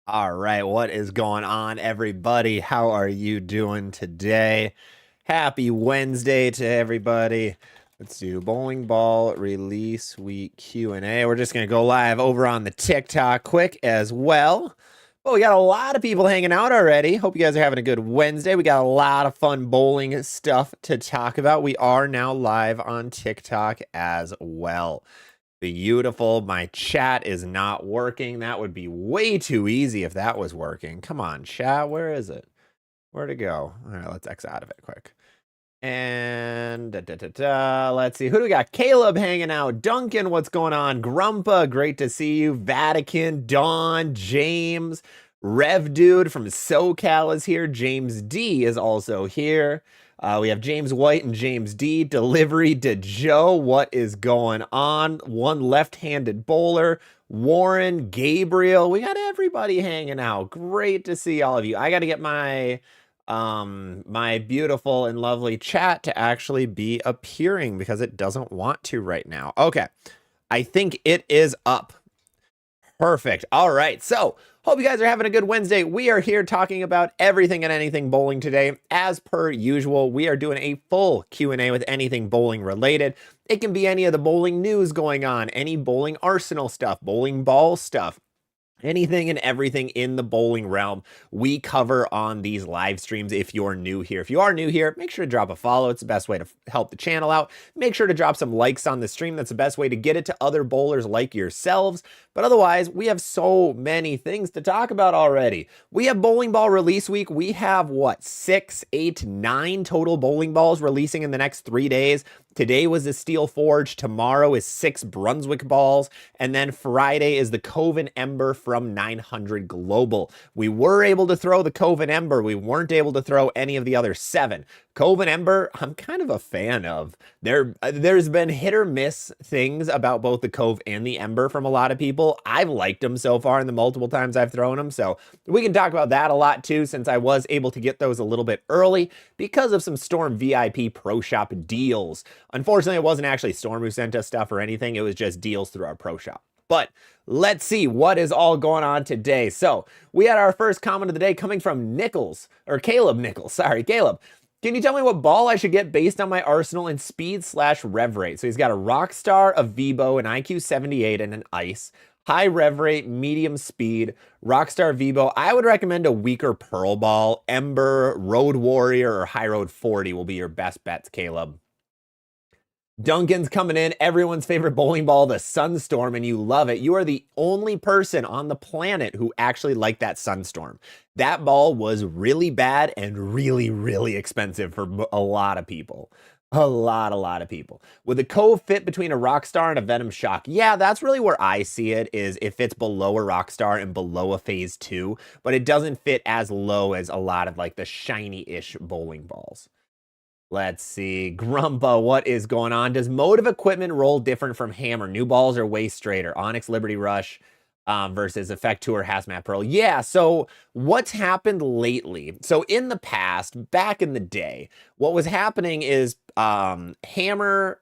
All right, what is going on, everybody? How are you doing today? Happy Wednesday to everybody. Let's do bowling ball release week Q&A. We're just going to go live over on the TikTok quick as well. Well, we got a lot of people hanging out already. Hope you guys are having a good Wednesday. We got a lot of fun bowling stuff to talk about. We are now live on TikTok as well. Beautiful. My chat is not working. That would be way too easy if that was working. Come on, chat. Where is it? Where'd it go? All right, let's X out of it quick. And let's see. Who do we got? Caleb hanging out. Duncan, what's going on? Grumpa, great to see you. Vatican, Dawn, James, Rev Dude from SoCal is here. James D is also here. We have James White and James D. Delivery to Joe. What is going on? One left-handed bowler. Warren, Gabriel. We got everybody hanging out. Great to see all of you. I got to get my beautiful and lovely chat to actually be appearing because it doesn't want to right now. Okay. I think it is up. Perfect. All right. So, hope you guys are having a good Wednesday. We are here talking about everything and anything bowling today. As per usual, we are doing a full Q&A with anything bowling related. It can be any of the bowling news going on, any bowling arsenal stuff, bowling ball stuff. Anything and everything in the bowling realm, we cover on these live streams if you're new here. If you are new here, make sure to drop a follow. It's the best way to help the channel out. Make sure to drop some likes on the stream. That's the best way to get it to other bowlers like yourselves. But otherwise, we have so many things to talk about already. We have bowling ball release week. We have, what, 6, 8, 9 total bowling balls releasing in the next 3 days. Today was the Steel Forge. Tomorrow is 6 Brunswick balls. And then Friday is the Cove and Ember from 900 Global. We were able to throw the Cove and Ember. We weren't able to throw any of the other 7. Cove and Ember, I'm kind of a fan of. There's been hit or miss things about both the Cove and the Ember from a lot of people. I've liked them so far in the multiple times I've thrown them. So we can talk about that a lot too, since I was able to get those a little bit early because of some Storm VIP Pro Shop deals. Unfortunately, it wasn't actually Storm who sent us stuff or anything. It was just deals through our Pro Shop. But let's see what is all going on today. So we had our first comment of the day coming from Nichols, or Caleb Nichols. Sorry, Caleb. Can you tell me what ball I should get based on my arsenal and speed/rev rate? So he's got a Rockstar, a Vibo, an IQ 78, and an Ice. High rev rate, medium speed, Rockstar Vibo. I would recommend a weaker Pearl Ball. Ember, Road Warrior, or High Road 40 will be your best bets, Caleb. Duncan's coming in, everyone's favorite bowling ball, the Sunstorm, and you love it. You are the only person on the planet who actually liked that Sunstorm. That ball was really bad and really, really expensive for a lot of people. A lot of people. Would the Cove fit between a Rockstar and a Venom Shock? Yeah, that's really where I see it, is if it's below a Rockstar and below a Phase 2, but it doesn't fit as low as a lot of like the shiny-ish bowling balls. Let's see. Grumpa, what is going on? Does Motive Equipment roll different from Hammer? New balls are way straighter. Onyx Liberty Rush versus Effect Tour Hazmat Pearl. Yeah, so what's happened lately? So in the past, back in the day, what was happening is Hammer,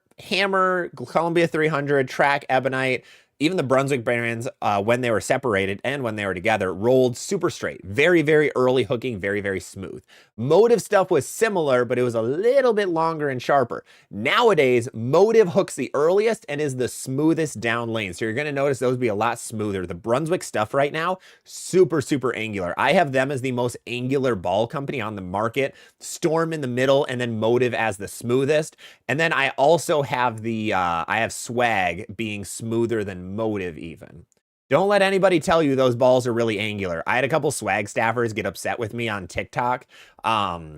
Columbia 300, Track, Ebonite, even the Brunswick brands, when they were separated and when they were together, rolled super straight. Very, very early hooking, very, very smooth. Motive stuff was similar, but it was a little bit longer and sharper. Nowadays, Motive hooks the earliest and is the smoothest down lane. So you're going to notice those be a lot smoother. The Brunswick stuff right now, super, super angular. I have them as the most angular ball company on the market. Storm in the middle, and then Motive as the smoothest. And then I also have I have Swag being smoother than Motive even. Don't let anybody tell you those balls are really angular. I had a couple Swag staffers get upset with me on TikTok,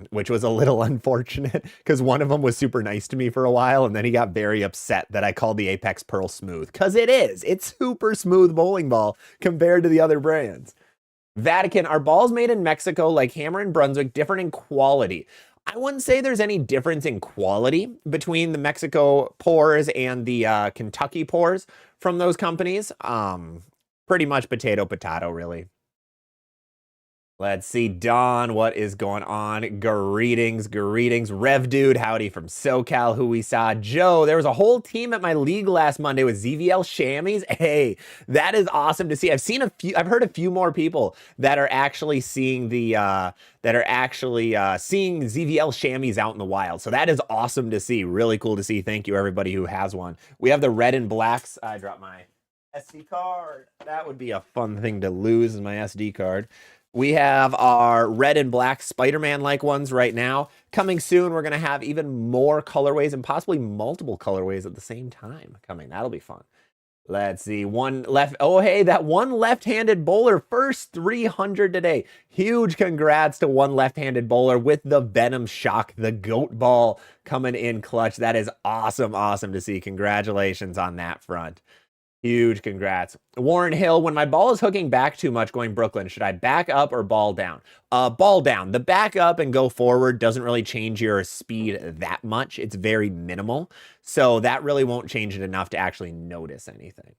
which was a little unfortunate because one of them was super nice to me for a while, and then he got very upset that I called the Apex Pearl smooth, because it is. It's super smooth bowling ball compared to the other brands. Vatican, are balls made in Mexico like Hammer and Brunswick different in quality? I wouldn't say there's any difference in quality between the Mexico pours and the Kentucky pours from those companies. Pretty much potato, really. Let's see, Don, what is going on? Greetings, greetings. Rev Dude, howdy from SoCal, who we saw. Joe, there was a whole team at my league last Monday with ZVL Shammies. Hey, that is awesome to see. I've heard a few more people that are actually seeing seeing ZVL Shammies out in the wild. So that is awesome to see. Really cool to see. Thank you, everybody who has one. We have the red and blacks. I dropped my SD card. That would be a fun thing to lose, is my SD card. We have our red and black Spider-Man-like ones right now. Coming soon, we're going to have even more colorways and possibly multiple colorways at the same time coming. That'll be fun. Let's see. One left. Oh, hey, that one left-handed bowler. First 300 today. Huge congrats to one left-handed bowler with the Venom Shock, the goat ball coming in clutch. That is awesome, awesome to see. Congratulations on that front. Huge congrats. Warren Hill, when my ball is hooking back too much going Brooklyn, should I back up or ball down? Ball down. The back up and go forward doesn't really change your speed that much. It's very minimal. So that really won't change it enough to actually notice anything.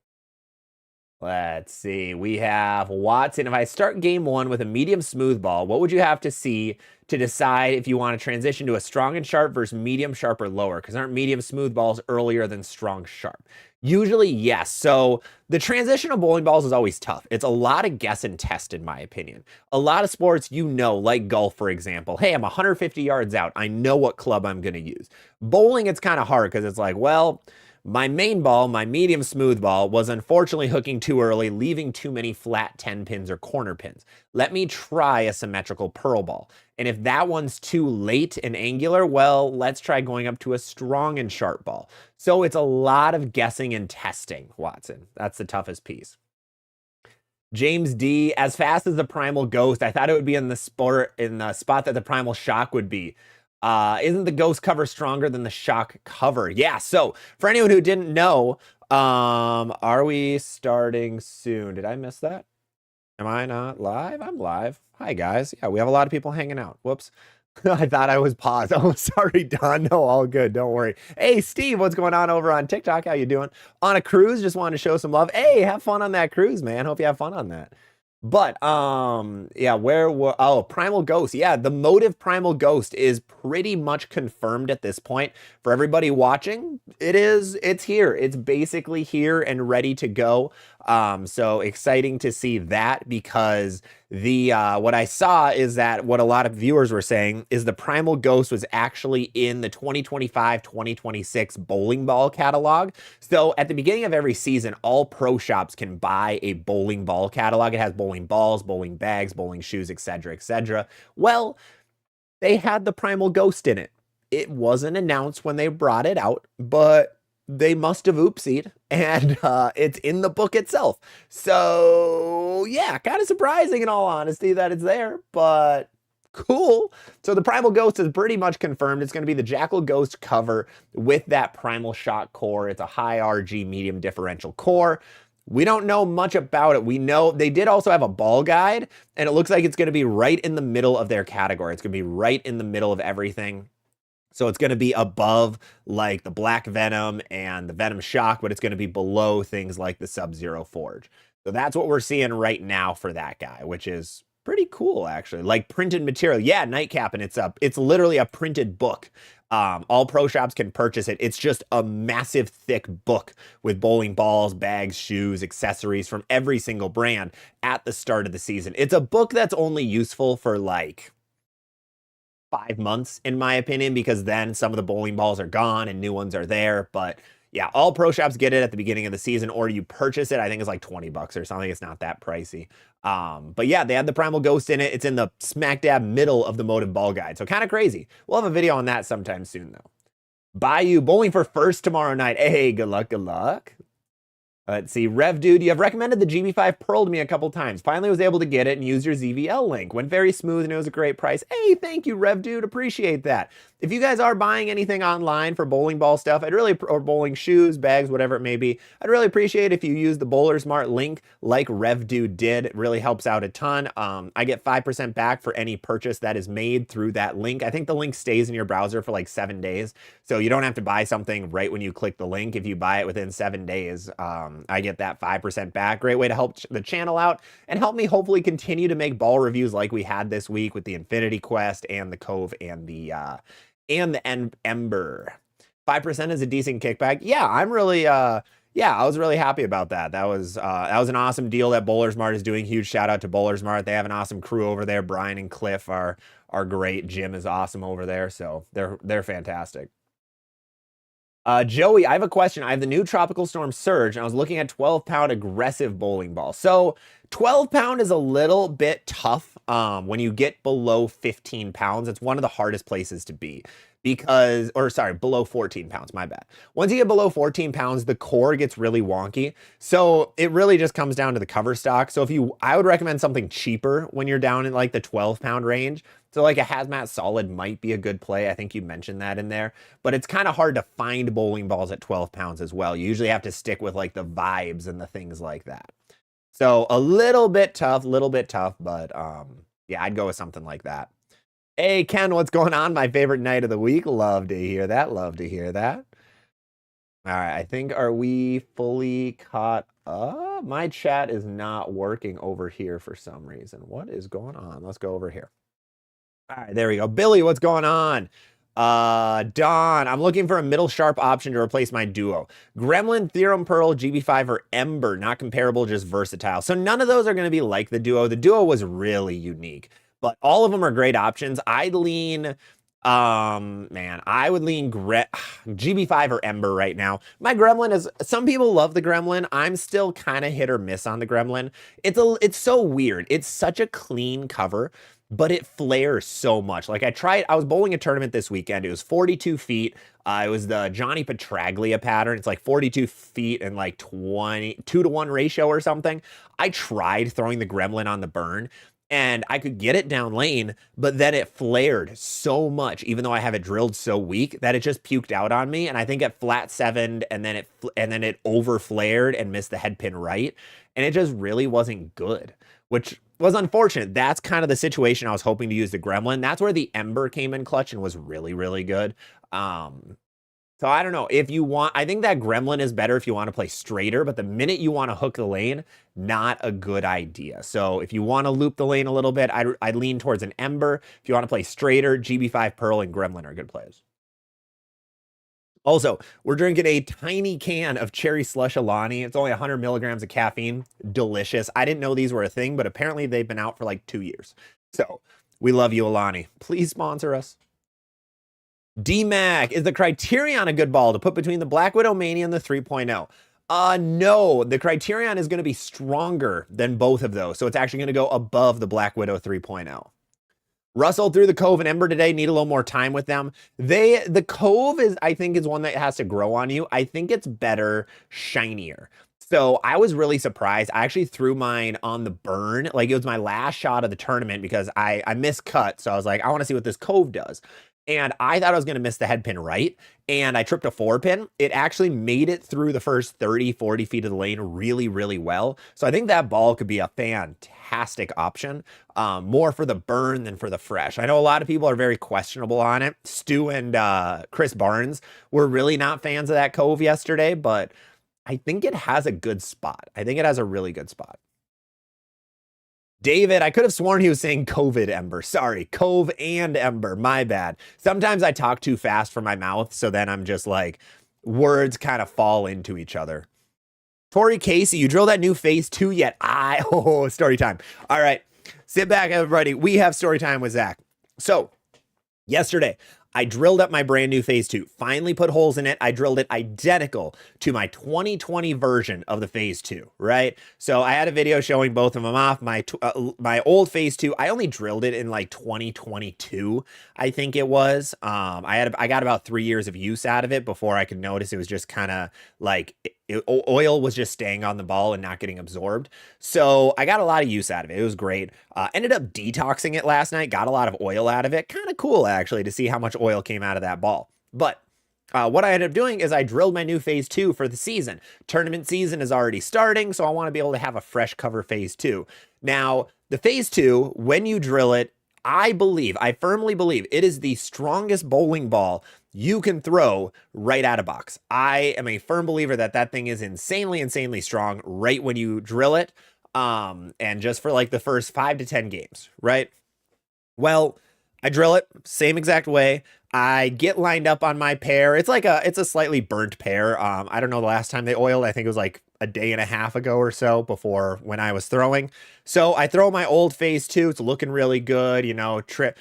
Let's see. We have Watson. If I start game one with a medium smooth ball, what would you have to see to decide if you want to transition to a strong and sharp versus medium sharp or lower? Because aren't medium smooth balls earlier than strong sharp? Usually, yes. So the transition of bowling balls is always tough. It's a lot of guess and test, in my opinion. A lot of sports, like golf, for example. Hey, I'm 150 yards out. I know what club I'm going to use. Bowling, it's kind of hard because it's like, well, my main ball, my medium smooth ball, was unfortunately hooking too early, leaving too many flat 10 pins or corner pins. Let me try a symmetrical pearl ball. And if that one's too late and angular, well, let's try going up to a strong and sharp ball. So it's a lot of guessing and testing, Watson. That's the toughest piece. James D, as fast as the Primal Ghost, I thought it would be in the spot that the Primal Shock would be. Isn't the Ghost cover stronger than the Shock cover? Yeah, so for anyone who didn't know, are we starting soon? Did I miss that? Am I not live? I'm live. Hi, guys. Yeah, we have a lot of people hanging out. Whoops. I thought I was paused. Oh, sorry, Don. No, all good. Don't worry. Hey, Steve, what's going on over on TikTok? How you doing? On a cruise? Just wanted to show some love. Hey, have fun on that cruise, man. Hope you have fun on that. But, yeah, Primal Ghost. Yeah, the motive Primal Ghost is pretty much confirmed at this point. For everybody watching, it's here. It's basically here and ready to go. So exciting to see that, because what I saw is that what a lot of viewers were saying is the Primal Ghost was actually in the 2025-2026 bowling ball catalog. So at the beginning of every season, all pro shops can buy a bowling ball catalog. It has bowling balls, bowling bags, bowling shoes, etc., etc. Well, they had the Primal Ghost in it. It wasn't announced when they brought it out, but they must have oopsied, and it's in the book itself. So yeah, kind of surprising in all honesty that it's there, but cool. So the Primal Ghost is pretty much confirmed. It's going to be the Jackal Ghost cover with that Primal Shock core. It's a high RG medium differential core. We don't know much about it. We know they did also have a ball guide, and it looks like it's going to be right in the middle of their category. It's going to be right in the middle of everything. So it's going to be above like the Black Venom and the Venom Shock, but it's going to be below things like the Sub-Zero Forge. So that's what we're seeing right now for that guy, which is pretty cool, actually. Like printed material. Yeah, Nightcap, and it's literally a printed book. All pro shops can purchase it. It's just a massive thick book with bowling balls, bags, shoes, accessories from every single brand at the start of the season. It's a book that's only useful for like 5 months, in my opinion, because then some of the bowling balls are gone and new ones are there. But yeah, all pro shops get it at the beginning of the season, or you purchase it. I think it's like 20 bucks or something. It's not that pricey. But yeah, they had the Primal Ghost in it. It's in the smack dab middle of the motive ball guide. So kind of crazy. We'll have a video on that sometime soon, though. Bayou bowling for first tomorrow night. Hey, good luck, good luck. Let's see. Rev Dude, you have recommended the GB5 Pearl to me a couple times. Finally was able to get it and use your ZVL link. Went very smooth and it was a great price. Hey, thank you, Rev Dude. Appreciate that. if you guys are buying anything online for bowling ball stuff, or bowling shoes, bags, whatever it may be, I'd really appreciate if you use the Bowler Smart link like RevDude did. It really helps out a ton. I get 5% back for any purchase that is made through that link. I think the link stays in your browser for like 7 days, so you don't have to buy something right when you click the link. If you buy it within 7 days, I get that 5% back. Great way to help the channel out and help me hopefully continue to make ball reviews like we had this week with the Infinity Quest and the Cove and the Ember. 5% is a decent kickback. Yeah, I'm really yeah, I was really happy about that. That was an awesome deal that Bowler Smart is doing. Huge shout out to Bowler Smart. They have an awesome crew over there. Brian and Cliff are great. Jim is awesome over there, so they're fantastic. Joey, I have a question. I have the new Tropical Storm Surge, and I was looking at 12-pound aggressive bowling ball. So 12-pound is a little bit tough when you get below 15 pounds. It's one of the hardest places to be because, or sorry, below 14 pounds, my bad. Once you get below 14 pounds, the core gets really wonky. So it really just comes down to the cover stock. So I would recommend something cheaper when you're down in like the 12-pound range. So like a Hazmat Solid might be a good play. I think you mentioned that in there, but it's kind of hard to find bowling balls at 12 pounds as well. You usually have to stick with like the vibes and the things like that. So a little bit tough, but yeah, I'd go with something like that. Hey, Ken, what's going on? My favorite night of the week. Love to hear that. Love to hear that. All right, I think, are we fully caught up? My chat is not working over here for some reason. What is going on? Let's go over here. All right, there we go. Billy, what's going on? Don, I'm looking for a middle sharp option to replace my duo. Gremlin, Theorem Pearl, GB5, or Ember. Not comparable, just versatile. So none of those are going to be like the duo. The duo was really unique, but all of them are great options. I'd lean, man, I would lean GB5 or Ember right now. My Gremlin is, some people love the Gremlin. I'm still kind of hit or miss on the Gremlin. It's so weird. It's such a clean cover, but it flares so much. Like I was bowling a tournament this weekend. It was 42 feet. It was the Johnny Petraglia pattern. It's like 42 feet and like 2-to-1 ratio or something. I tried throwing the Gremlin on the burn and I could get it down lane, but then it flared so much, even though I have it drilled so weak, that it just puked out on me. And I think it flat sevened and then it over flared and missed the head pin right. And it just really wasn't good, which was unfortunate. That's kind of the situation I was hoping to use the Gremlin. That's where the Ember came in clutch and was really, really good. So I don't know if you want, I think that Gremlin is better if you want to play straighter, but the minute you want to hook the lane, not a good idea. So if you want to loop the lane a little bit, I'd lean towards an Ember. If you want to play straighter, GB5 Pearl and Gremlin are good plays. Also, we're drinking a tiny can of cherry slush Alani. It's only 100 milligrams of caffeine. Delicious. I didn't know these were a thing, but apparently they've been out for like 2 years. So we love you, Alani. Please sponsor us. D-Mac, is the Criterion a good ball to put between the Black Widow Mania and the 3.0? No, the Criterion is going to be stronger than both of those. So it's actually going to go above the Black Widow 3.0. Russell through the Cove and Ember today. Need a little more time with them. The Cove I think is one that has to grow on you. I think it's better shinier. So I was really surprised. I actually threw mine on the burn. Like it was my last shot of the tournament because I miscut. So I was like, I want to see what this Cove does. And I thought I was going to miss the head pin right. And I tripped a 4-pin. It actually made it through the first 30, 40 feet of the lane really, really well. So I think that ball could be a fantastic option, more for the burn than for the fresh. I know a lot of people are very questionable on it. Stu and Chris Barnes were really not fans of that Cove yesterday, but I think it has a good spot. I think it has a really good spot. David, I could have sworn he was saying COVID Ember. Sorry, Cove and Ember. My bad. Sometimes I talk too fast for my mouth, so then I'm just like, words kind of fall into each other. Tori Casey, you drilled that new phase 2 yet? Oh, story time. All right, sit back, everybody. We have story time with Zach. So, yesterday, I drilled up my brand new phase 2, finally put holes in it. I drilled it identical to my 2020 version of the phase 2, right? So I had a video showing both of them off. My old phase 2, I only drilled it in like 2022, I think it was. I got about 3 years of use out of it before I could notice it was just kind of like oil was just staying on the ball and not getting absorbed. So I got a lot of use out of it. It was great. Ended up detoxing it last night, got a lot of oil out of it. Kind of cool, actually, to see how much oil came out of that ball. But what I ended up doing is I drilled my new phase 2 for the season. Tournament season is already starting, so I want to be able to have a fresh cover phase 2. Now, the phase 2, when you drill it, I firmly believe it is the strongest bowling ball you can throw right out of box. I am a firm believer that that thing is insanely, insanely strong right when you drill it. And just for like the first 5 to 10 games, right? Well, I drill it same exact way. I get lined up on my pair. It's a slightly burnt pair. I don't know the last time they oiled. I think it was like a day and a half ago or so before when I was throwing. So I throw my old phase 2. It's looking really good. You know, trip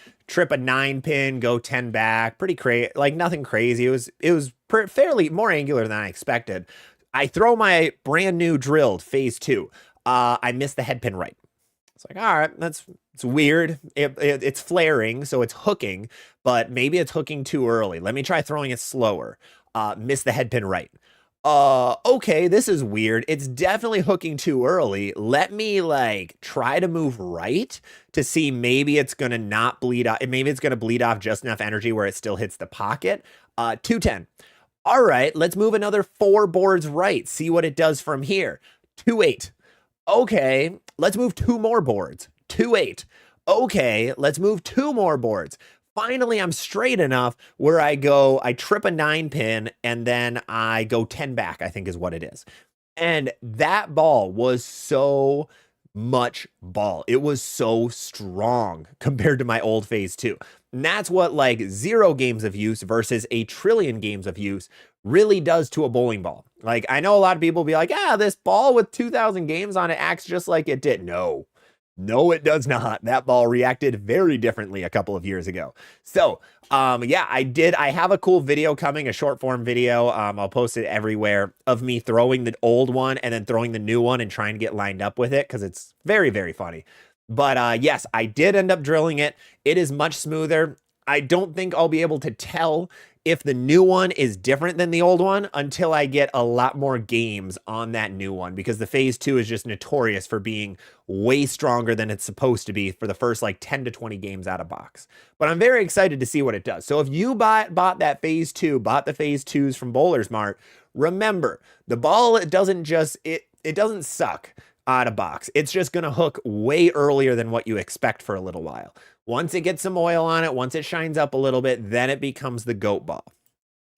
a 9 pin, go 10 back. Pretty crazy, like nothing crazy. It was fairly more angular than I expected. I throw my brand new drilled phase 2. I missed the head pin right. It's like, all right, it's weird. It's flaring, so it's hooking, but maybe it's hooking too early. Let me try throwing it slower. Miss the head pin right. Okay, this is weird. It's definitely hooking too early. Let me like try to move right to see maybe it's gonna not bleed off. Maybe it's gonna bleed off just enough energy where it still hits the pocket. 210. All right, let's move another 4 boards right. See what it does from here. 2-8. Okay, let's move 2 more boards. 2-8. Okay, let's move 2 more boards. Finally, I'm straight enough where I trip a 9 pin and then I go 10 back, I think is what it is. And that ball was so much ball. It was so strong compared to my old phase 2. And that's what like 0 games of use versus a trillion games of use really does to a bowling ball. Like, I know a lot of people be like, this ball with 2,000 games on it acts just like it did. No, it does not. That ball reacted very differently a couple of years ago. So, yeah, I have a cool video coming, a short form video. I'll post it everywhere of me throwing the old one and then throwing the new one and trying to get lined up with it because it's very, very funny. But yes, I did end up drilling it. It is much smoother. I don't think I'll be able to tell if the new one is different than the old one until I get a lot more games on that new one, because the phase 2 is just notorious for being way stronger than it's supposed to be for the first like 10 to 20 games out of box. But I'm very excited to see what it does. So if you bought that phase 2, bought the phase 2s from Bowlers Mart, remember the ball, it doesn't suck out of box. It's just going to hook way earlier than what you expect for a little while. Once it gets some oil on it, once it shines up a little bit, then it becomes the goat ball.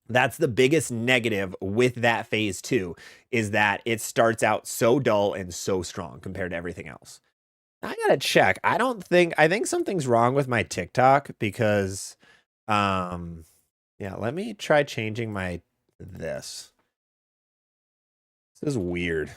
That's the biggest negative with that phase 2, is that it starts out so dull and so strong compared to everything else. I gotta check. I think something's wrong with my TikTok because, yeah, let me try changing this. This is weird.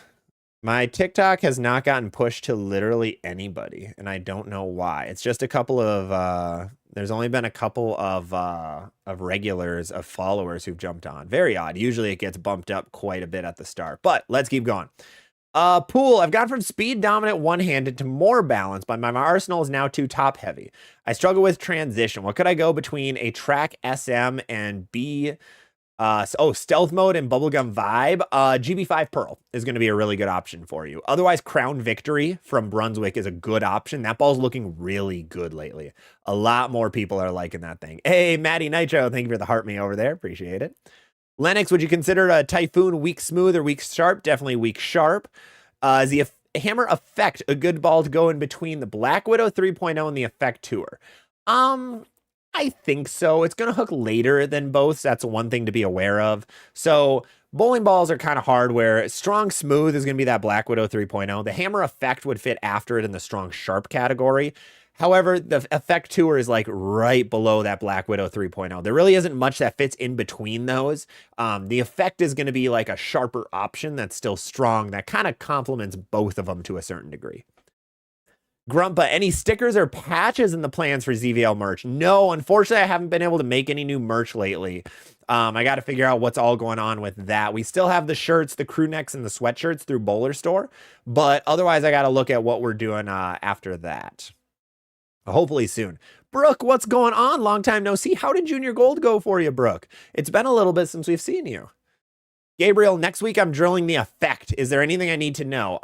My TikTok has not gotten pushed to literally anybody, and I don't know why. It's just a couple of, there's only been a couple of regulars, of followers who've jumped on. Very odd. Usually it gets bumped up quite a bit at the start, but let's keep going. Pool, I've gone from speed dominant one-handed to more balance, but my arsenal is now too top heavy. I struggle with transition. What could I go between a track SM and B? Stealth mode and bubblegum vibe. GB5 Pearl is going to be a really good option for you. Otherwise, Crown Victory from Brunswick is a good option. That ball's looking really good lately. A lot more people are liking that thing. Hey, Maddie Nitro, thank you for the heart me over there. Appreciate it. Lennox, would you consider a Typhoon weak smooth or weak sharp? Definitely weak sharp. Is the Hammer Effect a good ball to go in between the Black Widow 3.0 and the Effect Tour? I think so. It's going to hook later than both. So that's one thing to be aware of. So bowling balls are kind of hard, where strong smooth is going to be that Black Widow 3.0. The Hammer Effect would fit after it in the strong sharp category. However, the Effect Tour is like right below that Black Widow 3.0. There really isn't much that fits in between those. The Effect is going to be like a sharper option that's still strong, that kind of complements both of them to a certain degree. Grumpa, any stickers or patches in the plans for ZVL merch? No, unfortunately, I haven't been able to make any new merch lately. I got to figure out what's all going on with that. We still have the shirts, the crew necks, and the sweatshirts through Bowler Store, but otherwise, I got to look at what we're doing after that. Hopefully soon. Brooke, what's going on? Long time no see. How did Junior Gold go for you, Brooke? It's been a little bit since we've seen you. Gabriel, next week I'm drilling the effect. Is there anything I need to know?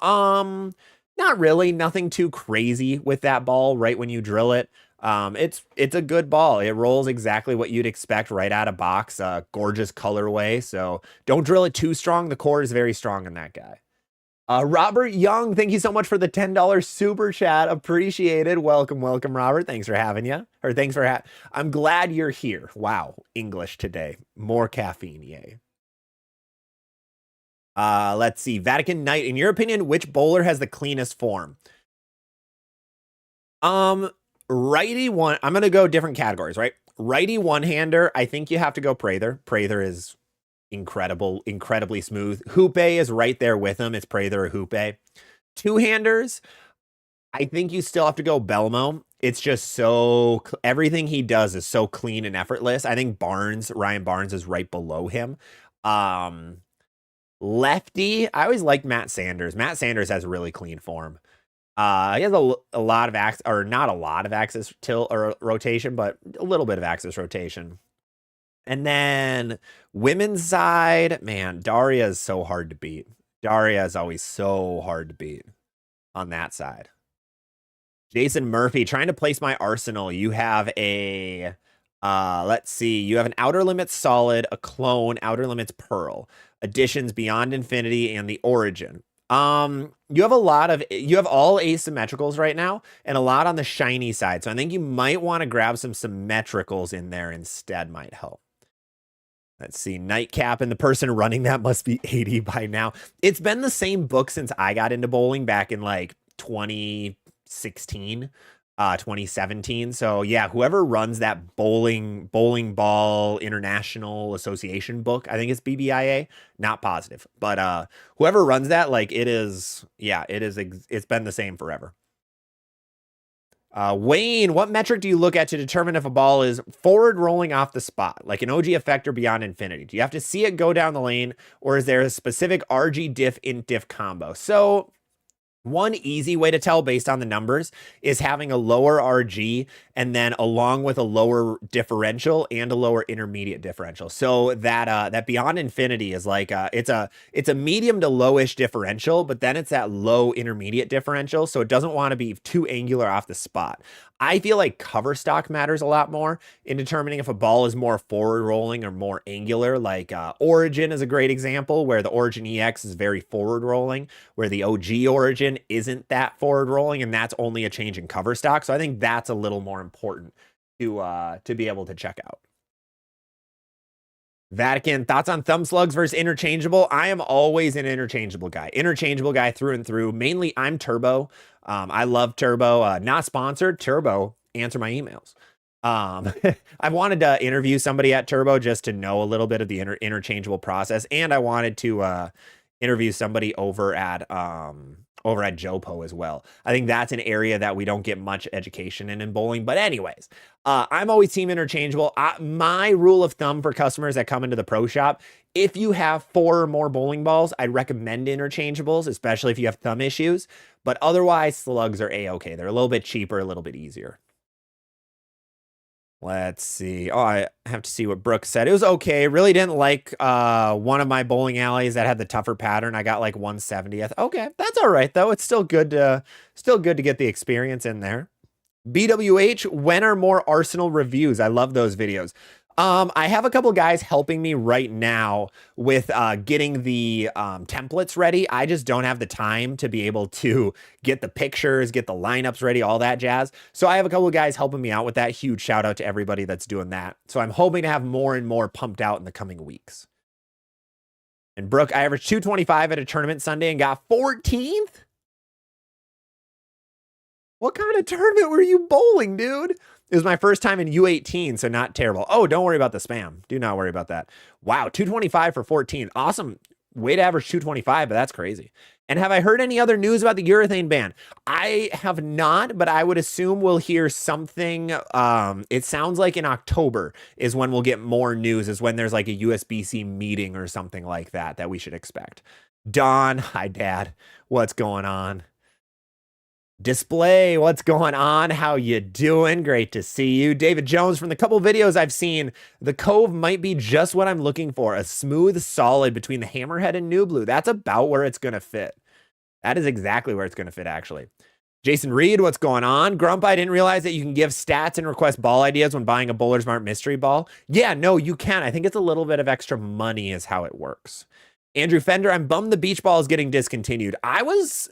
Not really. Nothing too crazy with that ball right when you drill it. It's a good ball. It rolls exactly what you'd expect right out of box. Gorgeous colorway. So don't drill it too strong. The core is very strong in that guy. Robert Young, thank you so much for the $10 super chat. Appreciated. Welcome, Robert. Thanks for having you. Or thanks for I'm glad you're here. Wow, English today. More caffeine, yay. Let's see. Vatican Knight, in your opinion, which bowler has the cleanest form? Righty one. I'm gonna go different categories, right? Righty one-hander, I think you have to go Prather. Prather is incredibly smooth. Hoope is right there with him. It's Prather or Hoope. Two-handers, I think you still have to go Belmo. It's just so everything he does is so clean and effortless. I think Ryan Barnes is right below him. Lefty, I always liked Matt Sanders. Matt Sanders has really clean form. He has a lot of axis, or not a lot of axis tilt or rotation, but a little bit of axis rotation. And then women's side, man, Daria is so hard to beat. Daria is always so hard to beat on that side. Jason Murphy, trying to place my arsenal. You have a, let's see, you have an Outer Limits Solid, a Clone, Outer Limits Pearl, Additions Beyond Infinity, and the Origin. You have all asymmetricals right now and a lot on the shiny side. So I think you might want to grab some symmetricals in there instead, might help. Let's see, Nightcap, and the person running that must be 80 by now. It's been the same book since I got into bowling back in like 2016, 2017. So yeah, whoever runs that bowling ball international association book, I think it's BBIA, not positive, but whoever runs that, like it's been the same forever. Wayne, what metric do you look at to determine if a ball is forward rolling off the spot, like an OG effect or beyond infinity? Do you have to see it go down the lane, or is there a specific RG diff int diff combo? So one easy way to tell based on the numbers is having a lower RG and then along with a lower differential and a lower intermediate differential. So that beyond infinity is like it's a medium to lowish differential, but then it's that low intermediate differential. So it doesn't want to be too angular off the spot. I feel like cover stock matters a lot more in determining if a ball is more forward rolling or more angular. Like Origin is a great example where the Origin EX is very forward rolling, where the OG Origin isn't that forward rolling, and that's only a change in cover stock. So I think that's a little more important to be able to check out. Vatican, thoughts on thumb slugs versus interchangeable? I am always an interchangeable guy through and through. Mainly I'm Turbo. I love Turbo. Not sponsored. Turbo, answer my emails. I wanted to interview somebody at Turbo just to know a little bit of the interchangeable process, and I wanted to interview somebody over at Jopo as well. I think that's an area that we don't get much education in bowling. But anyways, I'm always team interchangeable. My rule of thumb for customers that come into the pro shop, if you have 4 or more bowling balls, I'd recommend interchangeables, especially if you have thumb issues. But otherwise, slugs are a-okay. They're a little bit cheaper, a little bit easier. Let's see. Oh, I have to see what Brooke said. It was okay. Really didn't like one of my bowling alleys that had the tougher pattern. I got like 170th. Okay, that's all right though. It's still good to get the experience in there. BWH, when are more Arsenal reviews? I love those videos. I have a couple guys helping me right now with getting the templates ready. I just don't have the time to be able to get the pictures, get the lineups ready, all that jazz. So I have a couple of guys helping me out with that. Huge shout out to everybody that's doing that. So I'm hoping to have more and more pumped out in the coming weeks. And Brooke, I averaged 225 at a tournament Sunday and got 14th. What kind of tournament were you bowling, dude? It was my first time in U18, so not terrible. Oh, don't worry about the spam. Do not worry about that. Wow, 225 for 14. Awesome way to average 225, but that's crazy. And have I heard any other news about the urethane ban? I have not, but I would assume we'll hear something. It sounds like in October is when we'll get more news, is when there's like a USB-C meeting or something like that we should expect. Don, hi, Dad. What's going on? Display, what's going on? How you doing? Great to see you. David Jones, from the couple videos I've seen, the Cove might be just what I'm looking for. A smooth solid between the Hammerhead and New Blue. That's about where it's going to fit. That is exactly where it's going to fit, actually. Jason Reed, what's going on? Grump, I didn't realize that you can give stats and request ball ideas when buying a Bowler Smart mystery ball. Yeah, no, you can. I think it's a little bit of extra money is how it works. Andrew Fender, I'm bummed the beach ball is getting discontinued. I was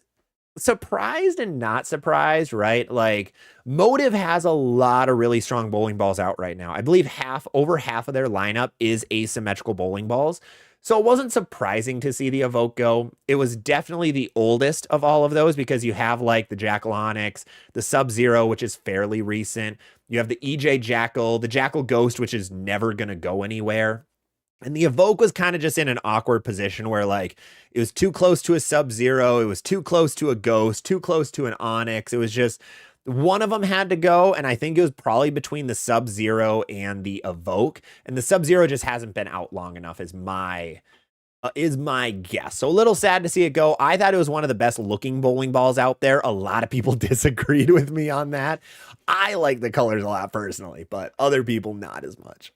surprised and not surprised, right? Like, Motive has a lot of really strong bowling balls out right now. I believe over half of their lineup is asymmetrical bowling balls. So it wasn't surprising to see the Evoke go. It was definitely the oldest of all of those because you have like the Jackal Onyx, the Sub-Zero, which is fairly recent. You have the EJ Jackal, the Jackal Ghost, which is never going to go anywhere. And the Evoke was kind of just in an awkward position where, like, it was too close to a Sub-Zero, it was too close to a Ghost, too close to an Onyx. It was just one of them had to go, and I think it was probably between the Sub-Zero and the Evoke. And the Sub-Zero just hasn't been out long enough, is my guess. So a little sad to see it go. I thought it was one of the best looking bowling balls out there. A lot of people disagreed with me on that. I like the colors a lot personally, but other people not as much.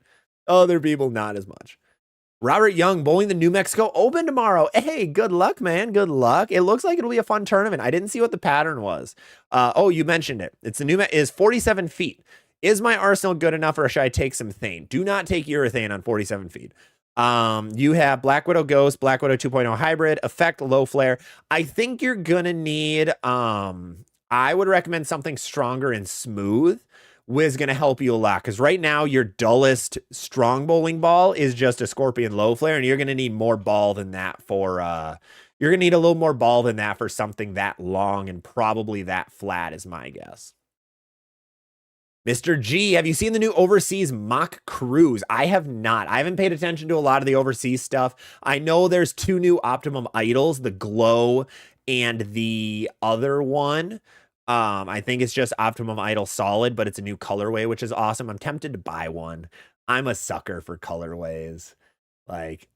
Robert Young, bowling the New Mexico Open tomorrow. Hey, good luck, man. Good luck. It looks like it'll be a fun tournament. I didn't see what the pattern was. Oh, you mentioned it. It's the is 47 feet. Is my arsenal good enough, or should I take some Thane? Do not take urethane on 47 feet. You have Black Widow Ghost, Black Widow 2.0 Hybrid, Effect, Low Flare. I think you're gonna need, I would recommend something stronger and smooth. Was going to help you a lot, because right now your dullest strong bowling ball is just a Scorpion Low Flare, and you're going to need more ball than that for you're going to need a little more ball than that for something that long and probably that flat is my guess. Mr. G, have you seen the new overseas mock cruise? I have not. I haven't paid attention to a lot of the overseas stuff. I know there's two new Optimum Idols, the Glow and the other one. I think it's just Optimum Idol Solid, but it's a new colorway, which is awesome. I'm tempted to buy one. I'm a sucker for colorways. Like,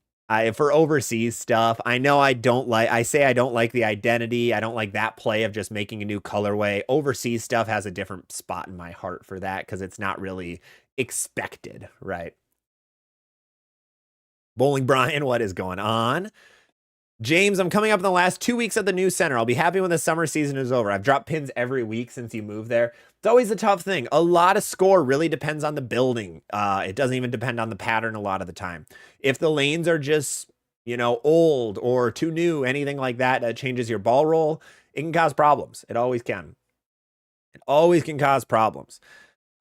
for overseas stuff, I know I don't like the identity. I don't like that play of just making a new colorway. Overseas stuff has a different spot in my heart for that because it's not really expected, right? Bowling Brian, what is going on? James, I'm coming up in the last 2 weeks at the new center. I'll be happy when the summer season is over. I've dropped pins every week since you moved there. It's always a tough thing. A lot of score really depends on the building. It doesn't even depend on the pattern a lot of the time. If the lanes are just, old or too new, anything like that, that changes your ball roll, it can cause problems. It always can. It always can cause problems.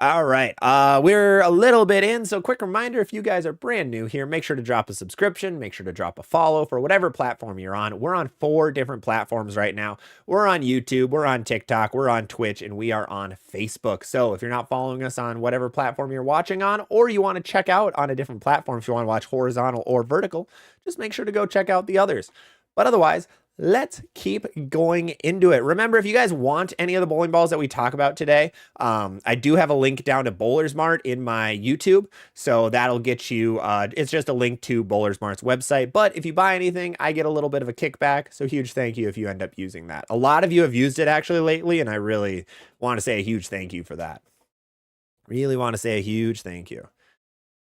All right, we're a little bit in, so quick reminder, if you guys are brand new here, make sure to drop a subscription, make sure to drop a follow for whatever platform you're on. We're on 4 different platforms right now. We're on YouTube, we're on TikTok, we're on Twitch, and we are on Facebook. So if you're not following us on whatever platform you're watching on, or you want to check out on a different platform, if you want to watch horizontal or vertical, just make sure to go check out the others. But otherwise, let's keep going into it. Remember, if you guys want any of the bowling balls that we talk about today, I do have a link down to Bowler Smart in my YouTube. So that'll get you, it's just a link to Bowler Smart's website. But if you buy anything, I get a little bit of a kickback. So huge thank you if you end up using that. A lot of you have used it actually lately, and I really want to say a huge thank you for that. Really want to say a huge thank you.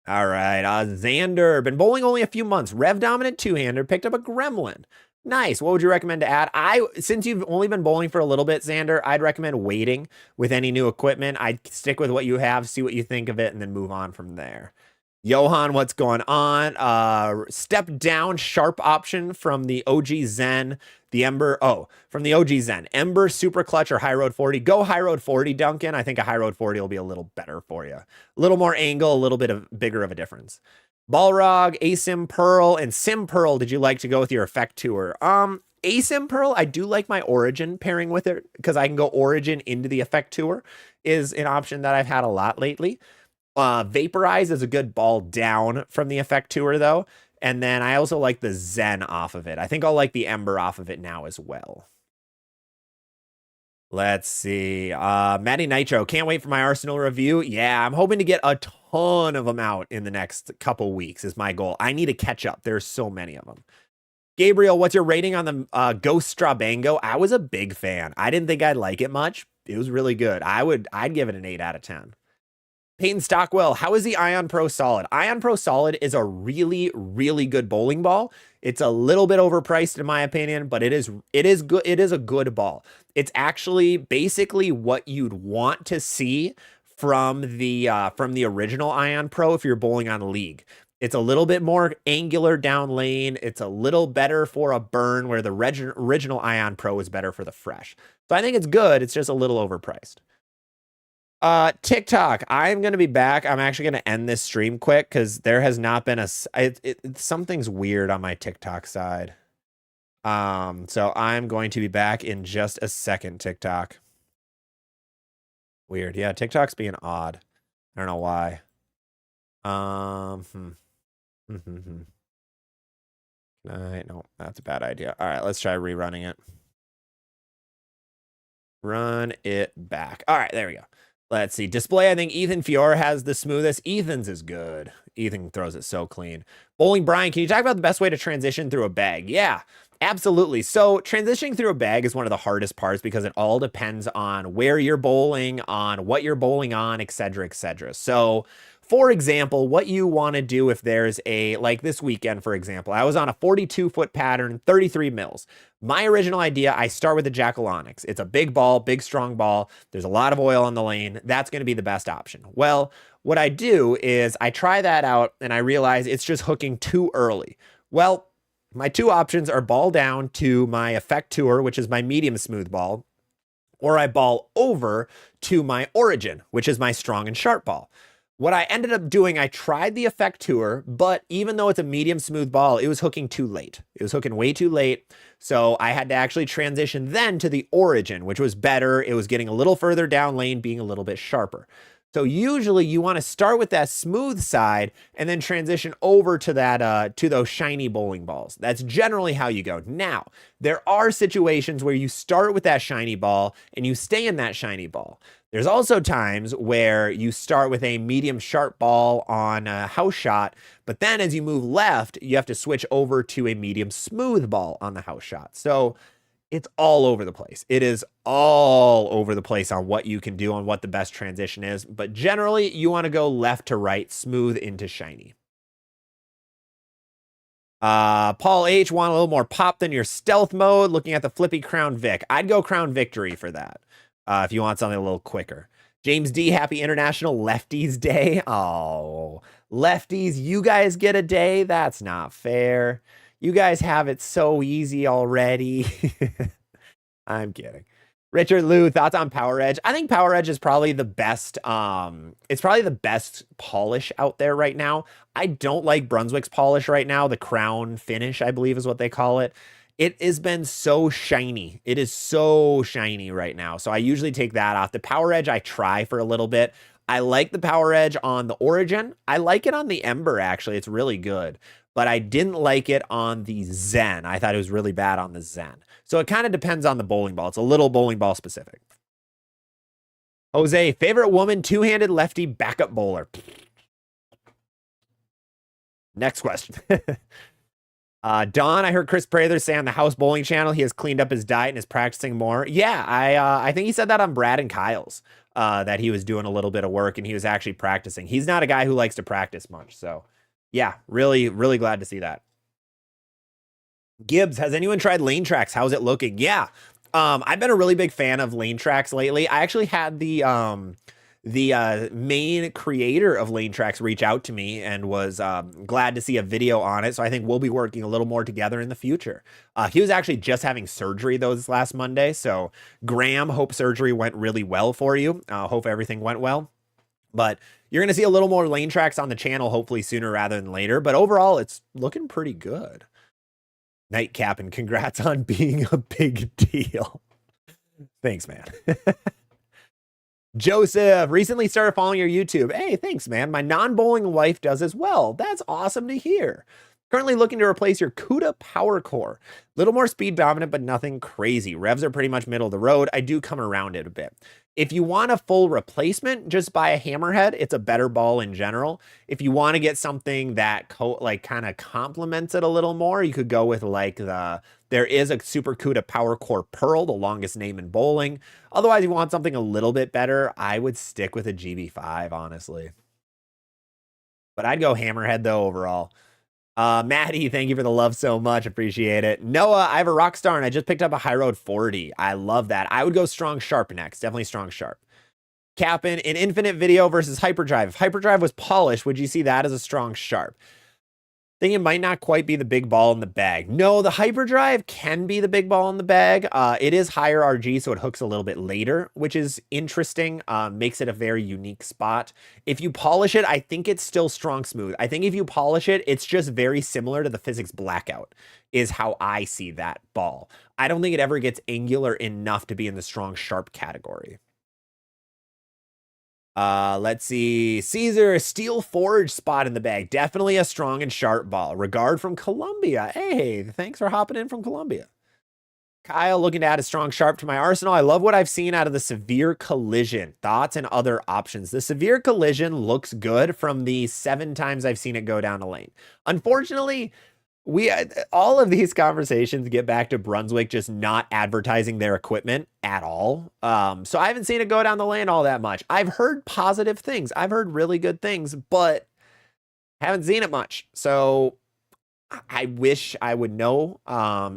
All right, Xander, been bowling only a few months. Rev dominant two-hander, picked up a Gremlin. Nice. What would you recommend to add? Since you've only been bowling for a little bit, Xander, I'd recommend waiting with any new equipment. I'd stick with what you have, see what you think of it, and then move on from there. Johan, what's going on? Step down sharp option from the OG Zen, the Ember. Oh, from the OG Zen, Ember, Super Clutch, or High Road 40. Go High Road 40, Duncan. I think a High Road 40 will be a little better for you. A little more angle, a little bit of bigger of a difference. Balrog, Asim Pearl, and Sim Pearl. Did you like to go with your Effect Tour? Asim Pearl, I do like my Origin pairing with it because I can go Origin into the Effect Tour is an option that I've had a lot lately. Vaporize is a good ball down from the Effect Tour though. And then I also like the Zen off of it. I think I'll like the Ember off of it now as well. Let's see. Matty Nitro, can't wait for my Arsenal review. Yeah, I'm hoping to get a ton of them out in the next couple weeks is my goal. I need to catch up. There's so many of them. Gabriel, what's your rating on the Ghost Strabango? I was a big fan. I didn't think I'd like it much. It was really good. I'd give it an 8 out of 10. Peyton Stockwell, how is the Ion Pro Solid? Ion Pro Solid is a really, really good bowling ball. It's a little bit overpriced in my opinion, but it is good. It is a good ball. It's actually basically what you'd want to see from the original Ion Pro if you're bowling on League. It's a little bit more angular down lane. It's a little better for a burn where the original Ion Pro is better for the fresh. So I think it's good. It's just a little overpriced. TikTok, I'm going to be back. I'm actually going to end this stream quick because there has not been something's weird on my TikTok side. So I'm going to be back in just a second, TikTok. Weird. Yeah, TikTok's being odd. I don't know why. No, that's a bad idea. All right, let's try rerunning it. Run it back. All right, there we go. Let's see. Display, I think Ethan Fiore has the smoothest. Ethan's is good. Ethan throws it so clean. Bowling Brian, can you talk about the best way to transition through a bag? Yeah, absolutely. So transitioning through a bag is one of the hardest parts because it all depends on where you're bowling, on what you're bowling on, etc., etc. So for example, what you want to do if there's like this weekend, for example, I was on a 42-foot pattern, 33 mils. My original idea, I start with the Jackal Onyx. It's a big ball, big, strong ball. There's a lot of oil on the lane. That's going to be the best option. Well, what I do is I try that out and I realize it's just hooking too early. Well, my two options are ball down to my Effect Tour, which is my medium smooth ball, or I ball over to my Origin, which is my strong and sharp ball. What I ended up doing, I tried the Effect Tour, but even though it's a medium smooth ball, it was hooking too late. It was hooking way too late. So I had to actually transition then to the Origin, which was better. It was getting a little further down lane, being a little bit sharper. So usually you want to start with that smooth side and then transition over to that to those shiny bowling balls. That's generally how you go. Now, there are situations where you start with that shiny ball and you stay in that shiny ball. There's also times where you start with a medium sharp ball on a house shot, but then as you move left, you have to switch over to a medium smooth ball on the house shot. So it's all over the place. It is all over the place on what you can do, on what the best transition is. But generally, you want to go left to right, smooth into shiny. Paul H. want a little more pop than your stealth mode. Looking at the flippy Crown Vic. I'd go Crown Victory for that. If you want something a little quicker. James D. Happy International Lefties Day. Oh, lefties, you guys get a day? That's not fair. You guys have it so easy already. I'm kidding. Richard Liu, thoughts on Power Edge? I think Power Edge is probably the best. It's probably the best polish out there right now. I don't like Brunswick's polish right now. The Crown Finish, I believe is what they call it. It has been so shiny. It is so shiny right now. So I usually take that off. The Power Edge, I try for a little bit. I like the Power Edge on the Origin. I like it on the Ember, actually. It's really good. But I didn't like it on the Zen. I thought it was really bad on the Zen. So it kind of depends on the bowling ball. It's a little bowling ball specific. Jose, favorite woman, two-handed lefty backup bowler. Next question. Don, I heard Chris Prather say on the House Bowling channel he has cleaned up his diet and is practicing more. Yeah, I think he said that on Brad and Kyle's, that he was doing a little bit of work and he was actually practicing. He's not a guy who likes to practice much, so yeah, really, really glad to see that. Gibbs, has anyone tried Lane Tracks? How's it looking? Yeah, I've been a really big fan of Lane Tracks lately. I actually had the main creator of Lane Tracks reach out to me and was glad to see a video on it. So I think we'll be working a little more together in the future. He was actually just having surgery this last Monday. So Graham, hope surgery went really well for you. Hope everything went well. But you're going to see a little more Lane Tracks on the channel, hopefully sooner rather than later. But overall, it's looking pretty good. Nightcap, and congrats on being a big deal. Thanks, man. Joseph, recently started following your YouTube. Hey, thanks, man. My non-bowling wife does as well. That's awesome to hear. Currently looking to replace your CUDA Power Core. Little more speed dominant, but nothing crazy. Revs are pretty much middle of the road. I do come around it a bit. If you want a full replacement, just buy a hammerhead. It's a better ball in general. If you want to get something that like kind of complements it a little more, you could go with like there is a Super Cuda Power Core Pearl, the longest name in bowling. Otherwise, you want something a little bit better, I would stick with a GB5, honestly. But I'd go hammerhead though overall. Maddie, thank you for the love so much. Appreciate it. Noah, I have a Rockstar and I just picked up a High Road 40. I love that. I would go Strong Sharp next. Definitely Strong Sharp. Cap'n, in Infinite Video versus Hyperdrive. If Hyperdrive was polished, would you see that as a Strong Sharp? Think it might not quite be the big ball in the bag. No, the Hyperdrive can be the big ball in the bag. It is higher RG, so it hooks a little bit later, which is interesting. Makes it a very unique spot. If you polish it, I think it's still strong smooth. I think if you polish it, it's just very similar to the Physics Blackout, is how I see that ball. I don't think it ever gets angular enough to be in the strong sharp category. Let's see. Caesar, Steel Forge spot in the bag. Definitely a strong and sharp ball. Regard from Colombia. Hey, thanks for hopping in from Colombia. Kyle, looking to add a strong sharp to my arsenal. I love what I've seen out of the Severe Collision. Thoughts and other options. The Severe Collision looks good from the 7 times I've seen it go down a lane. Unfortunately, all of these conversations get back to Brunswick just not advertising their equipment at all. So I haven't seen it go down the lane all that much. I've heard positive things. I've heard really good things, but haven't seen it much. So I wish I would know.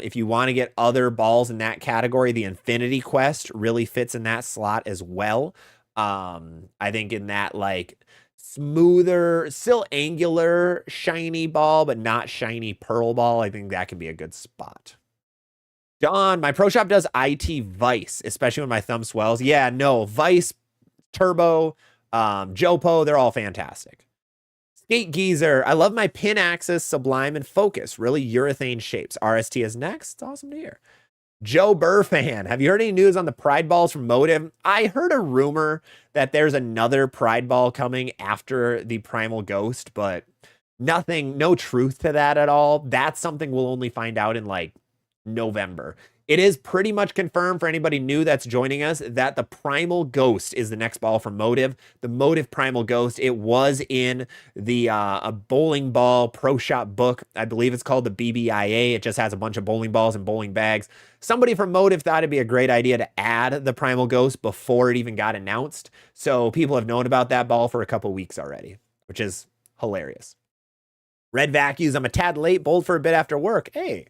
If you want to get other balls in that category, the Infinity Quest really fits in that slot as well. I think in that like smoother, still angular, shiny ball, but not shiny pearl ball. I think that can be a good spot. Don, my pro shop does IT Vice, especially when my thumb swells. Yeah, no, Vice, Turbo, Jopo, they're all fantastic. Skate Geezer, I love my pin axis, Sublime, and Focus. Really urethane shapes. RST is next. It's awesome to hear. Joe Burr fan, have you heard any news on the Pride balls from Motive? I heard a rumor that there's another Pride ball coming after the Primal Ghost, but nothing, no truth to that at all. That's something we'll only find out in like November. It is pretty much confirmed for anybody new that's joining us that the Primal Ghost is the next ball from Motive. The Motive Primal Ghost. It was in the a bowling ball pro shop book. I believe it's called the BBIA. It just has a bunch of bowling balls and bowling bags. Somebody from Motive thought it'd be a great idea to add the Primal Ghost before it even got announced. So people have known about that ball for a couple weeks already, which is hilarious. Red Vacuums. I'm a tad late, bowled for a bit after work. Hey.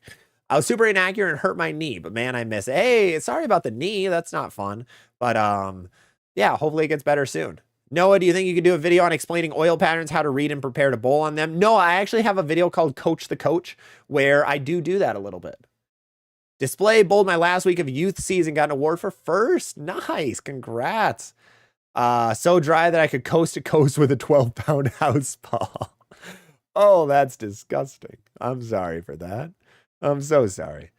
I was super inaccurate and hurt my knee, but man, I miss it. Hey, sorry about the knee. That's not fun. But yeah, hopefully it gets better soon. Noah, do you think you could do a video on explaining oil patterns, how to read and prepare to bowl on them? No, I actually have a video called Coach the Coach where I do that a little bit. Display bowled my last week of youth season, got an award for first. Nice, congrats. So dry that I could coast to coast with a 12-pound house ball. Oh, that's disgusting. I'm sorry for that. I'm so sorry.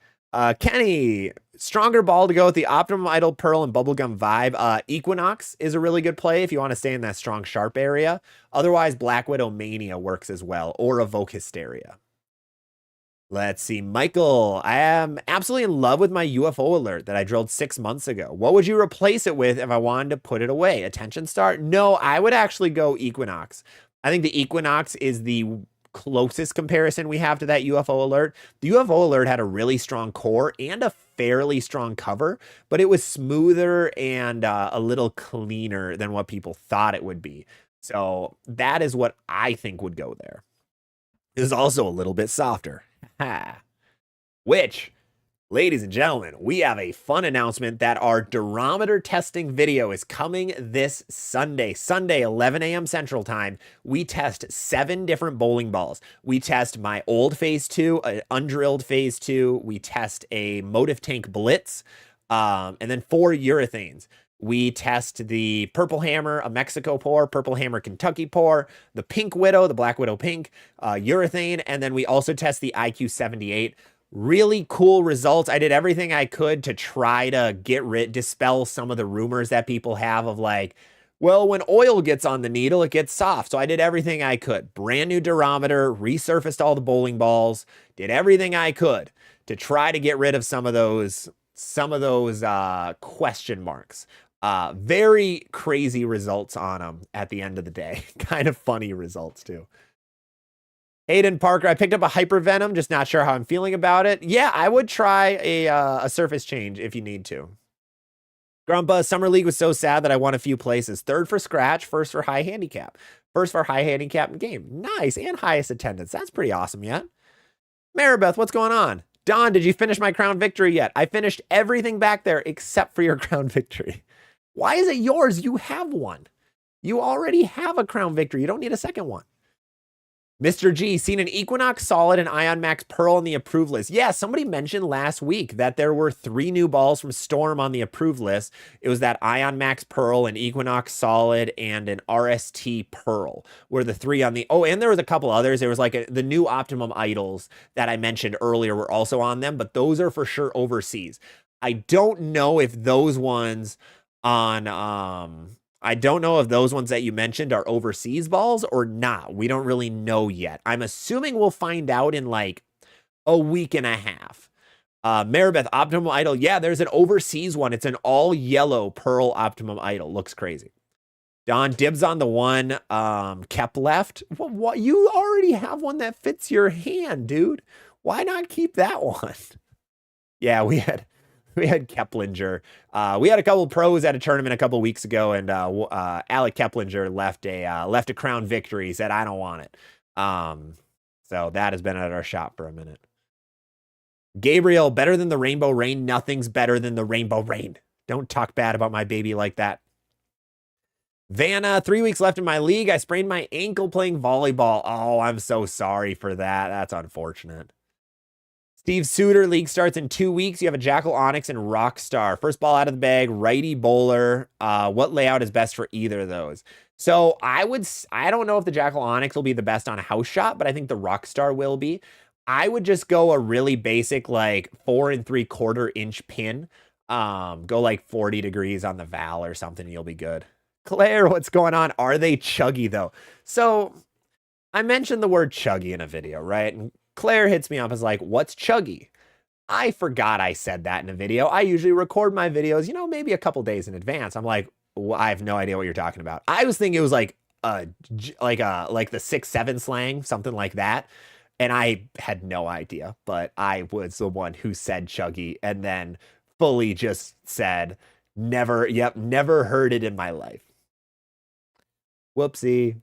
Kenny, stronger ball to go with the Optimum Idol Pearl and Bubblegum Vibe. Equinox is a really good play if you want to stay in that strong sharp area. Otherwise, Black Widow Mania works as well, or Evoke Hysteria. Let's see. Michael, I am absolutely in love with my UFO alert that I drilled 6 months ago. What would you replace it with if I wanted to put it away? Attention Star? No, I would actually go Equinox. I think the Equinox is the closest comparison we have to that UFO alert. The UFO alert had a really strong core and a fairly strong cover, but it was smoother and a little cleaner than what people thought it would be. So that is what I think would go there. It is also a little bit softer. Which, ladies and gentlemen, we have a fun announcement that our durometer testing video is coming this Sunday. Sunday, 11 a.m. Central Time. We test 7 different bowling balls. We test my old Phase 2, an undrilled Phase 2. We test a Motive Tank Blitz, and then 4 urethanes. We test the Purple Hammer, a Mexico pour, Purple Hammer Kentucky pour, the Pink Widow, the Black Widow Pink, urethane, and then we also test the IQ78. Really cool results. I did everything I could to try to dispel some of the rumors that people have of like, well, when oil gets on the needle, it gets soft. So I did everything I could. Brand new durometer, resurfaced all the bowling balls, did everything I could to try to get rid of some of those question marks. Very crazy results on them at the end of the day. Kind of funny results too. Aiden Parker, I picked up a Hypervenom, just not sure how I'm feeling about it. Yeah, I would try a surface change if you need to. Grumpa, Summer League was so sad that I won a few places. Third for scratch, first for high handicap. First for high handicap in game. Nice, and highest attendance. That's pretty awesome yet. Maribeth, what's going on? Don, did you finish my crown victory yet? I finished everything back there except for your crown victory. Why is it yours? You have one. You already have a crown victory. You don't need a second one. Mr. G, seen an Equinox Solid and Ion Max Pearl on the approved list. Yeah, somebody mentioned last week that there were 3 new balls from Storm on the approved list. It was that Ion Max Pearl, an Equinox Solid, and an RST Pearl were the 3 on the... Oh, and there was a couple others. There was like the new Optimum Idols that I mentioned earlier were also on them, but those are for sure overseas. I don't know if those ones on... I don't know if those ones that you mentioned are overseas balls or not. We don't really know yet. I'm assuming we'll find out in like a week and a half. Maribeth, Optimum Idol. Yeah, there's an overseas one. It's an all yellow Pearl Optimum Idol. Looks crazy. Don, dibs on the one kept left. What? You already have one that fits your hand, dude. Why not keep that one? Yeah, we had Keplinger. We had a couple pros at a tournament a couple weeks ago, and Alec Keplinger left a crown victory. Said, "I don't want it." So that has been at our shop for a minute. Gabriel, better than the Rainbow Rain. Nothing's better than the Rainbow Rain. Don't talk bad about my baby like that. Vanna, 3 weeks left in my league. I sprained my ankle playing volleyball. Oh, I'm so sorry for that. That's unfortunate. Steve Suter, league starts in 2 weeks. You have a Jackal Onyx and Rockstar. First ball out of the bag, righty bowler. What layout is best for either of those? So I don't know if the Jackal Onyx will be the best on a house shot, but I think the Rockstar will be. I would just go a really basic, like 4 3/4 inch pin. Go like 40 degrees on the valve or something, and you'll be good. Claire, what's going on? Are they chuggy though? So I mentioned the word chuggy in a video, right? And Claire hits me up as like, what's chuggy? I forgot I said that in a video. I usually record my videos, maybe a couple days in advance. I'm like, well, I have no idea what you're talking about. I was thinking it was like the 6-7 slang, something like that. And I had no idea, but I was the one who said chuggy and then fully just said, never heard it in my life. Whoopsie.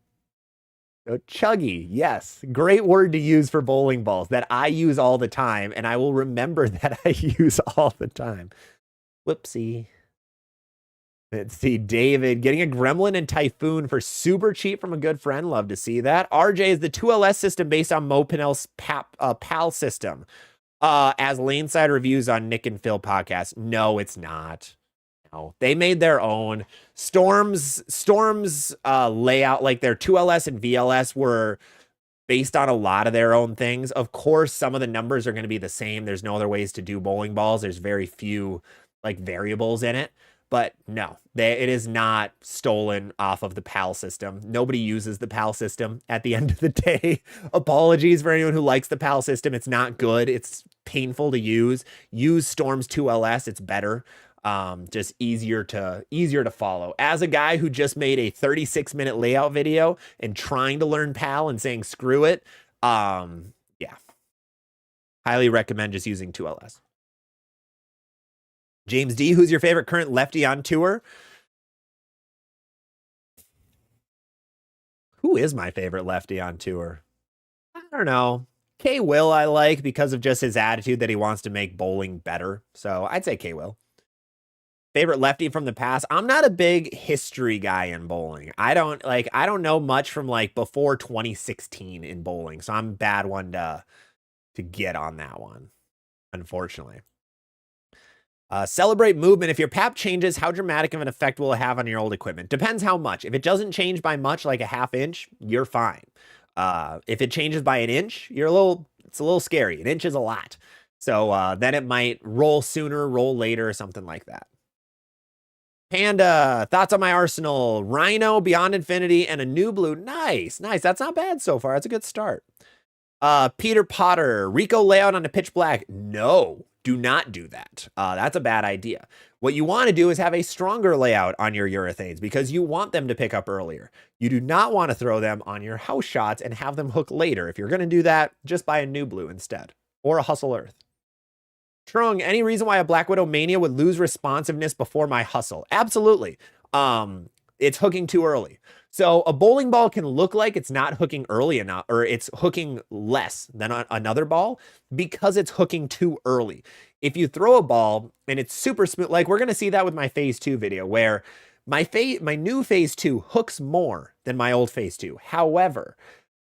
So chuggy, yes. Great word to use for bowling balls that I use all the time, and I will remember that I use all the time. Whoopsie. Let's see, David, getting a Gremlin and Typhoon for super cheap from a good friend. Love to see that. RJ is the 2LS system based on Mo Pinell's PAL system. As Laneside reviews on Nick and Phil podcast. No, it's not. No, they made their own. Storm's layout, like their 2LS and VLS were based on a lot of their own things. Of course, some of the numbers are going to be the same. There's no other ways to do bowling balls. There's very few like variables in it. But no, it is not stolen off of the PAL system. Nobody uses the PAL system at the end of the day. Apologies for anyone who likes the PAL system. It's not good. It's painful to use. Use Storm's 2LS. It's better. Just easier to follow. As a guy who just made a 36-minute layout video and trying to learn PAL and saying screw it, yeah, highly recommend just using 2LS. James D, who's your favorite current lefty on tour? Who is my favorite lefty on tour? I don't know. K Will I like because of just his attitude that he wants to make bowling better. So I'd say K Will. Favorite lefty from the past? I'm not a big history guy in bowling. I don't know much from like before 2016 in bowling. So I'm a bad one to get on that one, unfortunately. Celebrate movement. If your PAP changes, how dramatic of an effect will it have on your old equipment? Depends how much. If it doesn't change by much, like a ½ inch, you're fine. If it changes by an inch, it's a little scary. An inch is a lot. So then it might roll sooner, roll later, or something like that. Panda, thoughts on my arsenal? Rhino, Beyond Infinity, and a new blue. Nice. That's not bad so far. That's a good start. Peter Potter, Rico layout on a pitch black. No, Do not do that. That's a bad idea. What you want to do is have a stronger layout on your urethanes because you want them to pick up earlier. You do not want to throw them on your house shots and have them hook later. If you're going to do that, just buy a new blue instead or a Hustle Earth. Trung, any reason why a Black Widow Mania would lose responsiveness before my hustle? Absolutely. It's hooking too early. So a bowling ball can look like it's not hooking early enough, or it's hooking less than another ball because it's hooking too early. If you throw a ball and it's super smooth, like we're going to see that with my phase 2 video where my new phase 2 hooks more than my old phase 2. However,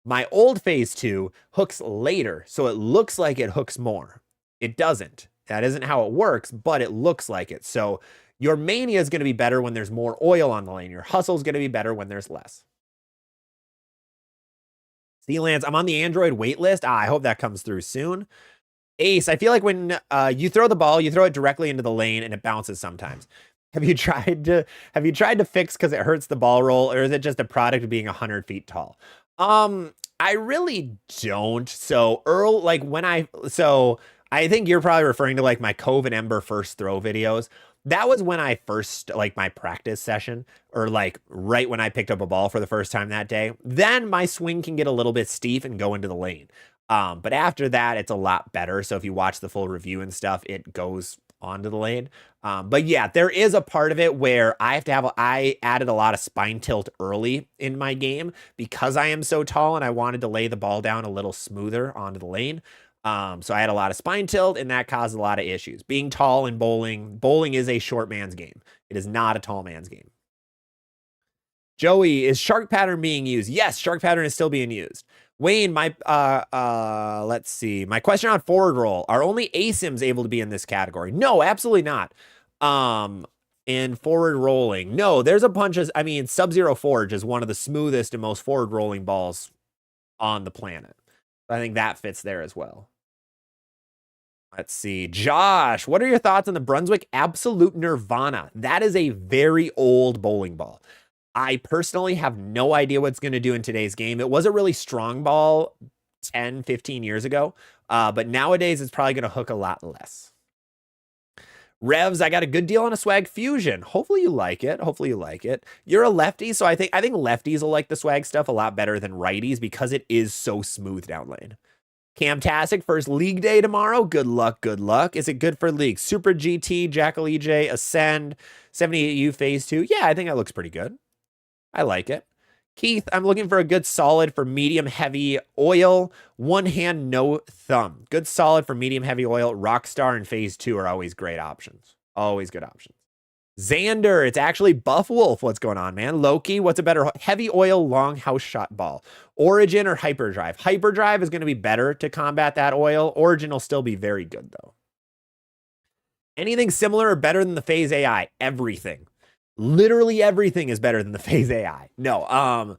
my old phase 2 hooks later, so it looks like it hooks more. It doesn't. That isn't how it works, but it looks like it. So your mania is going to be better when there's more oil on the lane. Your hustle is going to be better when there's less. Lance, I'm on the Android wait list. I hope that comes through soon. Ace, I feel like when you throw the ball, you throw it directly into the lane and it bounces sometimes. Have you tried to fix because it hurts the ball roll, or is it just a product of being 100 feet tall? I really don't. So I think you're probably referring to like my Cove and Ember first throw videos. That was when I first, like my practice session, or like right when I picked up a ball for the first time that day. Then my swing can get a little bit steep and go into the lane. But after that, it's a lot better. So if you watch the full review and stuff, it goes onto the lane. But yeah, there is a part of it where I added a lot of spine tilt early in my game because I am so tall and I wanted to lay the ball down a little smoother onto the lane. So I had a lot of spine tilt and that caused a lot of issues. Being tall in bowling is a short man's game. It is not a tall man's game. Joey, is shark pattern being used? Yes, shark pattern is still being used. Wayne, let's see. My question on forward roll. Are only ASIMs able to be in this category? No, absolutely not. In forward rolling. No, there's a bunch of, Sub-Zero Forge is one of the smoothest and most forward rolling balls on the planet. I think that fits there as well. Let's see. Josh, what are your thoughts on the Brunswick Absolute Nirvana? That is a very old bowling ball. I personally have no idea what it's going to do in today's game. It was a really strong ball 10, 15 years ago, but nowadays it's probably going to hook a lot less. Revs, I got a good deal on a Swag Fusion. Hopefully you like it. Hopefully you like it. You're a lefty, so I think lefties will like the Swag stuff a lot better than righties because it is so smooth down lane. Camtastic, first league day tomorrow. Good luck, good luck. Is it good for league? Super GT, Jackal EJ, Ascend, 78U Phase 2. Yeah, I think that looks pretty good. I like it. Keith, I'm looking for a good solid for medium heavy oil. One hand, no thumb. Good solid for medium heavy oil. Rockstar and Phase 2 are always great options. Always good options. Xander, it's actually Buff Wolf. What's going on, man? Loki, what's a better heavy oil long house shot ball? Origin or Hyperdrive? Hyperdrive is going to be better to combat that oil. Origin will still be very good, though. Anything similar or better than the Phase AI? Everything. Literally everything is better than the Phase AI. No,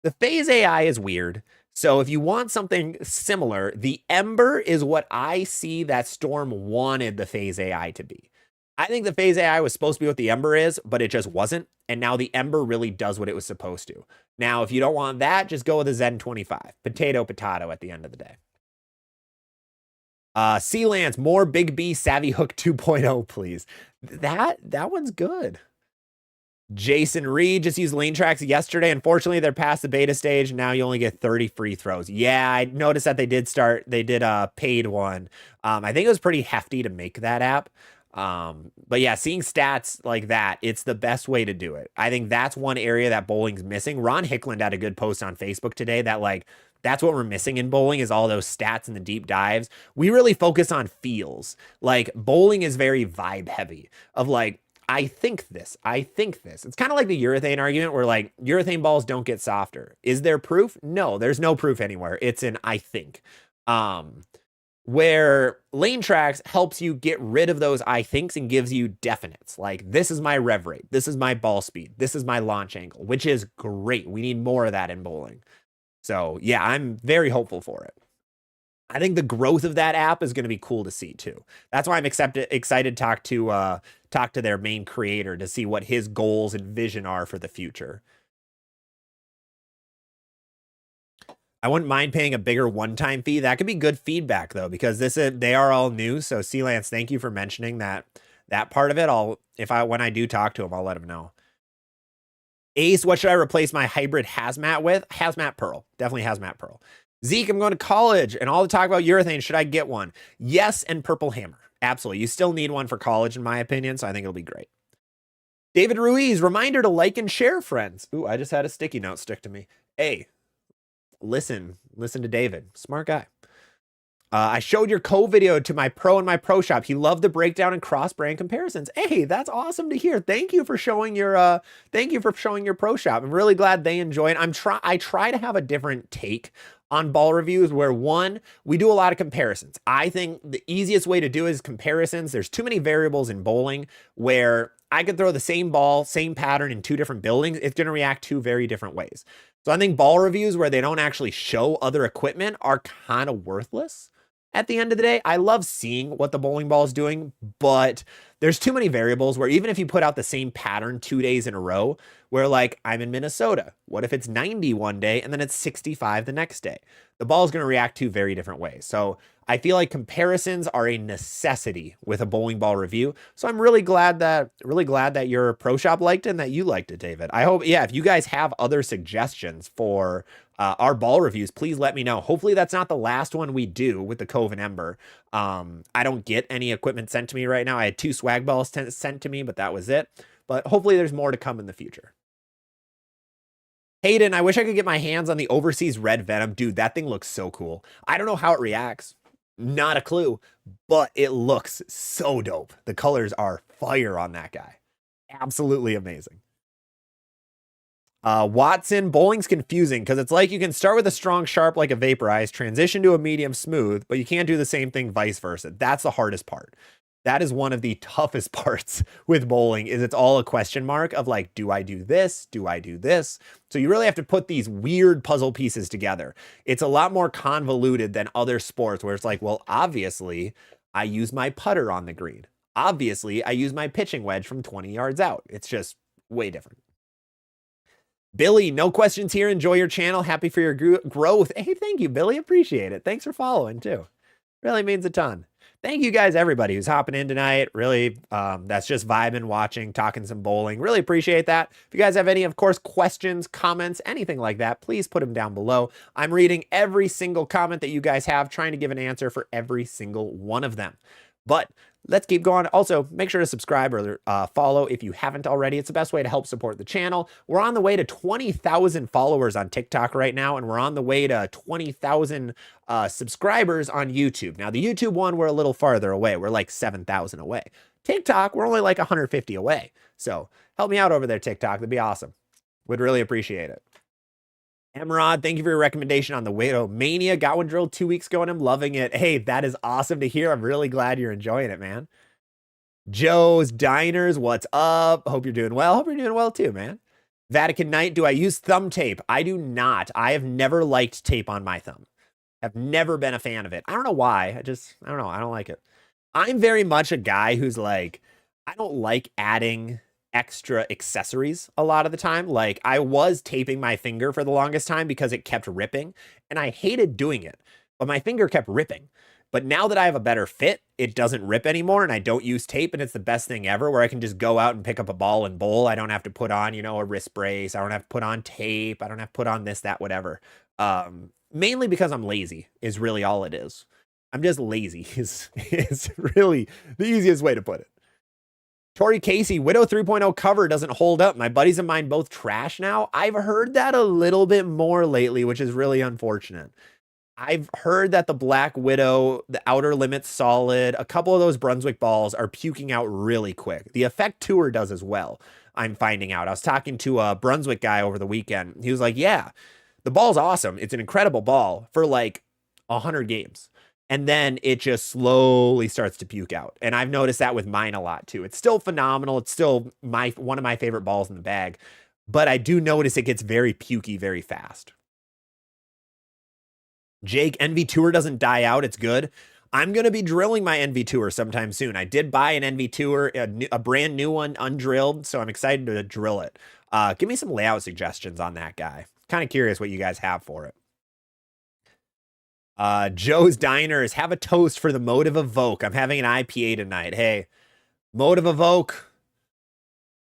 the Phase AI is weird. So if you want something similar, the Ember is what I see that Storm wanted the Phase AI to be. I think the Phase AI was supposed to be what the Ember is, but it just wasn't. And now the Ember really does what it was supposed to. Now, if you don't want that, just go with a Zen 25. Potato, potato at the end of the day. Lance, more Big B Savvy Hook 2.0, please. That one's good. Jason Reed just used lane tracks yesterday. Unfortunately, they're past the beta stage. Now you only get 30 free throws. Yeah, I noticed that they did a paid one. I think it was pretty hefty to make that app. But yeah, seeing stats like that, it's the best way to do it. I think that's one area that bowling's missing. Ron Hickland had a good post on Facebook today that that's what we're missing in bowling is all those stats and the deep dives. We really focus on feels. Like bowling is very vibe heavy of I think this. It's kind of like the urethane argument where urethane balls don't get softer. Is there proof? No, there's no proof anywhere. It's an I think. Where lane tracks helps you get rid of those I thinks and gives you definites. Like this is my rev rate. This is my ball speed. This is my launch angle, which is great. We need more of that in bowling. So yeah, I'm very hopeful for it. I think the growth of that app is going to be cool to see too. That's why I'm excited to talk to their main creator to see what his goals and vision are for the future. I wouldn't mind paying a bigger one-time fee. That could be good feedback though, because they are all new. So C-Lance, thank you for mentioning that part of it. When I do talk to him, I'll let him know. Ace, what should I replace my hybrid hazmat with? Hazmat Pearl. Definitely hazmat Pearl. Zeke, I'm going to college and all the talk about urethane. Should I get one? Yes, and Purple Hammer. Absolutely. You still need one for college, in my opinion, so I think it'll be great. David Ruiz, reminder to like and share, friends. Ooh, I just had a sticky note stick to me. Hey, listen to David. Smart guy. I showed your video to my pro and my pro shop. He loved the breakdown and cross brand comparisons. Hey, that's awesome to hear. Thank you for showing your pro shop. I'm really glad they enjoy it. I try to have a different take on ball reviews where one, we do a lot of comparisons. I think the easiest way to do is comparisons. There's too many variables in bowling where I could throw the same ball, same pattern in two different buildings. It's going to react two very different ways. So I think ball reviews where they don't actually show other equipment are kind of worthless. At the end of the day, I love seeing what the bowling ball is doing, but there's too many variables where even if you put out the same pattern 2 days in a row, where like I'm in Minnesota, what if it's 90 one day and then it's 65 the next day? The ball is going to react two very different ways. So I feel like comparisons are a necessity with a bowling ball review. So I'm really glad that your pro shop liked it and that you liked it, David. I hope, yeah, if you guys have other suggestions for our ball reviews, please let me know. Hopefully that's not the last one we do with the Cove and Ember. I don't get any equipment sent to me right now. I had 2 swag balls sent to me, but that was it. But hopefully there's more to come in the future. Hayden, I wish I could get my hands on the Overseas Red Venom. Dude, that thing looks so cool. I don't know how it reacts. Not a clue, but it looks so dope. The colors are fire on that guy. Absolutely amazing. Watson, bowling's confusing because it's like you can start with a strong sharp like a vaporize, transition to a medium smooth, but you can't do the same thing vice versa. That's the hardest part. That is one of the toughest parts with bowling is it's all a question mark of like, do I do this? Do I do this? So you really have to put these weird puzzle pieces together. It's a lot more convoluted than other sports where it's like, well, obviously I use my putter on the green. Obviously I use my pitching wedge from 20 yards out. It's just way different. Billy, no questions here. Enjoy your channel. Happy for your growth. Hey, thank you, Billy. Appreciate it. Thanks for following too. Really means a ton. Thank you guys, everybody who's hopping in tonight. Really, that's just vibing, watching, talking some bowling. Really appreciate that. If you guys have any, of course, questions, comments, anything like that, please put them down below. I'm reading every single comment that you guys have, trying to give an answer for every single one of them. But let's keep going. Also, make sure to subscribe or follow if you haven't already. It's the best way to help support the channel. We're on the way to 20,000 followers on TikTok right now, and we're on the way to 20,000 subscribers on YouTube. Now, the YouTube one, we're a little farther away. We're like 7,000 away. TikTok, we're only like 150 away. So help me out over there, TikTok. That'd be awesome. Would really appreciate it. Emrod, thank you for your recommendation on the Widow Mania. Got one drilled 2 weeks ago and I'm loving it. Hey, that is awesome to hear. I'm really glad you're enjoying it, man. Joe's Diners, what's up? Hope you're doing well. Hope you're doing well too, man. Vatican Night, do I use thumb tape? I do not. I have never liked tape on my thumb. Have never been a fan of it. I don't know why. I don't know. I don't like it. I'm very much a guy who's like, I don't like adding extra accessories a lot of the time. Like I was taping my finger for the longest time because it kept ripping and I hated doing it, but my finger kept ripping. But now that I have a better fit, it doesn't rip anymore and I don't use tape and it's the best thing ever where I can just go out and pick up a ball and bowl. I don't have to put on, a wrist brace. I don't have to put on tape. I don't have to put on this, that, whatever. Mainly because I'm lazy is really all it is. I'm just lazy is really the easiest way to put it. Tori Casey, Widow 3.0 cover doesn't hold up. My buddies of mine both trash now. I've heard that a little bit more lately, which is really unfortunate. I've heard that the Black Widow, the outer limit's solid. A couple of those Brunswick balls are puking out really quick. The Effect Tour does as well, I'm finding out. I was talking to a Brunswick guy over the weekend. He was like, yeah, the ball's awesome. It's an incredible ball for like 100 games. And then it just slowly starts to puke out. And I've noticed that with mine a lot too. It's still phenomenal. It's still one of my favorite balls in the bag. But I do notice it gets very pukey very fast. Jake, NV Tour doesn't die out. It's good. I'm going to be drilling my NV Tour sometime soon. I did buy an NV Tour, a brand new one, undrilled. So I'm excited to drill it. Give me some layout suggestions on that guy. Kind of curious what you guys have for it. Joe's Diners, have a toast for the Motive Evoke. I'm having an IPA tonight. Hey, Motive Evoke,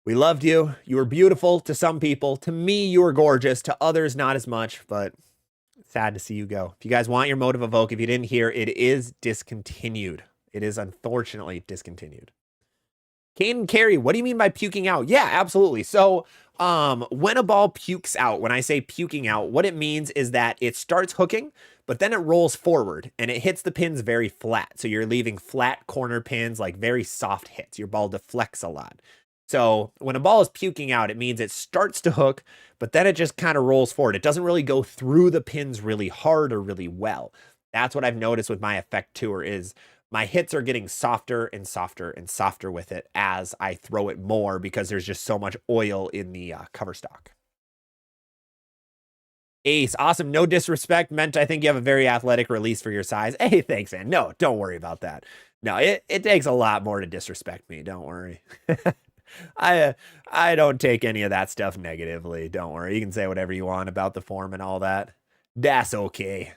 we loved you. You were beautiful to some people. To me, you were gorgeous. To others, not as much, but sad to see you go. If you guys want your Motive Evoke, if you didn't hear, it is discontinued. It is unfortunately discontinued. Caden Carey, what do you mean by puking out? Yeah, absolutely. So when a ball pukes out, when I say puking out, what it means is that it starts hooking, but then it rolls forward and it hits the pins very flat. So you're leaving flat corner pins, like very soft hits. Your ball deflects a lot. So when a ball is puking out, it means it starts to hook, but then it just kind of rolls forward. It doesn't really go through the pins really hard or really well. That's what I've noticed with my Effect Tour is my hits are getting softer and softer and softer with it as I throw it more because there's just so much oil in the cover stock. Ace, awesome. No disrespect. Meant I think you have a very athletic release for your size. Hey, thanks, man. No, don't worry about that. No, it takes a lot more to disrespect me. Don't worry. I don't take any of that stuff negatively. Don't worry. You can say whatever you want about the form and all that. That's okay.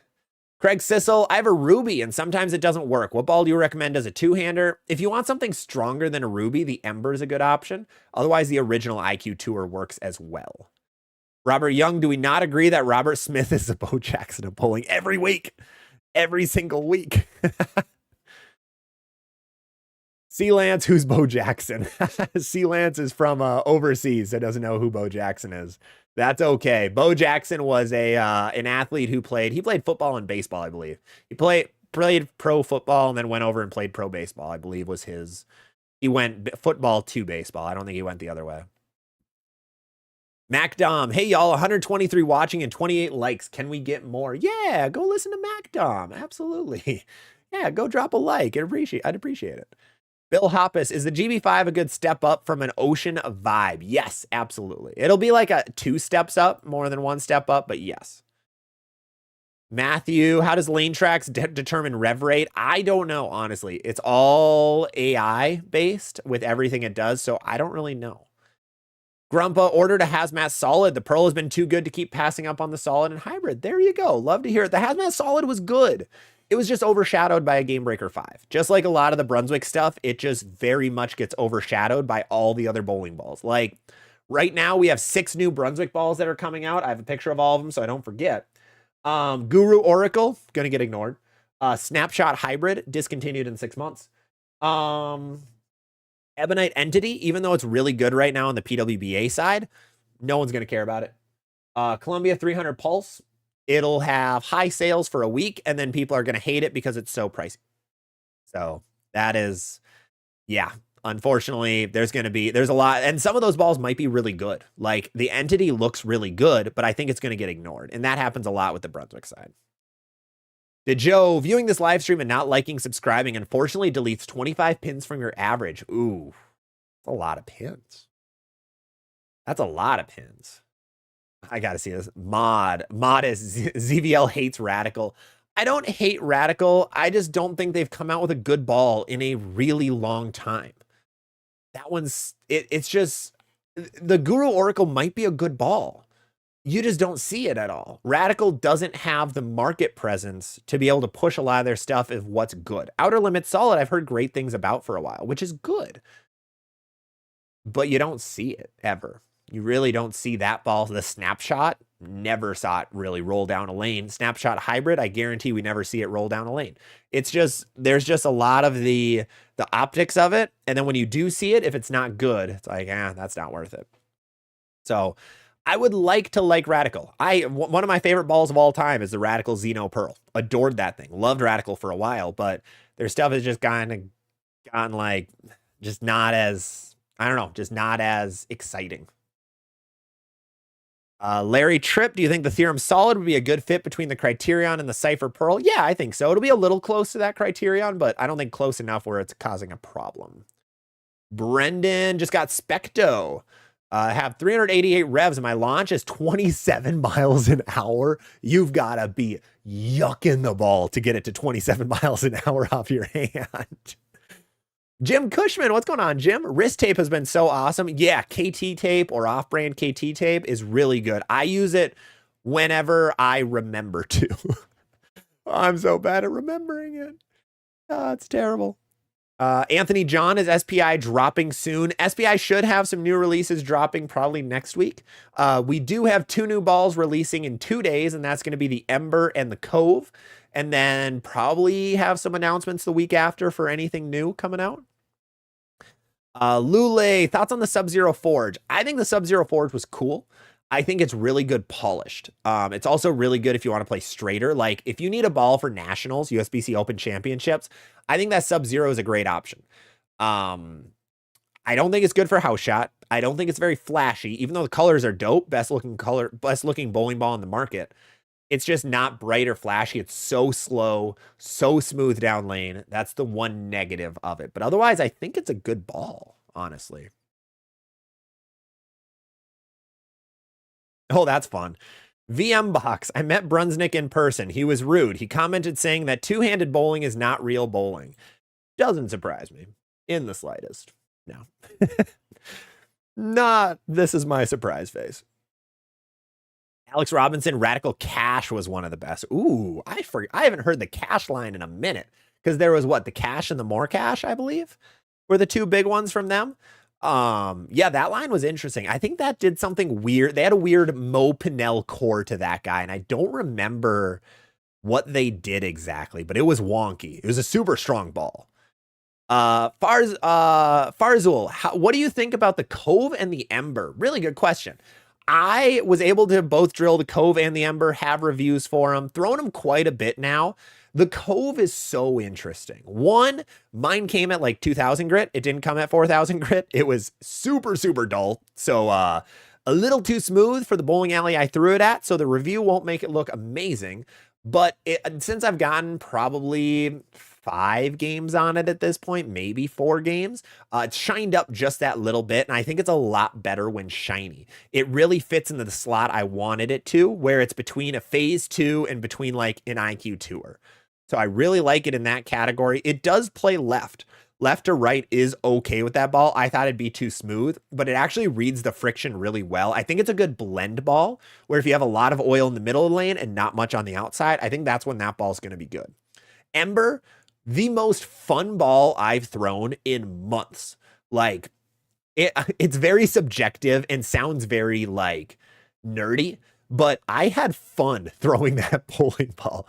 Craig Sissel, I have a Ruby and sometimes it doesn't work. What ball do you recommend as a two-hander? If you want something stronger than a Ruby, the Ember is a good option. Otherwise, the original IQ Tour works as well. Robert Young, do we not agree that Robert Smith is the Bo Jackson of bowling every week? Every single week. C. Lance, who's Bo Jackson? C. Lance is from overseas, so doesn't know who Bo Jackson is. That's okay. Bo Jackson was an athlete who played football and baseball, I believe. He played pro football and then went over and played pro baseball, I believe was his. He went football to baseball. I don't think he went the other way. Mac Dom, hey y'all, 123 watching and 28 likes. Can we get more? Yeah, go listen to Mac Dom. Absolutely. Yeah, go drop a like. I'd appreciate it. Bill Hoppus, is the GB5 a good step up from an Ocean vibe? Yes, absolutely. It'll be like a 2 steps up, more than 1 step up, but yes. Matthew, how does Lane Tracks determine rev rate? I don't know, honestly. It's all AI based with everything it does, so I don't really know. Grumpa, ordered a Hazmat Solid. The Pearl has been too good to keep passing up on the Solid and Hybrid. There you go. Love to hear it. The Hazmat Solid was good. It was just overshadowed by a Game Breaker 5. Just like a lot of the Brunswick stuff, it just very much gets overshadowed by all the other bowling balls. Like, right now, we have 6 new Brunswick balls that are coming out. I have a picture of all of them, so I don't forget. Guru Oracle, gonna get ignored. Snapshot Hybrid, discontinued in 6 months. Ebonite Entity, even though it's really good right now on the PWBA side, no one's going to care about it. Columbia 300 Pulse, it'll have high sales for a week, and then people are going to hate it because it's so pricey. So that is, yeah, unfortunately, there's a lot, and some of those balls might be really good. Like, the Entity looks really good, but I think it's going to get ignored, and that happens a lot with the Brunswick side. Did Joe, viewing this live stream and not liking, subscribing, unfortunately deletes 25 pins from your average. Ooh, that's a lot of pins. That's a lot of pins. I got to see this. Mod is ZVL hates Radical. I don't hate Radical. I just don't think they've come out with a good ball in a really long time. That one's, it's just, the Guru Oracle might be a good ball. You just don't see it at all. Radical doesn't have the market presence to be able to push a lot of their stuff of what's good. Outer Limits Solid, I've heard great things about for a while, which is good. But you don't see it ever. You really don't see that ball. The Snapshot, never saw it really roll down a lane. Snapshot Hybrid, I guarantee we never see it roll down a lane. It's just, there's just a lot of the optics of it. And then when you do see it, if it's not good, it's like, that's not worth it. So I would like to like Radical. One of my favorite balls of all time is the Radical Xeno Pearl. Adored that thing. Loved Radical for a while, but their stuff has just gotten like, just not as, I don't know, just not as exciting. Larry Tripp, do you think the Theorem Solid would be a good fit between the Criterion and the Cypher Pearl? Yeah, I think so. It'll be a little close to that Criterion, but I don't think close enough where it's causing a problem. Brendan just got Specto. Have 388 revs and my launch is 27 miles an hour. You've got to be yucking the ball to get it to 27 miles an hour off your hand. Jim Cushman, what's going on, Jim? Wrist tape has been so awesome. Yeah, KT tape or off-brand KT tape is really good. I use it whenever I remember to. I'm so bad at remembering it. It's terrible. Anthony John is SPI dropping soon. SPI should have some new releases dropping probably next week. We do have 2 new balls releasing in 2 days, and that's going to be the Ember and the Cove. And then probably have some announcements the week after for anything new coming out. Lule, thoughts on the Sub-Zero Forge? I think the Sub-Zero Forge was cool. I think it's really good polished. It's also really good if you want to play straighter. Like, if you need a ball for nationals, USBC Open Championships, I think that Sub-Zero is a great option. I don't think it's good for house shot. I don't think it's very flashy, even though the colors are dope. Best looking bowling ball in the market. It's just not bright or flashy. It's so slow, so smooth down lane. That's the one negative of it. But otherwise, I think it's a good ball, honestly. Oh, that's fun. VM Box. I met Brunsnick in person. He was rude. He commented saying that two-handed bowling is not real bowling. Doesn't surprise me in the slightest. No. Not this is my surprise face. Alex Robinson, Radical Cash was one of the best. Ooh, I haven't heard the Cash line in a minute. Because there was what? The Cash and the More Cash, I believe, were the 2 big ones from them. Yeah, that line was interesting. I think that did something weird. They had a weird Mo Pinel core to that guy, and I don't remember what they did exactly, but it was wonky. It was a super strong ball. Farzul, what do you think about the Cove and the Ember? Really good question. I was able to both drill the Cove and the Ember, have reviews for them, thrown them quite a bit now. The Cove is so interesting. One, mine came at like 2,000 grit. It didn't come at 4,000 grit. It was super, super dull. So a little too smooth for the bowling alley I threw it at. So the review won't make it look amazing. But since I've gotten probably 5 games on it at this point, maybe 4 games, it's shined up just that little bit. And I think it's a lot better when shiny. It really fits into the slot I wanted it to, where it's between a phase 2 and between like an IQ tour. So I really like it in that category. It does play left. Left to right is okay with that ball. I thought it'd be too smooth, but it actually reads the friction really well. I think it's a good blend ball, where if you have a lot of oil in the middle of the lane and not much on the outside, I think that's when that ball is going to be good. Ember, the most fun ball I've thrown in months. Like, it's very subjective and sounds very like nerdy, but I had fun throwing that bowling ball.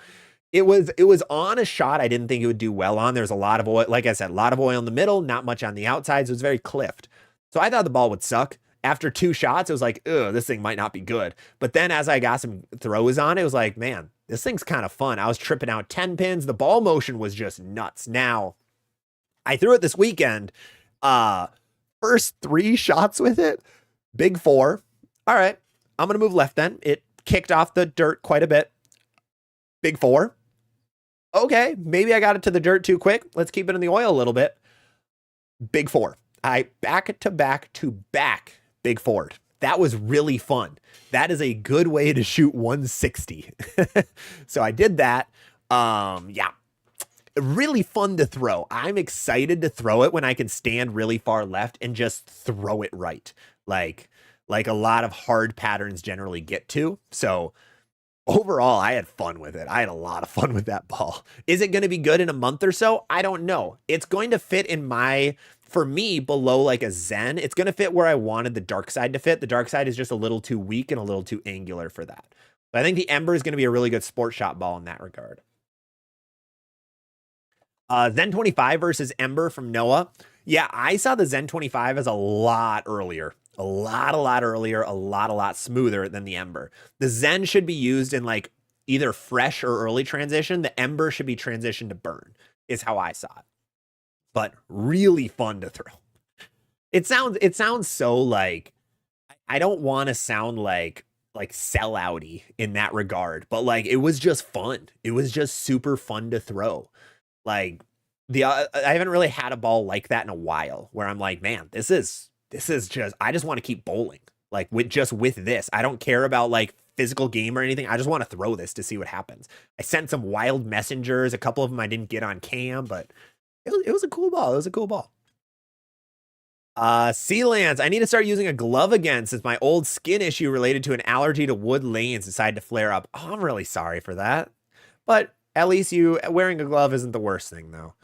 It was on a shot I didn't think it would do well on. There's a lot of oil, like I said, a lot of oil in the middle, not much on the outsides. It was very cliffed. So I thought the ball would suck. After 2 shots, it was like, ugh, this thing might not be good. But then as I got some throws on it was like, man, this thing's kind of fun. I was tripping out 10 pins. The ball motion was just nuts. Now, I threw it this weekend. First 3 shots with it, big 4. All right, I'm going to move left then. It kicked off the dirt quite a bit. Big 4. Okay, maybe I got it to the dirt too quick. Let's keep it in the oil a little bit. Big 4. I back to back big 4. That was really fun. That is a good way to shoot 160. So I did that. Yeah, really fun to throw. I'm excited to throw it when I can stand really far left and just throw it right. Like a lot of hard patterns generally get to. So overall, I had fun with it. I had a lot of fun with that ball. Is it going to be good in a month or so? I don't know. It's going to fit in for me, below like a Zen. It's going to fit where I wanted the dark side to fit. The dark side is just a little too weak and a little too angular for that. But I think the Ember is going to be a really good sport shot ball in that regard. Zen 25 versus Ember from Noah. Yeah, I saw the Zen 25 as a lot earlier. A lot earlier, a lot smoother than the Ember. The Zen should be used in like either fresh or early transition. The Ember should be transitioned to burn, is how I saw it. But really fun to throw. It sounds so like, I don't want to sound like sellouty in that regard, but like it was just fun. It was just super fun to throw. Like I haven't really had a ball like that in a while where I'm like, man, this is just, I just want to keep bowling. Like with this, I don't care about like physical game or anything. I just want to throw this to see what happens. I sent some wild messengers. A couple of them I didn't get on cam, but it was a cool ball. It was a cool ball. Sealands, I need to start using a glove again since my old skin issue related to an allergy to wood lanes decided to flare up. Oh, I'm really sorry for that. But At least you wearing a glove isn't the worst thing, though.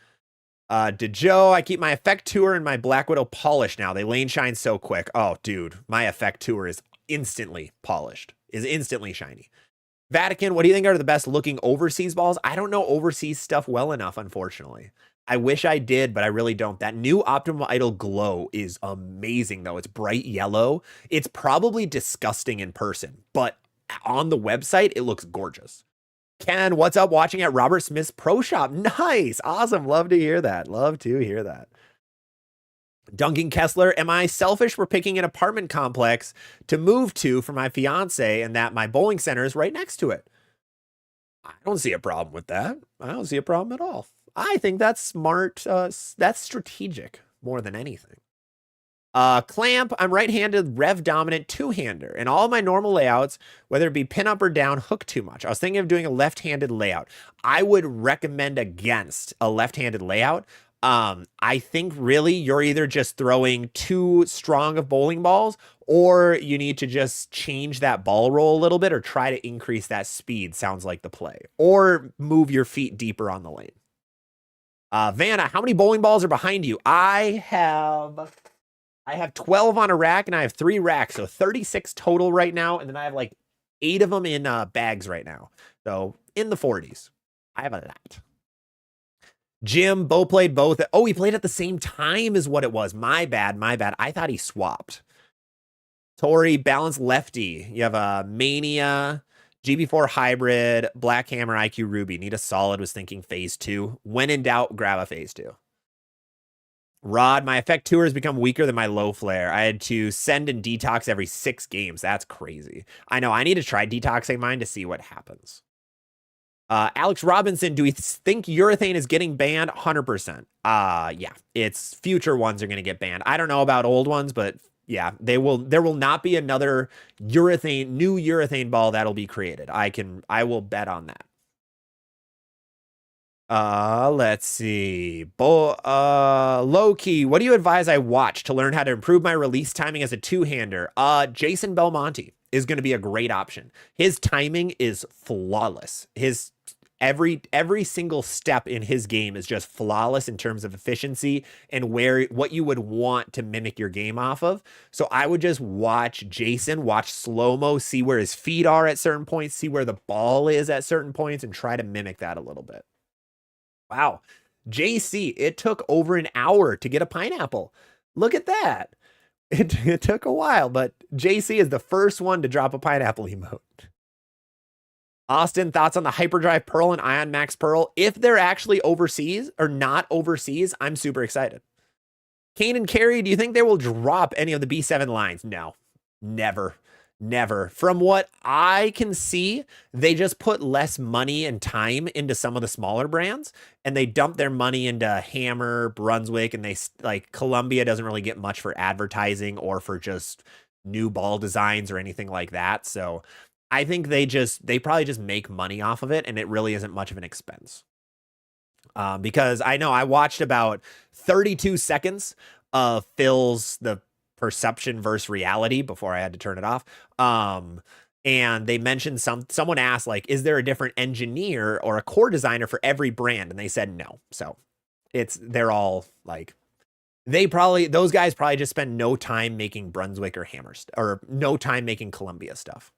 DeJoe, I keep my Effect Tour and my Black Widow polished now. They lane shine so quick. Oh, dude, my Effect Tour is instantly polished, is instantly shiny. Vatican, what do you think are the best looking overseas balls? I don't know overseas stuff well enough, unfortunately. I wish I did, but I really don't. That new Optimal Idol Glow is amazing, though. It's bright yellow. It's probably disgusting in person, but on the website, it looks gorgeous. Ken, what's up? Watching at Robert Smith's Pro Shop. Nice. Awesome. Love to hear that. Love to hear that. Duncan Kessler, am I selfish for picking an apartment complex to move to for my fiance and that my bowling center is right next to it? I don't see a problem with that. I don't see a problem at all. I think that's smart. That's strategic more than anything. Clamp, I'm right-handed, rev dominant two-hander. And all my normal layouts, whether it be pin up or down, hook too much. I was thinking of doing a left-handed layout. I would recommend against a left-handed layout. I think really you're either just throwing too strong of bowling balls, or you need to just change that ball roll a little bit or try to increase that speed, sounds like the play. Or move your feet deeper on the lane. Vanna, how many bowling balls are behind you? I have 12 on a rack and I have 3 racks, so 36 total right now. And then I have like 8 of them in bags right now. So in the 40s. I have a lot. Jim, Bo played both. Oh, he played at the same time is what it was. My bad. I thought he swapped. Tori, balanced lefty. You have a Mania, GB4 Hybrid, Black Hammer, IQ Ruby. Need a solid, was thinking phase 2. When in doubt, grab a phase 2. Rod, my Effect Tour has become weaker than my low flare. I had to send and detox every 6 games. That's crazy. I know. I need to try detoxing mine to see what happens. Alex Robinson, do we think urethane is getting banned? 100%. Yeah, it's future ones are going to get banned. I don't know about old ones, but yeah, there will not be another new urethane ball that'll be created. I will bet on that. Let's see. Low-key, what do you advise I watch to learn how to improve my release timing as a two-hander? Jason Belmonte is going to be a great option. His timing is flawless. His every single step in his game is just flawless in terms of efficiency and what you would want to mimic your game off of. So I would just watch Jason, watch slow-mo, see where his feet are at certain points, see where the ball is at certain points, and try to mimic that a little bit. Wow. JC, it took over an hour to get a pineapple. Look at that. It took a while, but JC is the first one to drop a pineapple emote. Austin, thoughts on the Hyperdrive Pearl and Ion Max Pearl? If they're actually overseas or not overseas, I'm super excited. Kane and Carrie, do you think they will drop any of the B7 lines? No, never. Never. From what I can see, they just put less money and time into some of the smaller brands, and they dump their money into Hammer, Brunswick, and they like Columbia doesn't really get much for advertising or for just new ball designs or anything like that. So I think they probably just make money off of it, and it really isn't much of an expense. Because I know I watched about 32 seconds of the perception versus reality before I had to turn it off. And they mentioned someone asked, like, is there a different engineer or a core designer for every brand? And they said no. So they're all like, those guys probably just spend no time making Brunswick or Hammer or no time making Columbia stuff.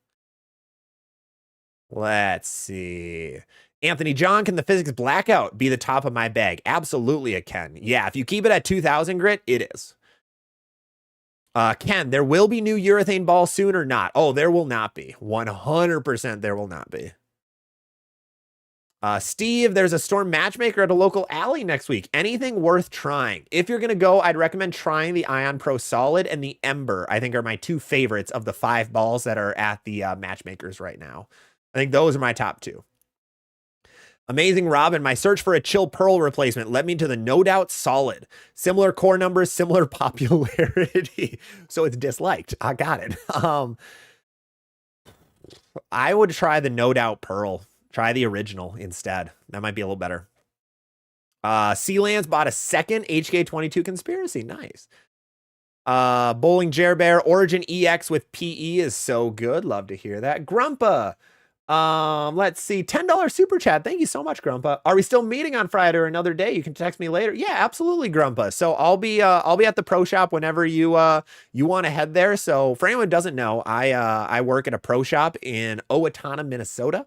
Let's see. Anthony John, can the physics blackout be the top of my bag? Absolutely it can. Yeah, if you keep it at 2000 grit, it is. Ken, there will be new urethane balls soon or not? Oh, there will not be. 100% there will not be. Steve, there's a Storm Matchmaker at a local alley next week. Anything worth trying? If you're going to go, I'd recommend trying the Ion Pro Solid and the Ember. I think are my 2 favorites of the 5 balls that are at the Matchmakers right now. I think those are my top 2. Amazing Robin, my search for a Chill Pearl replacement led me to the No Doubt Solid. Similar core numbers, similar popularity. So it's disliked. I got it. I would try the No Doubt Pearl. Try the original instead. That might be a little better. Sealands bought a second HK22 Conspiracy. Nice. Bowling Jer Bear, Origin EX with PE is so good. Love to hear that. Grumpa. Let's see. $10 super chat. Thank you so much, Grumpa. Are we still meeting on Friday or another day? You can text me later. Yeah, absolutely, Grumpa. So I'll be at the pro shop whenever you want to head there. So for anyone who doesn't know, I work at a pro shop in Owatonna, Minnesota,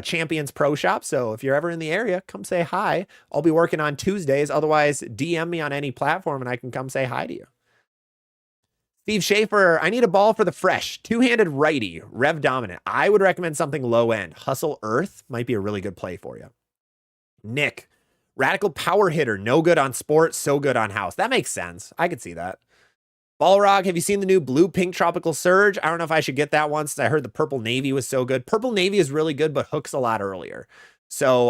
Champions Pro Shop. So if you're ever in the area, come say hi. I'll be working on Tuesdays. Otherwise, DM me on any platform and I can come say hi to you. Steve Schaefer, I need a ball for the fresh. Two-handed righty, rev dominant. I would recommend something low end. Hustle Earth might be a really good play for you. Nick, radical power hitter. No good on sport, so good on house. That makes sense. I could see that. Balrog, have you seen the new blue-pink tropical surge? I don't know if I should get that one since I heard the purple navy was so good. Purple navy is really good, but hooks a lot earlier. So,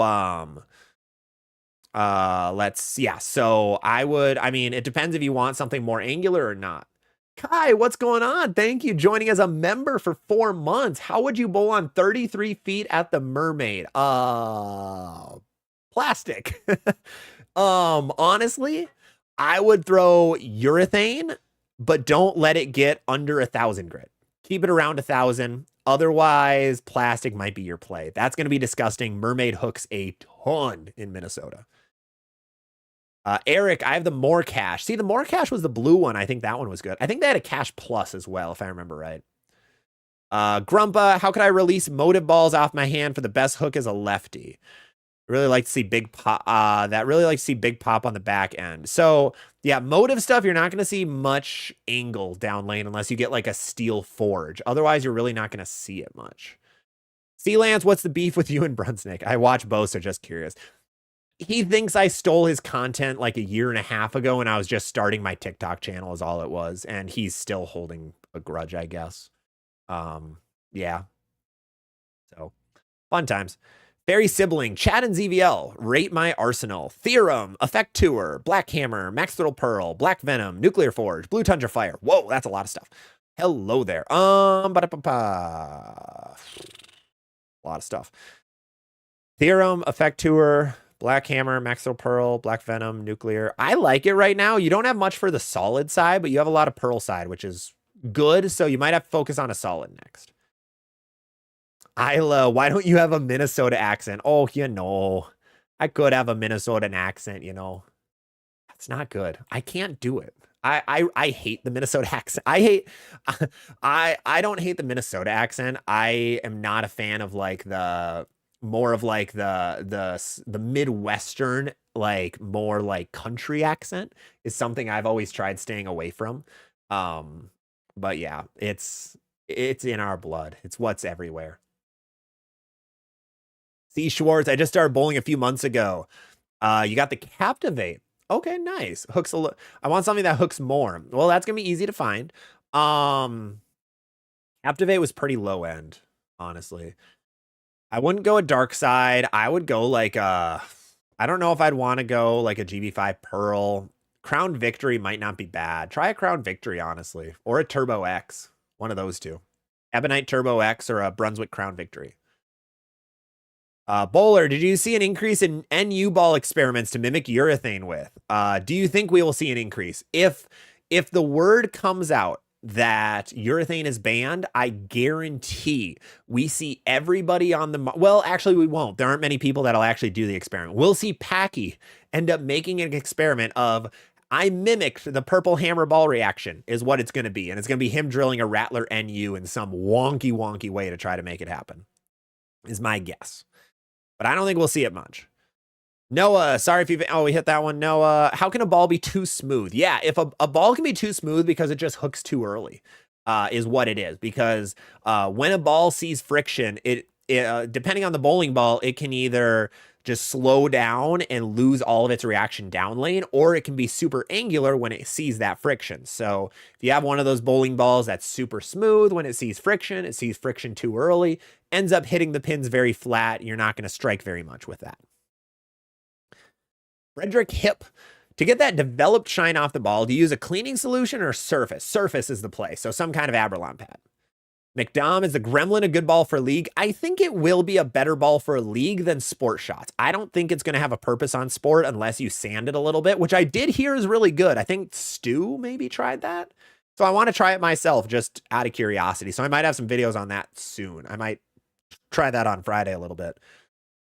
so I mean, it depends if you want something more angular or not. Kai, what's going on? Thank you. Joining as a member for 4 months. How would you bowl on 33 feet at the Mermaid? Plastic. Honestly, I would throw urethane, but don't let it get under 1,000 grit. Keep it around 1,000. Otherwise, plastic might be your play. That's going to be disgusting. Mermaid hooks a ton in Minnesota. Eric, I have the More Cash. See, the More Cash was the blue one. I think that one was good. I think they had a Cash Plus as well, if I remember right. Grumpa, how could I release motive balls off my hand for the best hook as a lefty? Really like to see big pop. Really like to see big pop on the back end. So yeah, motive stuff, you're not going to see much angle down lane unless you get like a steel forge. Otherwise, you're really not going to see it much. Sea Lance, what's the beef with you and Brunsnick? I watch both, so just curious. He thinks I stole his content like 1.5 years ago and I was just starting my TikTok channel is all it was. And he's still holding a grudge, I guess. Yeah. So fun times. Fairy Sibling, Chad and ZVL, Rate My Arsenal, Theorem, Effect Tour, Black Hammer, Max Thrill Pearl, Black Venom, Nuclear Forge, Blue Tundra Fire. Whoa, that's a lot of stuff. Hello there. A lot of stuff. Theorem, Effect Tour, Black Hammer, Max Thrill Pearl, Black Venom, Nuclear. I like it right now. You don't have much for the solid side, but you have a lot of Pearl side, which is good. So you might have to focus on a solid next. Isla, why don't you have a Minnesota accent? Oh, I could have a Minnesota accent, That's not good. I can't do it. I hate the Minnesota accent. I don't hate the Minnesota accent. I am not a fan of like the Midwestern, like more like country accent is something I've always tried staying away from. But yeah, it's in our blood. It's what's everywhere. C. Schwartz, I just started bowling a few months ago. You got the Captivate. Okay, nice. I want something that hooks more. Well, that's gonna be easy to find. Captivate was pretty low end, honestly. I wouldn't go a dark side. I would go like I don't know if I'd want to go like a GB5 Pearl. Crown Victory might not be bad. Try a Crown Victory, honestly. Or a Turbo X. One of those two. Ebonite Turbo X or a Brunswick Crown Victory. Bowler, did you see an increase in NU ball experiments to mimic urethane with? Do you think we will see an increase? If the word comes out that urethane is banned, I guarantee we see everybody on the... Well, actually, we won't. There aren't many people that'll actually do the experiment. We'll see Packy end up making an experiment of, I mimicked the purple hammer ball reaction, is what it's going to be. And it's going to be him drilling a Rattler NU in some wonky way to try to make it happen, is my guess. But I don't think we'll see it much. Noah, sorry if we hit that one. Noah, how can a ball be too smooth? Yeah, if a ball can be too smooth because it just hooks too early, is what it is. Because when a ball sees friction, it depending on the bowling ball, it can either just slow down and lose all of its reaction down lane, or it can be super angular when it sees that friction. So if you have one of those bowling balls that's super smooth, when it sees friction too early, ends up hitting the pins very flat. You're not going to strike very much with that. Frederick Hip, to get that developed shine off the ball, do you use a cleaning solution or surface? Surface is the play, so some kind of Abralon pad. McDom, is the Gremlin a good ball for League? I think it will be a better ball for a League than Sport Shots. I don't think it's going to have a purpose on Sport unless you sand it a little bit, which I did hear is really good. I think Stu maybe tried that. So I want to try it myself just out of curiosity. So I might have some videos on that soon. I might try that on Friday a little bit.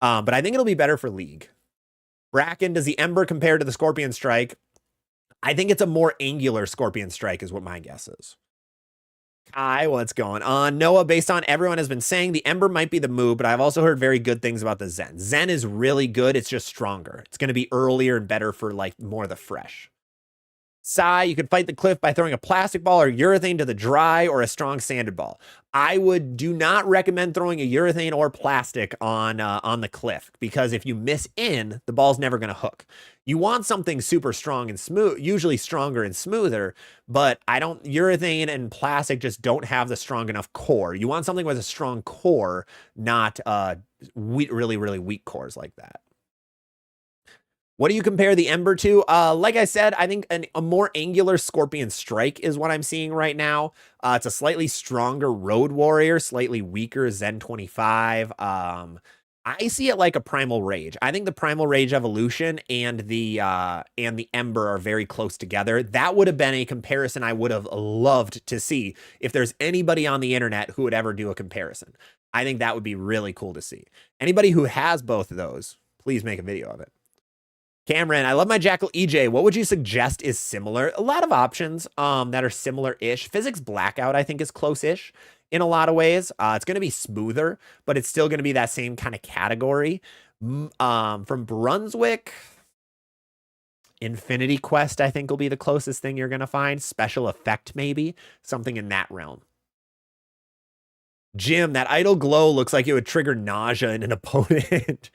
But I think it'll be better for League. Bracken, does the Ember compare to the Scorpion Strike? I think it's a more angular Scorpion Strike is what my guess is. Kai, what's going on? Noah, based on everyone has been saying, the Ember might be the move, but I've also heard very good things about the Zen. Zen is really good. It's just stronger. It's going to be earlier and better for like more of the fresh. Sai, you could fight the cliff by throwing a plastic ball or urethane to the dry or a strong sanded ball. I do not recommend throwing a urethane or plastic on the cliff, because if you miss in, the ball's never going to hook. You want something super strong and smooth, usually stronger and smoother, but urethane and plastic just don't have the strong enough core. You want something with a strong core, not really, really weak cores like that. What do you compare the Ember to? Like I said, I think a more angular Scorpion Strike is what I'm seeing right now. It's a slightly stronger Road Warrior, slightly weaker Zen 25. I see it like a Primal Rage. I think the Primal Rage evolution and the Ember are very close together. That would have been a comparison I would have loved to see if there's anybody on the internet who would ever do a comparison. I think that would be really cool to see. Anybody who has both of those, please make a video of it. Cameron, I love my Jackal EJ. What would you suggest is similar? A lot of options that are similar-ish. Physics Blackout, I think, is close-ish in a lot of ways. It's going to be smoother, but it's still going to be that same kind of category. From Brunswick, Infinity Quest, I think, will be the closest thing you're going to find. Special Effect, maybe. Something in that realm. Jim, that idle glow looks like it would trigger nausea in an opponent,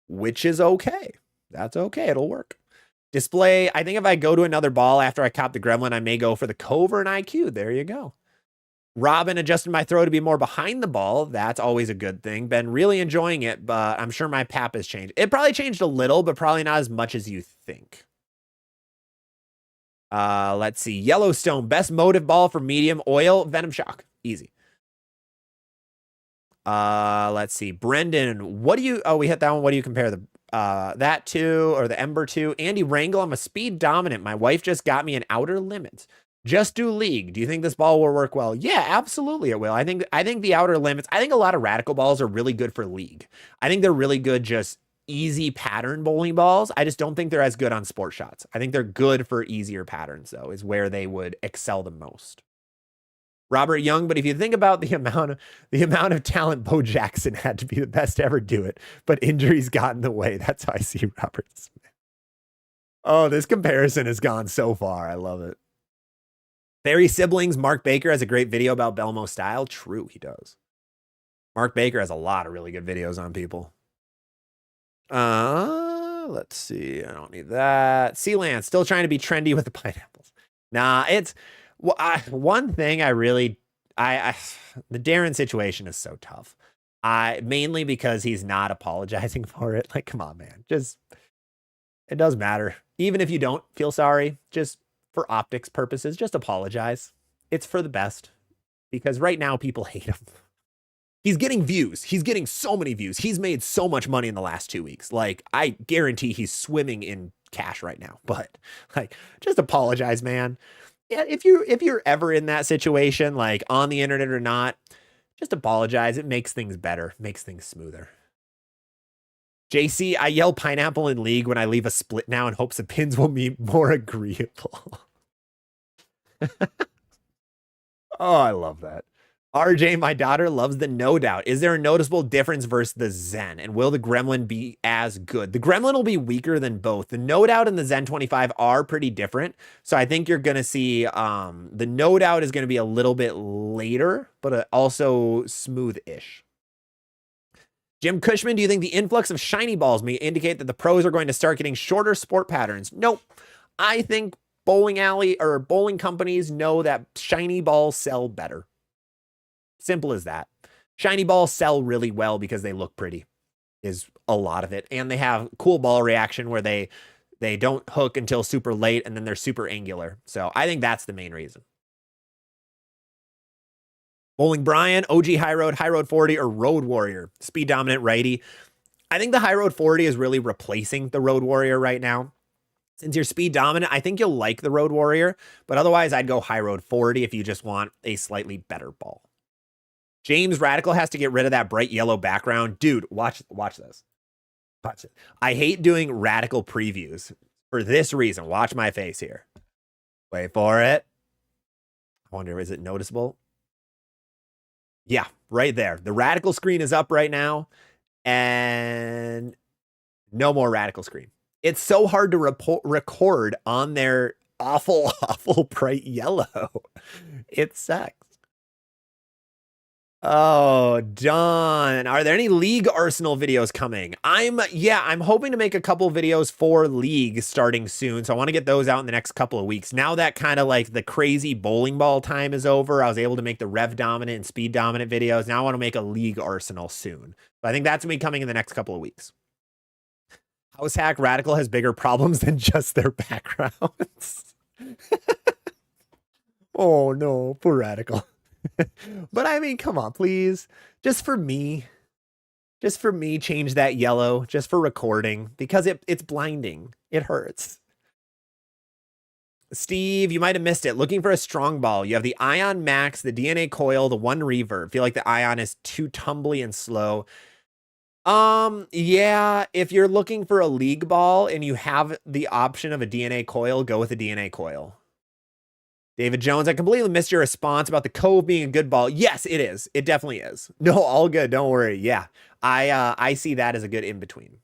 which is okay. That's okay. It'll work. Display. I think if I go to another ball after I cop the Gremlin, I may go for the Cove or an IQ. There you go. Robin adjusted my throw to be more behind the ball. That's always a good thing. Been really enjoying it, but I'm sure my PAP has changed. It probably changed a little, but probably not as much as you think. Let's see. Yellowstone. Best motive ball for medium oil. Venom Shock. Easy. Let's see. Brendan, what do you... Oh, we hit that one. What do you compare that to, or the Ember to? Andy Wrangle, I'm a speed dominant. My wife just got me an Outer Limits. Just do League. Do you think this ball will work well? Yeah, absolutely it will. I think the Outer Limits, I think a lot of Radical balls are really good for League. I think they're really good, just easy pattern bowling balls. I just don't think they're as good on sport shots. I think they're good for easier patterns, though, is where they would excel the most. Robert Young, but if you think about the amount of talent Bo Jackson had to be the best to ever do it, but injuries got in the way. That's how I see Robert Smith. Oh, this comparison has gone so far. I love it. Fairy Siblings, Mark Baker has a great video about Belmo style. True, he does. Mark Baker has a lot of really good videos on people. Let's see. I don't need that. Sealand, still trying to be trendy with the pineapples. Nah, it's... Well, one thing the Darren situation is so tough. Mainly because he's not apologizing for it. Like, come on, man. It doesn't matter. Even if you don't feel sorry, just for optics purposes, just apologize. It's for the best. Because right now, people hate him. He's getting views. He's getting so many views. He's made so much money in the last 2 weeks. Like, I guarantee he's swimming in cash right now. But, like, just apologize, man. Yeah, if you're ever in that situation, like on the internet or not, just apologize. It makes things better, makes things smoother. JC, I yell pineapple in League when I leave a split now in hopes the pins will be more agreeable. Oh, I love that. RJ, my daughter, loves the No Doubt. Is there a noticeable difference versus the Zen? And will the Gremlin be as good? The Gremlin will be weaker than both. The No Doubt and the Zen 25 are pretty different. So I think you're going to see the No Doubt is going to be a little bit later, but also smooth-ish. Jim Cushman, do you think the influx of shiny balls may indicate that the pros are going to start getting shorter sport patterns? Nope. I think bowling alley or bowling companies know that shiny balls sell better. Simple as that. Shiny balls sell really well because they look pretty, is a lot of it. And they have cool ball reaction where they don't hook until super late and then they're super angular. So I think that's the main reason. Bowling Brian, OG High Road 40, or Road Warrior, speed dominant righty. I think the High Road 40 is really replacing the Road Warrior right now. Since you're speed dominant, I think you'll like the Road Warrior, but otherwise I'd go High Road 40 if you just want a slightly better ball. James Radical has to get rid of that bright yellow background. Dude, watch this. Watch it. I hate doing radical previews for this reason. Watch my face here. Wait for it. I wonder, is it noticeable? Yeah, right there. The radical screen is up right now, and no more radical screen. It's so hard to record on their awful, awful bright yellow. It sucks. Oh, Don, are there any League Arsenal videos coming? I'm hoping to make a couple videos for League starting soon. So I want to get those out in the next couple of weeks. Now that kind of like the crazy bowling ball time is over, I was able to make the rev dominant and speed dominant videos. Now I want to make a League Arsenal soon. But I think that's going to be coming in the next couple of weeks. House Hack Radical has bigger problems than just their backgrounds. Oh no, poor Radical. But I mean, come on, please. Just for me, change that yellow just for recording because it's blinding. It hurts. Steve, you might have missed it. Looking for a strong ball. You have the Ion Max, the DNA Coil, the one reverb. Feel like the Ion is too tumbly and slow. Yeah, if you're looking for a league ball and you have the option of a DNA Coil, go with a DNA Coil. David Jones, I completely missed your response about the Cove being a good ball. Yes, it is. It definitely is. No, all good. Don't worry. Yeah, I see that as a good in-between.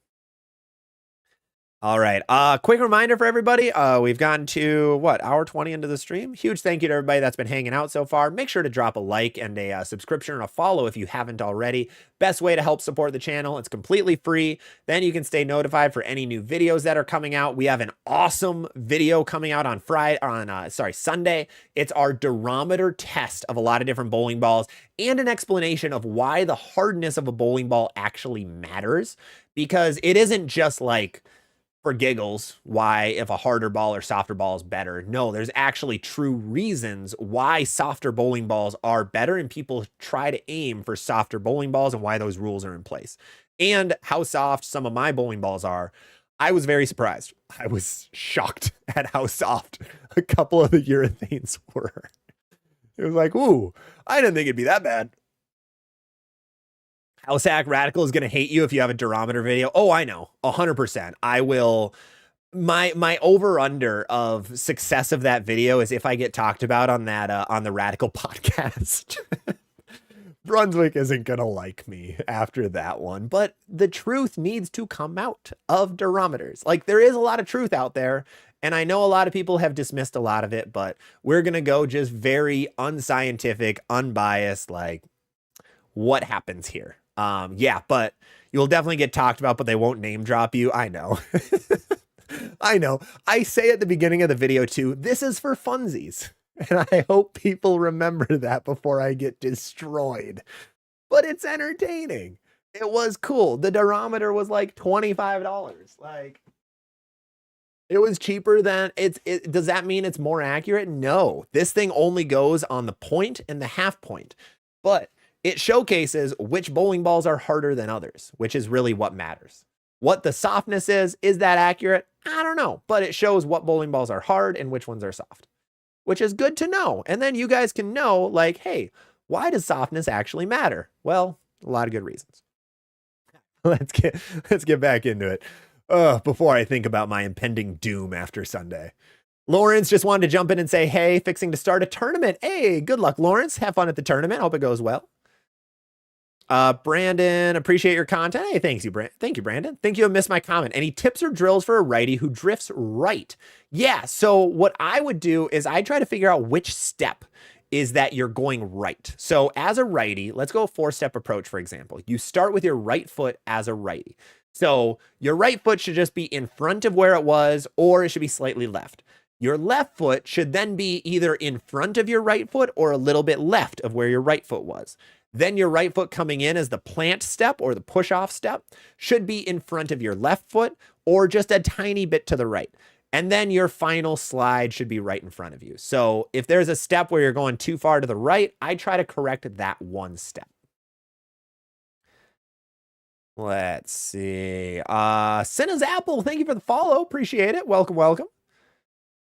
All right. Quick reminder for everybody. We've gotten to what, hour 20 into the stream. Huge thank you to everybody that's been hanging out so far. Make sure to drop a like and a subscription and a follow if you haven't already. Best way to help support the channel. It's completely free. Then you can stay notified for any new videos that are coming out. We have an awesome video coming out on Sunday. It's our durometer test of a lot of different bowling balls and an explanation of why the hardness of a bowling ball actually matters, because it isn't just like for giggles why if a harder ball or softer ball is better. No, there's actually true reasons why softer bowling balls are better, and people try to aim for softer bowling balls and why those rules are in place and how soft some of my bowling balls are. I was very surprised. I was shocked at how soft a couple of the urethanes were. It was like, ooh, I didn't think it'd be that bad. House Hack Radical is going to hate you if you have a durometer video. Oh, I know. 100%. I will. My over-under of success of that video is if I get talked about on that on the Radical podcast. Brunswick isn't going to like me after that one. But the truth needs to come out of durometers. Like, there is a lot of truth out there. And I know a lot of people have dismissed a lot of it. But we're going to go just very unscientific, unbiased, like, what happens here. Yeah, but you'll definitely get talked about, but they won't name drop you. I know. I know. I say at the beginning of the video too, this is for funsies. And I hope people remember that before I get destroyed. But it's entertaining. It was cool. The durometer was like $25. Like, it was cheaper than does that mean it's more accurate? No. This thing only goes on the point and the half point. But it showcases which bowling balls are harder than others, which is really what matters. What the softness is that accurate? I don't know, but it shows what bowling balls are hard and which ones are soft, which is good to know. And then you guys can know, like, hey, why does softness actually matter? Well, a lot of good reasons. Let's get back into it. Before I think about my impending doom after Sunday. Lawrence just wanted to jump in and say, hey, fixing to start a tournament. Hey, good luck, Lawrence. Have fun at the tournament. Hope it goes well. Brandon, appreciate your content. Hey, thank you, Brandon. Think you have missed my comment. Any tips or drills for a righty who drifts right? Yeah, so what I would do is I try to figure out which step is that you're going right. So as a righty, let's go a 4-step approach, for example. You start with your right foot as a righty. So your right foot should just be in front of where it was, or it should be slightly left. Your left foot should then be either in front of your right foot or a little bit left of where your right foot was. Then your right foot coming in as the plant step or the push-off step should be in front of your left foot or just a tiny bit to the right. And then your final slide should be right in front of you. So if there's a step where you're going too far to the right, I try to correct that one step. Let's see. Cinna's Apple, thank you for the follow. Appreciate it. Welcome, welcome.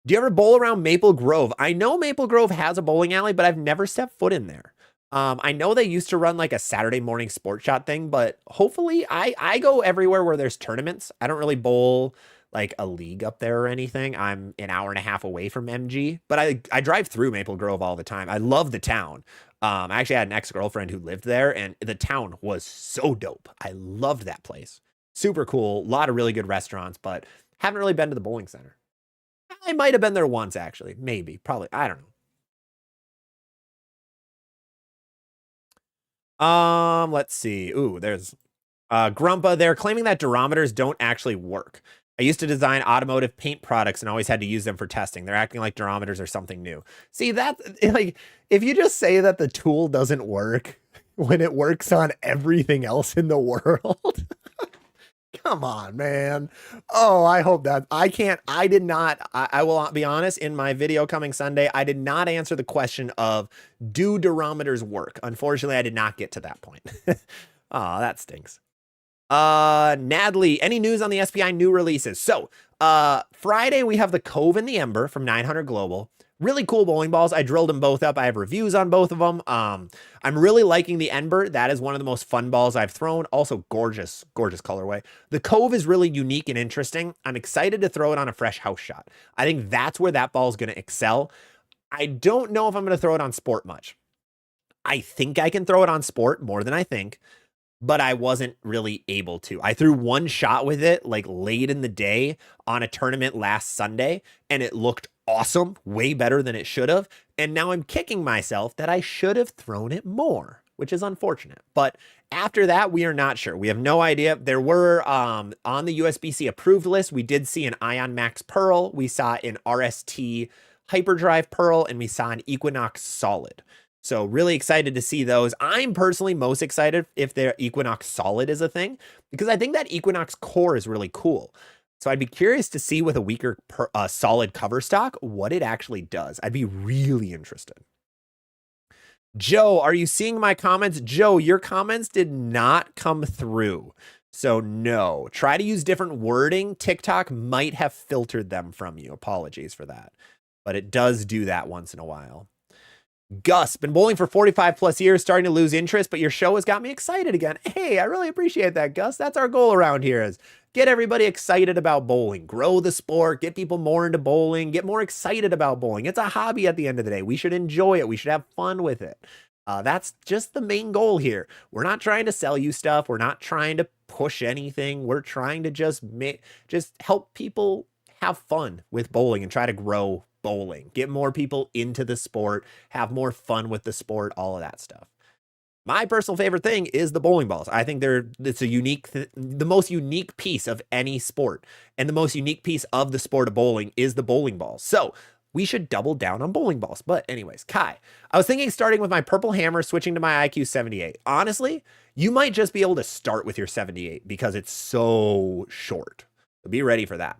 Do you ever bowl around Maple Grove? I know Maple Grove has a bowling alley, but I've never stepped foot in there. I know they used to run like a Saturday morning sports shot thing, but hopefully I go everywhere where there's tournaments. I don't really bowl like a league up there or anything. I'm an hour and a half away from MG, but I drive through Maple Grove all the time. I love the town. I actually had an ex-girlfriend who lived there, and the town was so dope. I loved that place. Super cool. A lot of really good restaurants, but haven't really been to the bowling center. I might have been there once, actually. Maybe. Probably. I don't know. Let's see. Ooh, there's Grumpa. They're claiming that durometers don't actually work. I used to design automotive paint products and always had to use them for testing. They're acting like durometers are something new. See, that like if you just say that the tool doesn't work when it works on everything else in the world. Come on, man. Oh, I hope that I did not. I will be honest, in my video coming Sunday, I did not answer the question of do durometers work. Unfortunately, I did not get to that point. Oh, that stinks. Nadley, any news on the SPI new releases? So, Friday we have the Cove and the Ember from 900 Global. Really cool bowling balls. I drilled them both up. I have reviews on both of them. I'm really liking the Ember. That is one of the most fun balls I've thrown. Also gorgeous, gorgeous colorway. The Cove is really unique and interesting. I'm excited to throw it on a fresh house shot. I think that's where that ball is going to excel. I don't know if I'm going to throw it on sport much. I think I can throw it on sport more than I think, but I wasn't really able to. I threw one shot with it like late in the day on a tournament last Sunday, and it looked awesome, way better than it should have. And now I'm kicking myself that I should have thrown it more, which is unfortunate. But after that, we are not sure. We have no idea. There were on the USBC approved list, we did see an Ion Max Pearl, we saw an RST Hyperdrive Pearl, and we saw an Equinox Solid. So really excited to see those. I'm personally most excited if their Equinox Solid is a thing, because I think that Equinox Core is really cool. So I'd be curious to see with a weaker solid cover stock what it actually does. I'd be really interested. Joe, are you seeing my comments? Joe, your comments did not come through. So no, try to use different wording. TikTok might have filtered them from you. Apologies for that. But it does do that once in a while. Gus, been bowling for 45 plus years, starting to lose interest, but your show has got me excited again. Hey, I really appreciate that, Gus. That's our goal around here, is get everybody excited about bowling, grow the sport, get people more into bowling, get more excited about bowling. It's a hobby at the end of the day. We should enjoy it. We should have fun with it. That's just the main goal here. We're not trying to sell you stuff. We're not trying to push anything. We're trying to just help people have fun with bowling and try to grow bowling, get more people into the sport, have more fun with the sport, all of that stuff. My personal favorite thing is the bowling balls. I think it's a unique, the most unique piece of any sport, and the most unique piece of the sport of bowling is the bowling balls. So we should double down on bowling balls. But anyways, Kai, I was thinking starting with my purple hammer, switching to my IQ 78. Honestly, you might just be able to start with your 78 because it's so short. So be ready for that.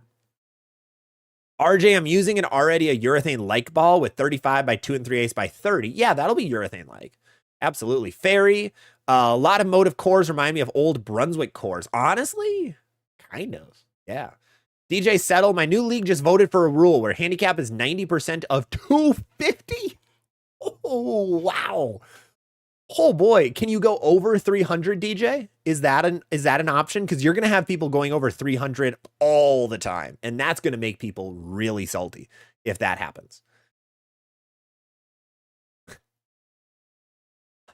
RJ, I'm using already a urethane-like ball with 35 by 2 3/8 by 30. Yeah, that'll be urethane-like. Absolutely. Fairy, a lot of motive cores remind me of old Brunswick cores. Honestly, kind of. Yeah. DJ Settle, my new league just voted for a rule where handicap is 90% of 250. Oh, wow. Oh boy, can you go over 300, DJ? Is that an option? Because you're gonna have people going over 300 all the time, and that's gonna make people really salty if that happens.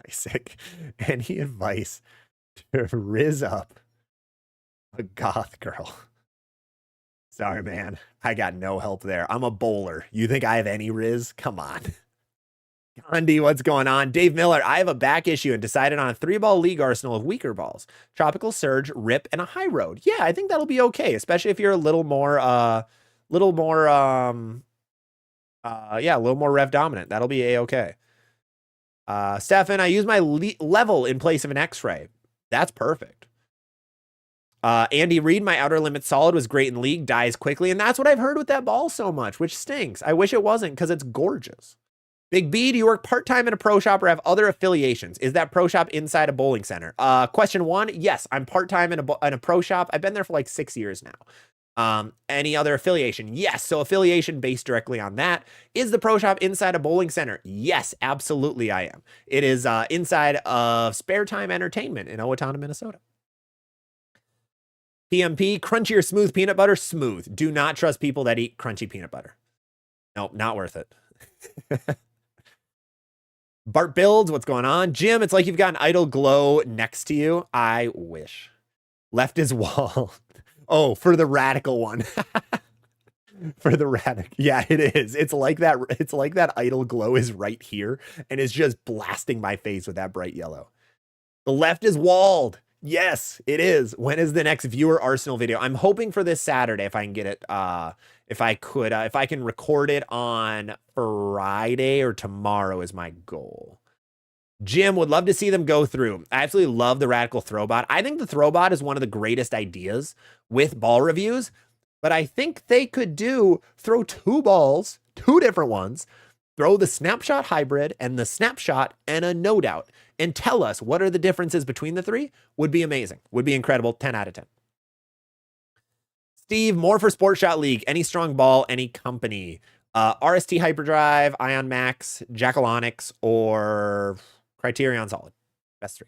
Isaac, any advice to riz up a goth girl? Sorry, man, I got no help there. I'm a bowler. You think I have any riz? Come on. Gandhi, what's going on? Dave Miller, I have a back issue and decided on a 3-ball league arsenal of weaker balls. Tropical Surge, Rip, and a High Road. Yeah, I think that'll be okay, especially if you're a little more rev dominant. That'll be a-okay. Stefan, I use my level in place of an X-ray. That's perfect. Andy Reid, my outer limit solid was great in league, dies quickly, and that's what I've heard with that ball so much, which stinks. I wish it wasn't, because it's gorgeous. Big B, do you work part-time in a pro shop or have other affiliations? Is that pro shop inside a bowling center? Question 1, yes, I'm part-time in a pro shop. I've been there for like 6 years now. Any other affiliation? Yes. So affiliation based directly on that. Is the pro shop inside a bowling center? Yes, absolutely I am. It is inside of Spare Time Entertainment in Owatonna, Minnesota. PMP, crunchy or smooth peanut butter? Smooth. Do not trust people that eat crunchy peanut butter. Nope, not worth it. Bart Builds, what's going on? Jim, it's like you've got an idle glow next to you. I wish. Left is wall. Oh, for the radical one. For the radical. Yeah, it is. It's like that. It's like that idle glow is right here and is just blasting my face with that bright yellow. The left is walled. Yes, it is. When is the next viewer Arsenal video? I'm hoping for this Saturday if I can get it. If I can record it on Friday or tomorrow is my goal. Jim, would love to see them go through. I absolutely love the Radical Throwbot. I think the Throwbot is one of the greatest ideas with ball reviews, but I think they could throw two balls, two different ones, throw the Snapshot Hybrid and the Snapshot and a No Doubt, and tell us what are the differences between the three. Would be amazing. Would be incredible. 10 out of 10. Steve, more for Sport Shot League. Any strong ball, any company. RST Hyperdrive, Ion Max, Jackalonics, or Criterion Solid. Best three.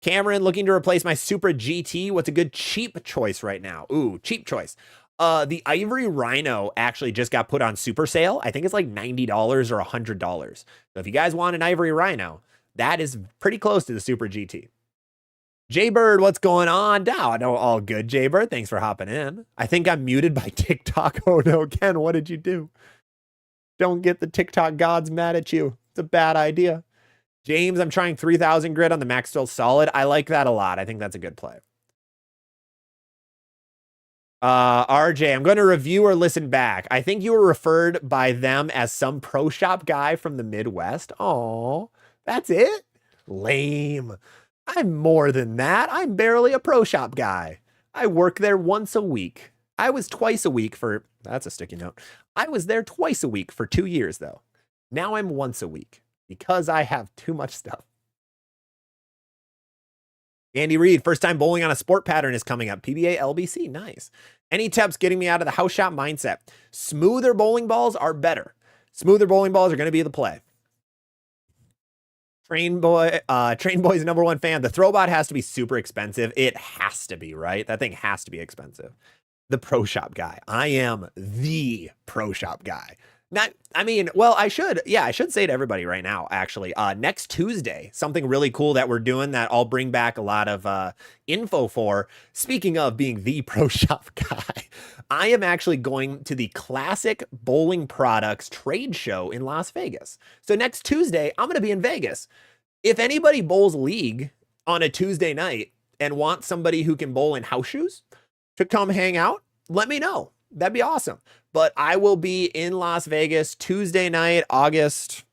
Cameron, looking to replace my Supra GT. What's a good cheap choice right now? Ooh, cheap choice. The Ivory Rhino actually just got put on super sale. I think it's like $90 or $100. So if you guys want an Ivory Rhino, that is pretty close to the Super GT. Jaybird, what's going on? Dow, no, all good, Jaybird. Thanks for hopping in. I think I'm muted by TikTok. Oh no, Ken, what did you do? Don't get the TikTok gods mad at you. It's a bad idea. James, I'm trying 3000 grit on the Maxwell Solid. I like that a lot. I think that's a good play. RJ, I'm going to review or listen back. I think you were referred by them as some pro shop guy from the Midwest. Oh, that's it? Lame. I'm more than that. I'm barely a pro shop guy. I work there once a week. I was twice a week for, that's a sticky note. I was there twice a week for 2 years though. Now I'm once a week because I have too much stuff. Andy Reid, first time bowling on a sport pattern is coming up. PBA LBC, nice. Any tips getting me out of the house shop mindset? Smoother bowling balls are better. Smoother bowling balls are going to be the play. Train Boy's number one fan. The Throwbot has to be super expensive. It has to be, right? That thing has to be expensive. The pro shop guy. I am the pro shop guy. I should say to everybody right now, actually, next Tuesday, something really cool that we're doing that I'll bring back a lot of info for. Speaking of being the pro shop guy, I am actually going to the Classic Bowling Products trade show in Las Vegas. So next Tuesday, I'm going to be in Vegas. If anybody bowls League on a Tuesday night and wants somebody who can bowl in house shoes to come hang out, let me know. That'd be awesome. But I will be in Las Vegas Tuesday night, August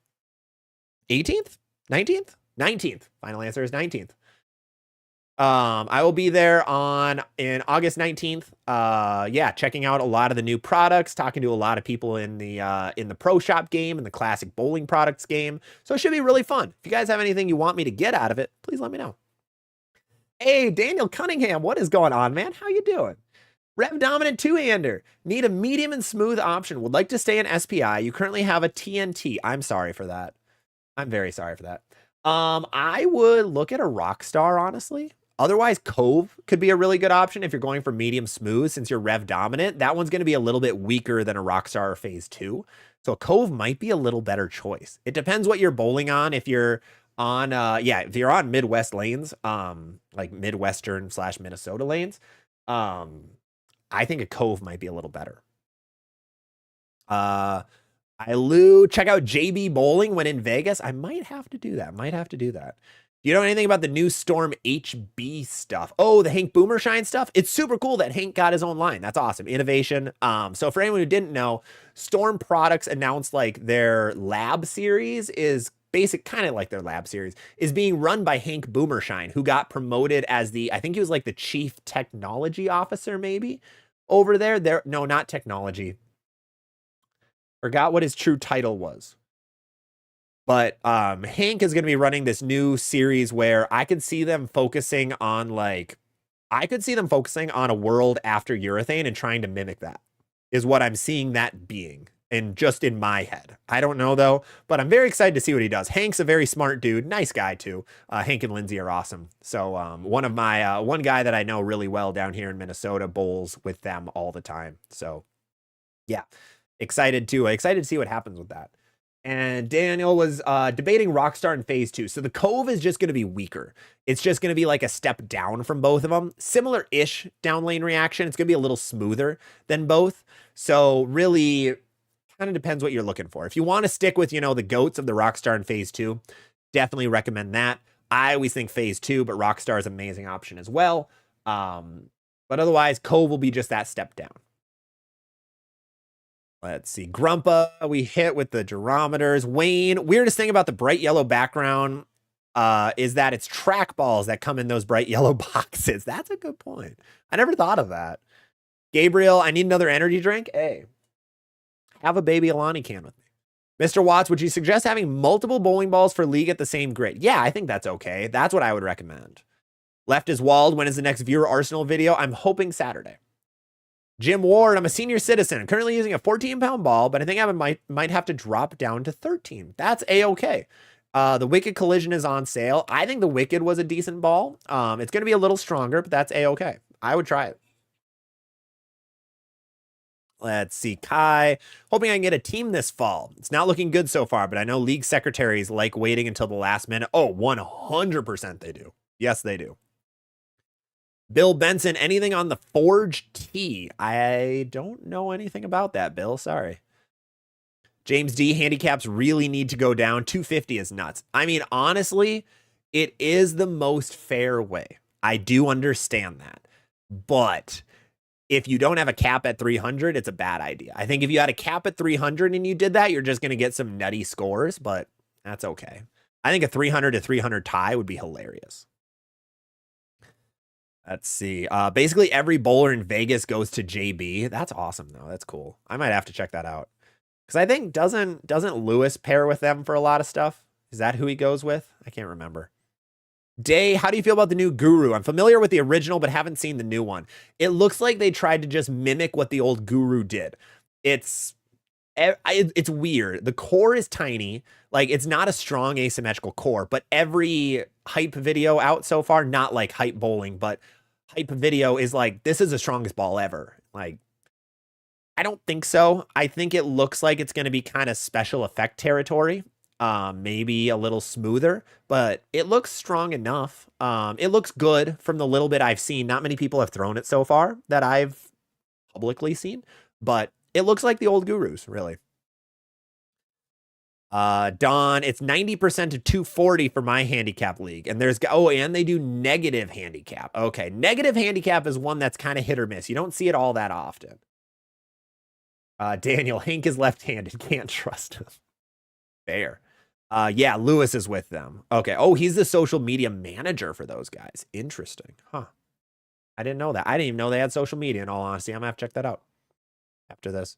18th, 19th, 19th. Final answer is 19th. I will be there in August 19th. Checking out a lot of the new products, talking to a lot of people in the pro shop game and the classic bowling products game. So it should be really fun. If you guys have anything you want me to get out of it, please let me know. Hey, Daniel Cunningham, what is going on, man? How you doing? Rev Dominant two-hander. Need a medium and smooth option. Would like to stay in SPI. You currently have a TNT. I'm sorry for that. I'm very sorry for that. I would look at a Rockstar, honestly. Otherwise, Cove could be a really good option if you're going for medium smooth since you're Rev Dominant. That one's going to be a little bit weaker than a Rockstar Phase 2. So Cove might be a little better choice. It depends what you're bowling on. If you're on, if you're on Midwest lanes, like Midwestern / Minnesota lanes, I think a Cove might be a little better. Check out JB Bowling when in Vegas. I might have to do that. Do you know anything about the new Storm HB stuff? Oh, the Hank Boomershine stuff. It's super cool that Hank got his own line. That's awesome. Innovation. So for anyone who didn't know, Storm Products announced like their lab series is kind of like their lab series is being run by Hank Boomershine, who got promoted as I think he was like the chief technology officer, maybe over there. No, not technology. Forgot what his true title was. But Hank is going to be running this new series where I could see them focusing on like I could see them focusing on a world after urethane and trying to mimic that, is what I'm seeing that being. And just in my head. I don't know though, but I'm very excited to see what he does. Hank's a very smart dude, nice guy too. Hank and Lindsay are awesome. So one of my one guy that I know really well down here in Minnesota bowls with them all the time. So yeah, excited to see what happens with that. And Daniel was debating Rockstar in phase 2. So the Cove is just going to be weaker. It's just going to be like a step down from both of them. Similar-ish down lane reaction. It's going to be a little smoother than both. So really kind of depends what you're looking for. If you want to stick with, the goats of the Rockstar in phase 2, definitely recommend that. I always think phase 2, but Rockstar is an amazing option as well. But otherwise, Cove will be just that step down. Let's see. Grumpa, we hit with the gyrometers. Wayne, weirdest thing about the bright yellow background is that it's trackballs that come in those bright yellow boxes. That's a good point. I never thought of that. Gabriel, I need another energy drink. Hey, have a baby Alani can with me. Mr. Watts, would you suggest having multiple bowling balls for League at the same grid? Yeah, I think that's okay. That's what I would recommend. Left is Walled. When is the next Viewer Arsenal video? I'm hoping Saturday. Jim Ward, I'm a senior citizen. Currently using a 14-pound ball, but I think I might have to drop down to 13. That's A-okay. The Wicked Collision is on sale. I think the Wicked was a decent ball. It's going to be a little stronger, but that's A-okay. I would try it. Let's see. Kai, hoping I can get a team this fall. It's not looking good so far, but I know league secretaries like waiting until the last minute. Oh, 100% they do. Yes, they do. Bill Benson, anything on the Forge T? I don't know anything about that, Bill. Sorry. James D, handicaps really need to go down. 250 is nuts. I mean, honestly, it is the most fair way. I do understand that. But if you don't have a cap at 300, it's a bad idea. I think if you had a cap at 300 and you did that, you're just going to get some nutty scores, but that's okay. I think a 300 to 300 tie would be hilarious. Let's see. Basically, every bowler in Vegas goes to JB. That's awesome, though. That's cool. I might have to check that out. Because I think, doesn't Lewis pair with them for a lot of stuff? Is that who he goes with? I can't remember. Day, how do you feel about the new Guru? I'm familiar with the original, but haven't seen the new one. It looks like they tried to just mimic what the old Guru did. It's weird. The core is tiny. Like, it's not a strong asymmetrical core, but every hype video out so far, not like hype bowling, but hype video is like, this is the strongest ball ever. Like, I don't think so. I think it looks like it's going to be kind of special effect territory. Maybe a little smoother, but it looks strong enough. It looks good from the little bit I've seen. Not many people have thrown it so far that I've publicly seen, but it looks like the old Gurus, really. Don, it's 90% to 240 for my handicap league. And and they do negative handicap. Okay. Negative handicap is one that's kind of hit or miss. You don't see it all that often. Daniel, Hank is left-handed. Can't trust him. Fair. Yeah, Lewis is with them. Okay. Oh, he's the social media manager for those guys. Interesting. Huh. I didn't know that. I didn't even know they had social media, in all honesty. I'm going to have to check that out after this.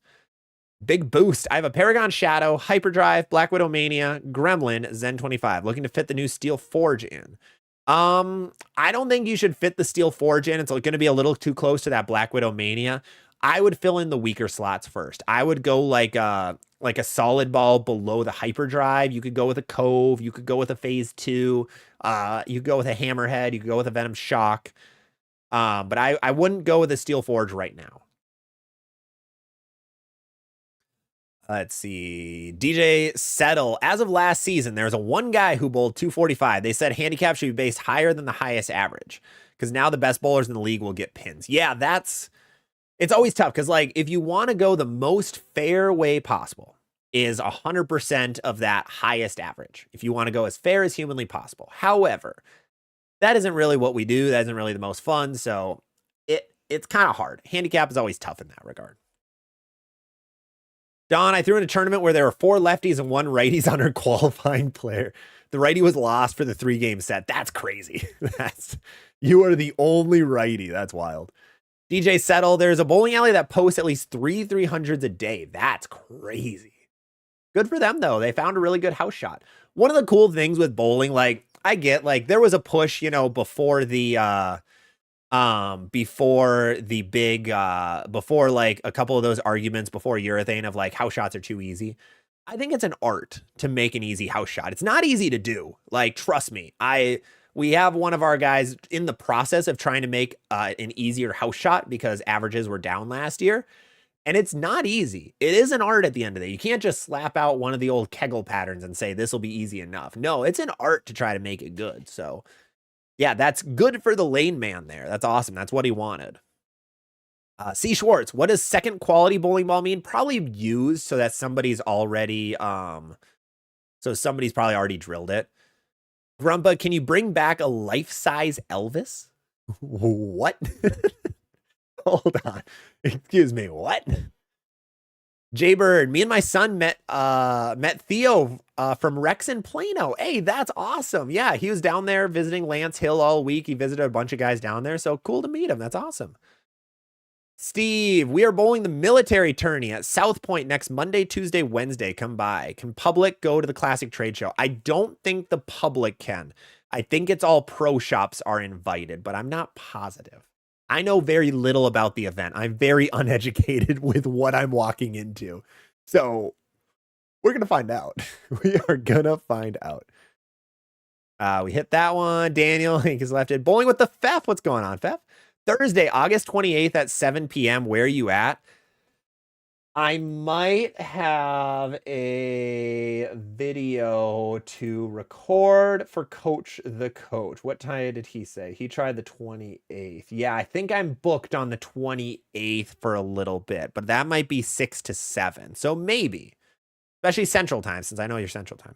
Big boost. I have a Paragon Shadow, Hyperdrive, Black Widow Mania, Gremlin, Zen 25. Looking to fit the new Steel Forge in. I don't think you should fit the Steel Forge in. It's going to be a little too close to that Black Widow Mania. I would fill in the weaker slots first. I would go like a solid ball below the Hyperdrive. You could go with a Cove. You could go with a Phase 2. You could go with a Hammerhead. You could go with a Venom Shock. But I wouldn't go with a Steel Forge right now. Let's see. DJ Settle. As of last season, there's a one guy who bowled 245. They said handicap should be based higher than the highest average because now the best bowlers in the league will get pins. Yeah, it's always tough because, like, if you want to go the most fair way possible is 100% of that highest average. If you want to go as fair as humanly possible. However, that isn't really what we do. That isn't really the most fun. So it's kind of hard. Handicap is always tough in that regard. Don, I threw in a tournament where there were 4 lefties and 1 righties on our qualifying player. The righty was lost for the 3-game set. That's crazy. You are the only righty. That's wild. DJ Settle, there's a bowling alley that posts at least 3 300s a day. That's crazy. Good for them, though. They found a really good house shot. One of the cool things with bowling, like, I get, like, there was a push, before the before the big before like a couple of those arguments before urethane of like house shots are too easy. I think it's an art to make an easy house shot. It's not easy to do. Like, trust me. We have one of our guys in the process of trying to make an easier house shot because averages were down last year. And it's not easy. It is an art at the end of the day. You can't just slap out one of the old Kegel patterns and say this will be easy enough. No, it's an art to try to make it good. So yeah, that's good for the lane man there. That's awesome. That's what he wanted. C. Schwartz, what does second quality bowling ball mean? Probably used so that somebody's already, so somebody's probably already drilled it. Grumpa, can you bring back a life-size Elvis? What? Hold on. Excuse me, what? Jaybird, me and my son met Theo from Rex in Plano. Hey, that's awesome. Yeah, he was down there visiting Lance Hill all week. He visited a bunch of guys down there, so cool to meet him. That's awesome. Steve, we are bowling the military tourney at South Point next Monday, Tuesday, Wednesday. Come by. Can public go to the Classic Trade Show? I don't think the public can. I think it's all pro shops are invited, but I'm not positive. I know very little about the event. I'm very uneducated with what I'm walking into. So we're going to find out. We are going to find out. We hit that one. Daniel, I think is left it. Bowling with the Fef. What's going on, Fef? Thursday, August 28th at 7 p.m. Where are you at? I might have a video to record for Coach the Coach. What time did he say? He tried the 28th. Yeah, I think I'm booked on the 28th for a little bit, but that might be 6 to 7. So maybe, especially Central Time, since I know you're Central Time.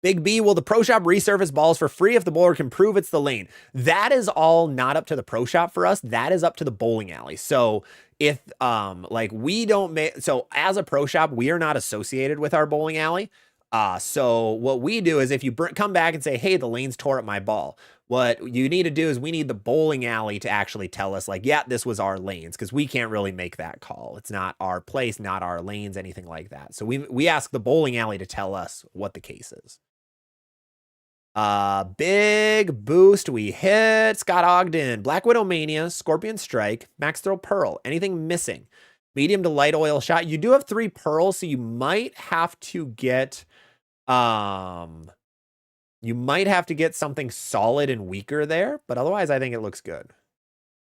Big B, will the pro shop resurface balls for free if the bowler can prove it's the lane? That is all not up to the pro shop for us. That is up to the bowling alley. So if like we don't make, so as a pro shop, we are not associated with our bowling alley. So what we do is if you come back and say, hey, the lanes tore up my ball, what you need to do is we need the bowling alley to actually tell us like, yeah, this was our lanes, because we can't really make that call. It's not our place, not our lanes, anything like that. So we ask the bowling alley to tell us what the case is. Big boost we hit. Scott Ogden, Black Widow Mania, Scorpion Strike, Max Throw Pearl. Anything missing? Medium to light oil shot. You do have 3 pearls, so you might have to get something solid and weaker there, but otherwise I think it looks good.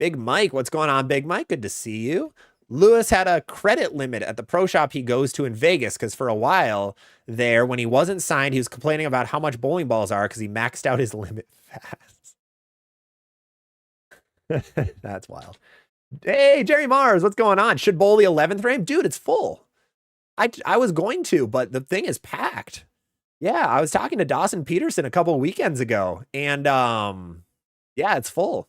Big Mike, what's going on, Big Mike? Good to see you. Lewis had a credit limit at the pro shop he goes to in Vegas because for a while there, when he wasn't signed, he was complaining about how much bowling balls are because he maxed out his limit fast. That's wild. Hey, Jerry Mars, what's going on? Should bowl the 11th frame? Dude, it's full. I was going to, but the thing is packed. Yeah, I was talking to Dawson Peterson a couple of weekends ago, and yeah, it's full.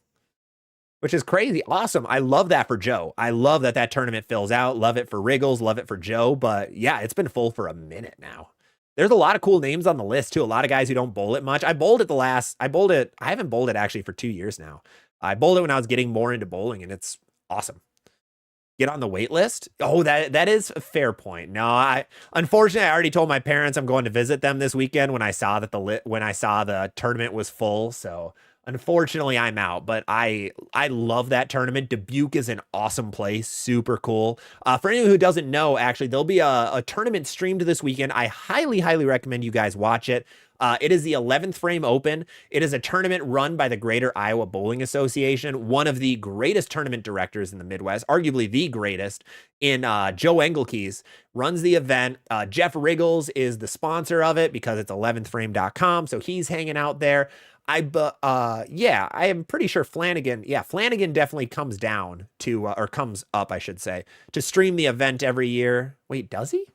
Which is crazy. Awesome. I love that for Joe. I love that tournament fills out. Love it for Wriggles. Love it for Joe. But yeah, it's been full for a minute now. There's a lot of cool names on the list too. A lot of guys who don't bowl it much. I haven't bowled it actually for 2 years now. I bowled it when I was getting more into bowling, and it's awesome. Get on the wait list. Oh, that is a fair point. No, unfortunately I already told my parents I'm going to visit them this weekend when I saw that the tournament was full. So unfortunately, I'm out, but I love that tournament. Dubuque is an awesome place, super cool. For anyone who doesn't know, actually, there'll be a tournament streamed this weekend. I highly, highly recommend you guys watch it. It is the 11th Frame Open. It is a tournament run by the Greater Iowa Bowling Association, one of the greatest tournament directors in the Midwest, arguably the greatest, in Joe Engelkeys, runs the event. Jeff Wriggles is the sponsor of it because it's 11thframe.com, so he's hanging out there. Yeah, I am pretty sure Flanagan definitely comes down to, or comes up, I should say, to stream the event every year. Wait, does he?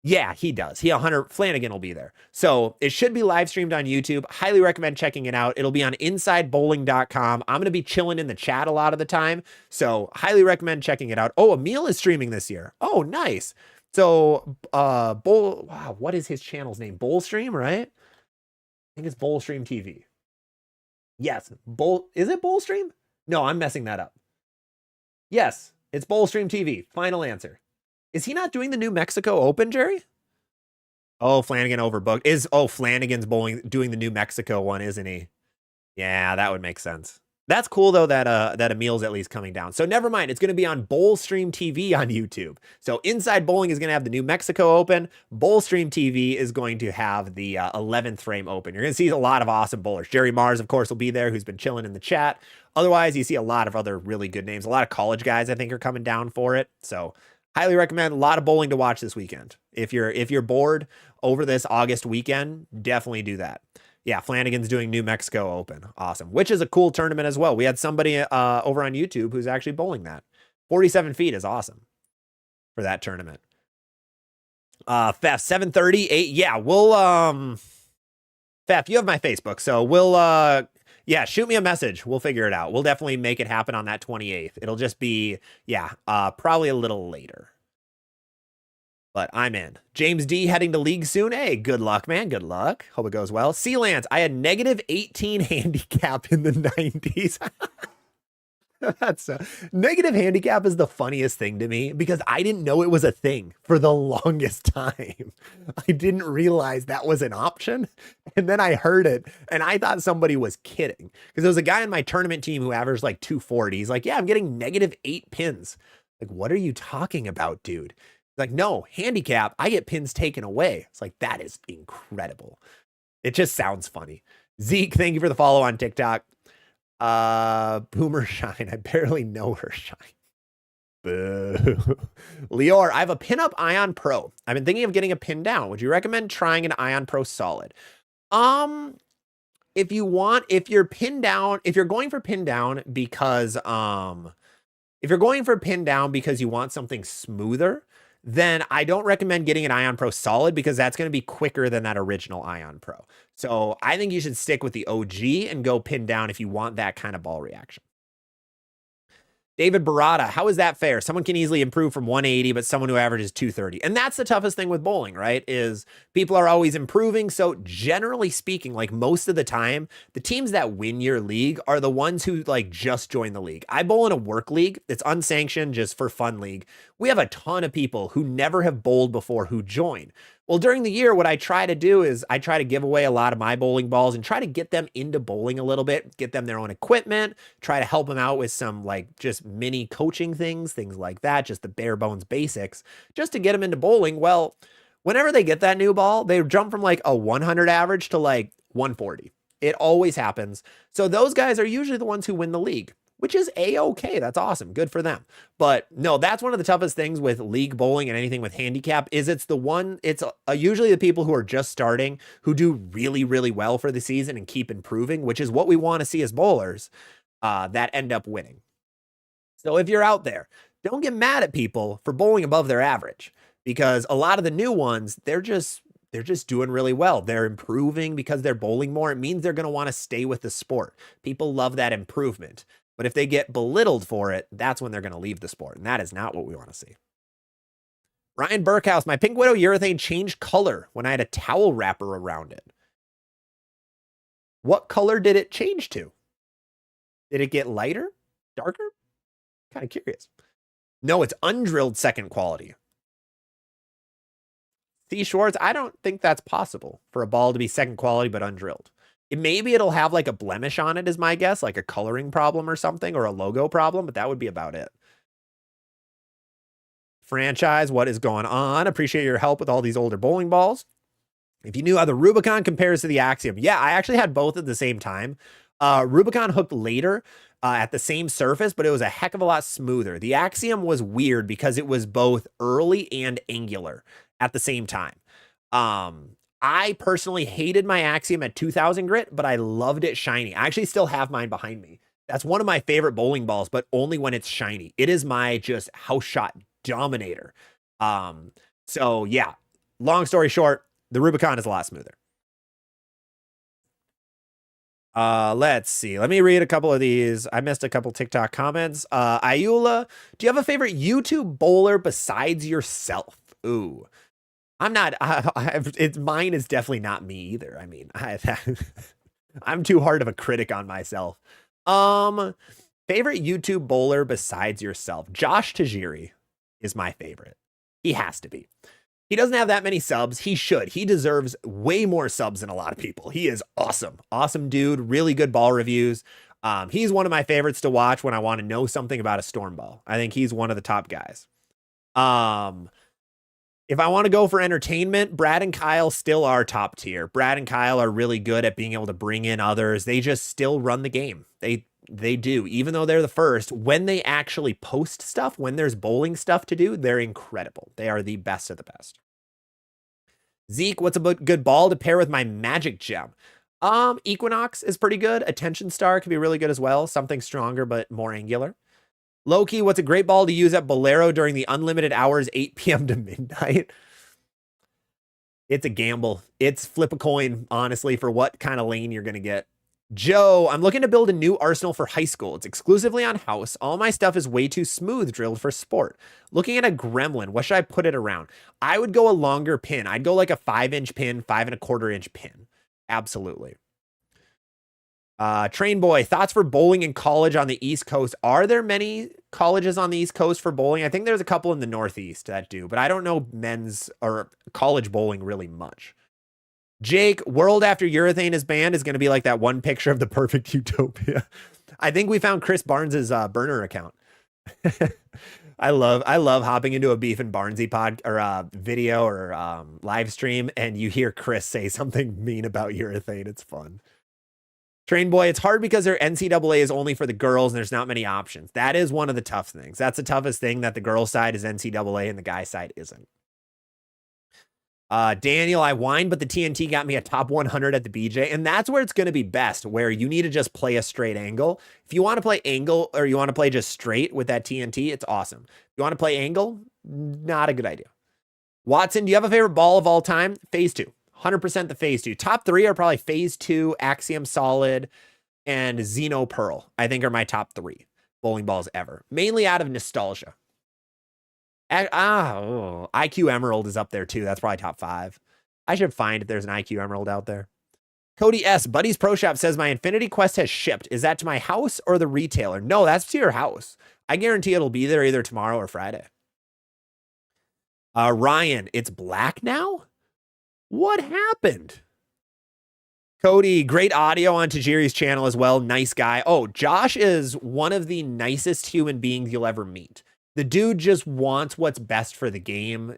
Yeah, he does. Flanagan will be there. So it should be live streamed on YouTube. Highly recommend checking it out. It'll be on insidebowling.com. I'm going to be chilling in the chat a lot of the time. So highly recommend checking it out. Oh, Emil is streaming this year. Oh, nice. So, wow, what is his channel's name? Bowlstream, right? I think it's Bowlstream TV. Yes, is it Bowlstream? No, I'm messing that up. Yes, it's Bowlstream TV. Final answer. Is he not doing the New Mexico Open, Jerry? Oh, Flanagan overbooked. Flanagan's doing the New Mexico one, isn't he? Yeah, that would make sense. That's cool though that Emil's at least coming down. So never mind, it's going to be on Bowl Stream TV on YouTube. So Inside Bowling is going to have the New Mexico Open. Bowl Stream TV is going to have the 11th Frame Open. You're going to see a lot of awesome bowlers. Jerry Mars, of course, will be there, who's been chilling in the chat. Otherwise, you see a lot of other really good names. A lot of college guys, I think, are coming down for it. So highly recommend. A lot of bowling to watch this weekend. If you're bored over this August weekend, definitely do that. Yeah, Flanagan's doing New Mexico Open. Awesome. Which is a cool tournament as well. We had somebody over on YouTube who's actually bowling that. 47 feet is awesome for that tournament. Fef, 7:30, 8. Yeah, we'll Fef, you have my Facebook, so we'll yeah, shoot me a message. We'll figure it out. We'll definitely make it happen on that 28th. It'll just be, yeah, probably a little later. But I'm in. James D heading to league soon. Hey, good luck, man. Good luck. Hope it goes well. Sealance, I had negative 18 handicap in the 90s. That's negative handicap is the funniest thing to me because I didn't know it was a thing for the longest time. I didn't realize that was an option. And then I heard it and I thought somebody was kidding because there was a guy on my tournament team who averaged like 240. He's like, yeah, I'm getting negative 8 pins. Like, what are you talking about, dude? Like, no, handicap, I get pins taken away. It's like, that is incredible. It just sounds funny. Zeke, thank you for the follow on TikTok. Boomer Shine, I barely know her. Shine. Boo. Lior, I have a pinup Ion Pro. I've been thinking of getting a pin down. Would you recommend trying an Ion Pro Solid? If you want, if you're pinned down, if you're going for pin down because, if you're going for pin down because you want something smoother, then I don't recommend getting an Ion Pro Solid because that's going to be quicker than that original Ion Pro. So I think you should stick with the OG and go pin down if you want that kind of ball reaction. David Barada, how is that fair? Someone can easily improve from 180, but someone who averages 230. And that's the toughest thing with bowling, right? Is people are always improving. So generally speaking, like most of the time, the teams that win your league are the ones who like just joined the league. I bowl in a work league. It's unsanctioned, just for fun league. We have a ton of people who never have bowled before who join. Well, during the year, what I try to do is I try to give away a lot of my bowling balls and try to get them into bowling a little bit, get them their own equipment, try to help them out with some like just mini coaching things like that, just the bare bones basics, just to get them into bowling. Well, whenever they get that new ball, they jump from like a 100 average to like 140. It always happens. So those guys are usually the ones who win the league, which is a-okay. That's awesome. Good for them. But no, that's one of the toughest things with league bowling and anything with handicap is it's usually the people who are just starting who do really, really well for the season and keep improving, which is what we want to see as bowlers that end up winning. So if you're out there, don't get mad at people for bowling above their average because a lot of the new ones, they're just doing really well. They're improving because they're bowling more. It means they're going to want to stay with the sport. People love that improvement. But if they get belittled for it, that's when they're going to leave the sport. And that is not what we want to see. Ryan Burkhouse, my Pink Widow urethane changed color when I had a towel wrapper around it. What color did it change to? Did it get lighter? Darker? Kind of curious. No, it's undrilled second quality. C. Schwartz, I don't think that's possible for a ball to be second quality but undrilled. Maybe it'll have like a blemish on it is my guess, like a coloring problem or something, or a logo problem, but that would be about it. Franchise, what is going on? Appreciate your help with all these older bowling balls. If you knew how the Rubicon compares to the Axiom. Yeah, I actually had both at the same time. Rubicon hooked later at the same surface, but it was a heck of a lot smoother. The Axiom was weird because it was both early and angular at the same time. I personally hated my Axiom at 2000 grit, but I loved it shiny. I actually still have mine behind me. That's one of my favorite bowling balls, but only when it's shiny. It is my just house shot dominator. So yeah, long story short, the Rubicon is a lot smoother. Let's see. Let me read a couple of these. I missed a couple TikTok comments. Ayula, do you have a favorite YouTube bowler besides yourself? Ooh. I'm not, mine is definitely not me either. I mean, I'm too hard of a critic on myself. Favorite YouTube bowler besides yourself? Josh Tajiri is my favorite. He has to be. He doesn't have that many subs. He should. He deserves way more subs than a lot of people. He is awesome. Awesome dude. Really good ball reviews. He's one of my favorites to watch when I want to know something about a storm ball. I think he's one of the top guys. If I want to go for entertainment, Brad and Kyle still are top tier. Brad and Kyle are really good at being able to bring in others. They just still run the game. They do. Even though they're the first, when they actually post stuff, when there's bowling stuff to do, they're incredible. They are the best of the best. Zeke, what's a good ball to pair with my magic gem? Equinox is pretty good. Attention Star can be really good as well. Something stronger, but more angular. Loki, what's a great ball to use at Bolero during the unlimited hours, 8 p.m. to midnight? It's a gamble. It's flip a coin, honestly, for what kind of lane you're going to get. Joe, I'm looking to build a new arsenal for high school. It's exclusively on house. All my stuff is way too smooth drilled for sport. Looking at a gremlin, what should I put it around? I would go a longer pin. I'd go like a 5-inch pin, 5.25-inch pin. Absolutely. Train Boy, thoughts for bowling in college on the East Coast. Are there many colleges on the East Coast for bowling? I think there's a couple in the Northeast that do, but I don't know men's or college bowling really much. Jake, World After Urethane is banned is going to be like that one picture of the perfect utopia. I think we found Chris Barnes's burner account. I love hopping into a Beef and Barnesy pod or video or live stream, and you hear Chris say something mean about urethane. It's fun. Train Boy, it's hard because their NCAA is only for the girls and there's not many options. That is one of the tough things. That's the toughest thing, that the girl side is NCAA and the guy side isn't. Daniel, I whined, but the TNT got me a top 100 at the BJ, and that's where it's going to be best, where you need to just play a straight angle. If you want to play angle or you want to play just straight with that TNT, it's awesome. If you want to play angle, not a good idea. Watson, do you have a favorite ball of all time? Phase 2. 100% the Phase 2. Top 3 are probably Phase 2, Axiom Solid, and Xeno Pearl, I think are my top 3 bowling balls ever. Mainly out of nostalgia. IQ Emerald is up there too. That's probably top 5. I should find if there's an IQ Emerald out there. Cody S. Buddy's Pro Shop says my Infinity Quest has shipped. Is that to my house or the retailer? No, that's to your house. I guarantee it'll be there either tomorrow or Friday. Ryan, it's black now? What happened? Cody, great audio on Tajiri's channel as well. Nice guy. Oh, Josh is one of the nicest human beings you'll ever meet. The dude just wants what's best for the game.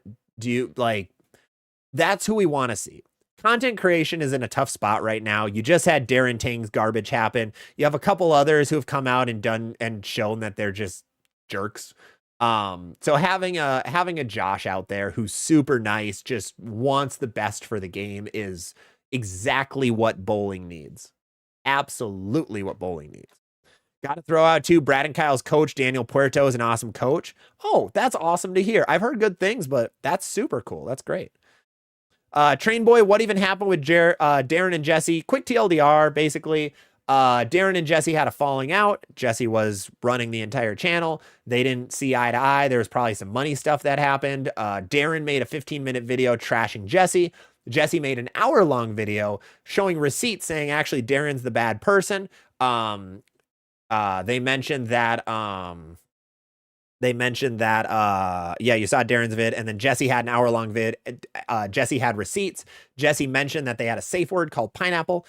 That's who we want to see. Content creation is in a tough spot right now. You just had Darren Tang's garbage happen. You have a couple others who have come out and done and shown that they're just jerks. So having a Josh out there who's super nice, just wants the best for the game is exactly what bowling needs. Absolutely what bowling needs. Got to throw out too, Brad and Kyle's coach, Daniel Puerto, is an awesome coach. Oh, that's awesome to hear. I've heard good things, but that's super cool. That's great. Train Boy, what even happened with Darren and Jesse? Quick TLDR, basically. Darren and Jesse had a falling out. Jesse was running the entire channel. They didn't see eye to eye. There was probably some money stuff that happened. Darren made a 15-minute video trashing Jesse. Jesse made an hour-long video showing receipts saying actually Darren's the bad person. They mentioned that yeah, you saw Darren's vid, and then Jesse had an hour-long vid. Jesse had receipts. Jesse mentioned that they had a safe word called pineapple.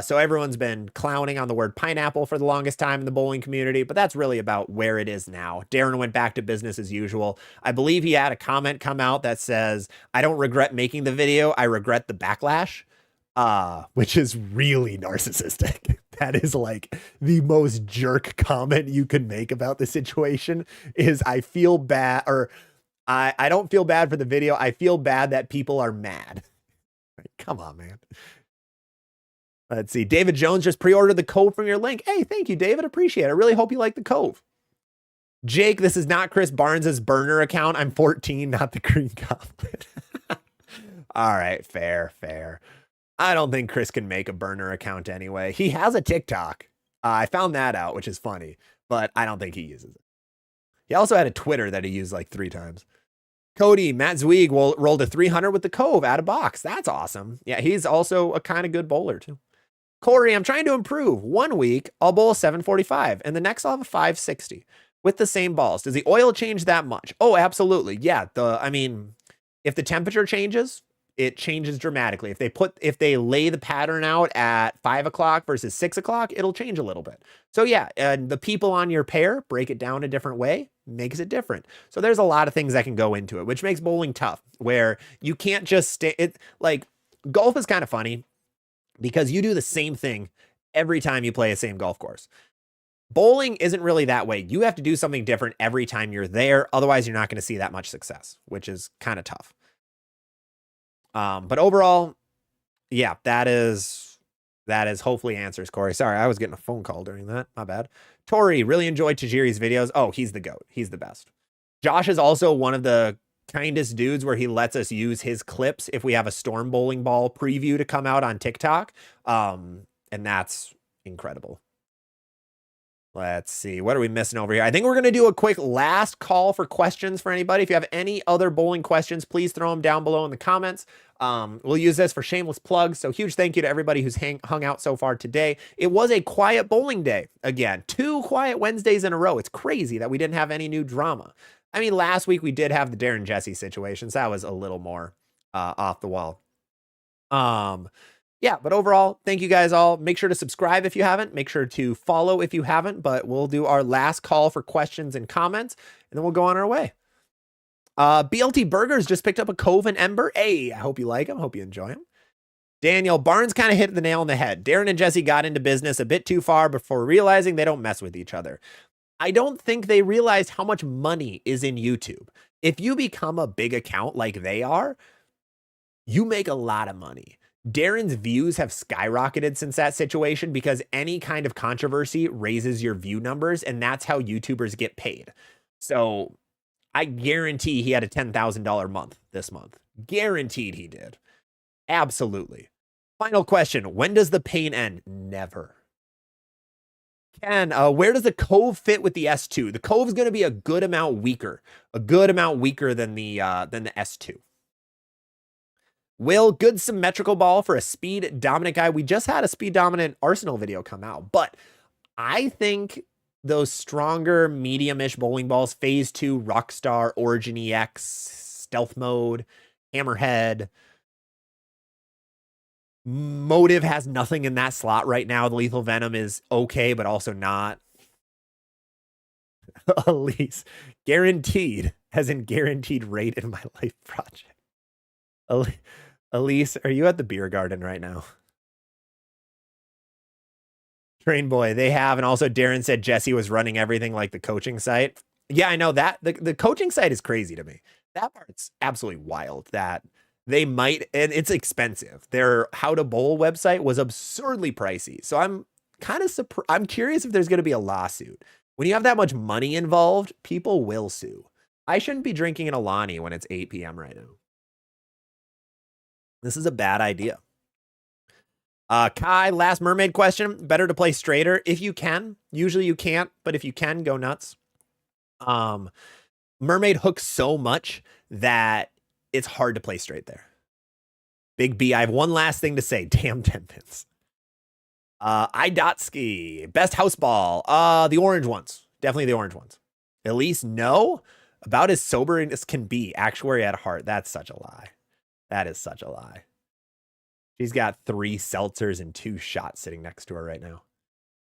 So everyone's been clowning on the word pineapple for the longest time in the bowling community, but that's really about where it is now. Darren went back to business as usual. I believe he had a comment come out that says, I don't regret making the video, I regret the backlash, which is really narcissistic. That is like the most jerk comment you could make about the situation is I feel bad, or I don't feel bad for the video. I feel bad that people are mad. Like, come on, man. Let's see. David Jones just pre-ordered the Cove from your link. Hey, thank you, David. Appreciate it. I really hope you like the Cove. Jake, this is not Chris Barnes's burner account. I'm 14, not the Green Goblin. All right, fair. I don't think Chris can make a burner account anyway. He has a TikTok. I found that out, which is funny, but I don't think he uses it. He also had a Twitter that he used like 3 times. Cody, Matt Zweig rolled a 300 with the Cove out of box. That's awesome. Yeah, he's also a kind of good bowler too. Corey, I'm trying to improve. 1 week, I'll bowl a 745, and the next I'll have a 560 with the same balls. Does the oil change that much? Oh, absolutely. Yeah. If the temperature changes, it changes dramatically. If they lay the pattern out at 5 o'clock versus 6 o'clock, it'll change a little bit. So yeah, and the people on your pair break it down a different way, makes it different. So there's a lot of things that can go into it, which makes bowling tough, where you can't just stay. It like golf is kind of funny because you do the same thing every time you play a same golf course. Bowling isn't really that way. You have to do something different every time you're there. Otherwise, you're not going to see that much success, which is kind of tough. But overall, yeah, that is hopefully answers, Corey. Sorry, I was getting a phone call during that. My bad. Tori, really enjoyed Tajiri's videos. Oh, he's the GOAT. He's the best. Josh is also one of the kindest dudes where he lets us use his clips if we have a storm bowling ball preview to come out on TikTok. And that's incredible. Let's see. What are we missing over here? I think we're going to do a quick last call for questions for anybody. If you have any other bowling questions, please throw them down below in the comments. We'll use this for shameless plugs. So huge thank you to everybody who's hung out so far today. It was a quiet bowling day. Again, 2 quiet Wednesdays in a row. It's crazy that we didn't have any new drama. I mean, last week we did have the Darren Jesse situation. So that was a little more off the wall. Yeah, but overall, thank you guys all. Make sure to subscribe if you haven't. Make sure to follow if you haven't. But we'll do our last call for questions and comments, and then we'll go on our way. BLT Burgers just picked up a Cove and Ember. Hey, I hope you like them. Hope you enjoy them. Daniel, Barnes kind of hit the nail on the head. Darren and Jesse got into business a bit too far before realizing they don't mess with each other. I don't think they realized how much money is in YouTube. If you become a big account like they are, you make a lot of money. Darren's views have skyrocketed since that situation because any kind of controversy raises your view numbers, and that's how YouTubers get paid. So I guarantee he had a $10,000 month this month. Guaranteed he did. Absolutely. Final question. When does the pain end? Never. Ken, where does the Cove fit with the S2? The Cove is going to be a good amount weaker. A good amount weaker than the S2. Will, good symmetrical ball for a speed dominant guy. We just had a speed dominant Arsenal video come out, but I think those stronger medium-ish bowling balls, phase 2, Rockstar, Origin EX, Stealth Mode, Hammerhead, Motive has nothing in that slot right now. The Lethal Venom is okay, but also not. Elise, guaranteed, as in guaranteed rate in my life project. Elise, are you at the beer garden right now? Train Boy, they have. And also Darren said Jesse was running everything like the coaching site. Yeah, I know that. The coaching site is crazy to me. That part's absolutely wild that they might, and it's expensive. Their How to Bowl website was absurdly pricey. So I'm kind of surprised. I'm curious if there's going to be a lawsuit. When you have that much money involved, people will sue. I shouldn't be drinking an Alani when it's 8 p.m. right now. This is a bad idea. Kai, last mermaid question. Better to play straighter if you can. Usually you can't, but if you can, go nuts. Mermaid hooks so much that it's hard to play straight there. Big B, I have one last thing to say. Damn 10 pins. Idotsky, best house ball. The orange ones. Definitely the orange ones. At least no. About as sober as can be. Actuary at heart. That's such a lie. That is such a lie. She's got 3 seltzers and 2 shots sitting next to her right now.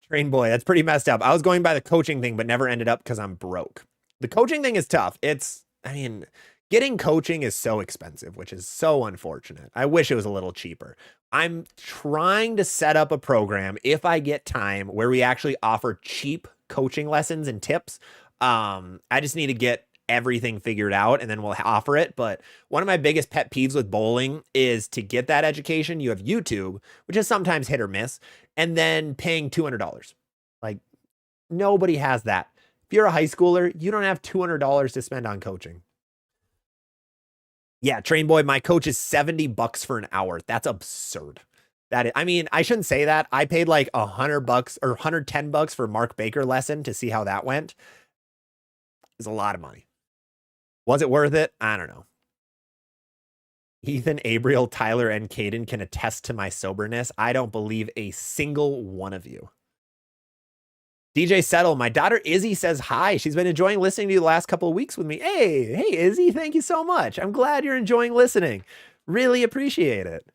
Train Boy, that's pretty messed up. I was going by the coaching thing, but never ended up because I'm broke. The coaching thing is tough. I mean, getting coaching is so expensive, which is so unfortunate. I wish it was a little cheaper. I'm trying to set up a program, if I get time, where we actually offer cheap coaching lessons and tips. I just need to get everything figured out and then we'll offer it. But one of my biggest pet peeves with bowling is to get that education. You have YouTube, which is sometimes hit or miss, and then paying $200. Like, nobody has that. If you're a high schooler, you don't have $200 to spend on coaching. Yeah, Train Boy, my coach is $70 for an hour. That's absurd. That is, I mean, I shouldn't say that. I paid like $100 or $110 for Mark Baker lesson to see how that went. It's a lot of money. Was it worth it? I don't know. Ethan, Abriel, Tyler, and Caden can attest to my soberness. I don't believe a single one of you. DJ Settle, my daughter Izzy says hi. She's been enjoying listening to you the last couple of weeks with me. Hey, Izzy, thank you so much. I'm glad you're enjoying listening. Really appreciate it.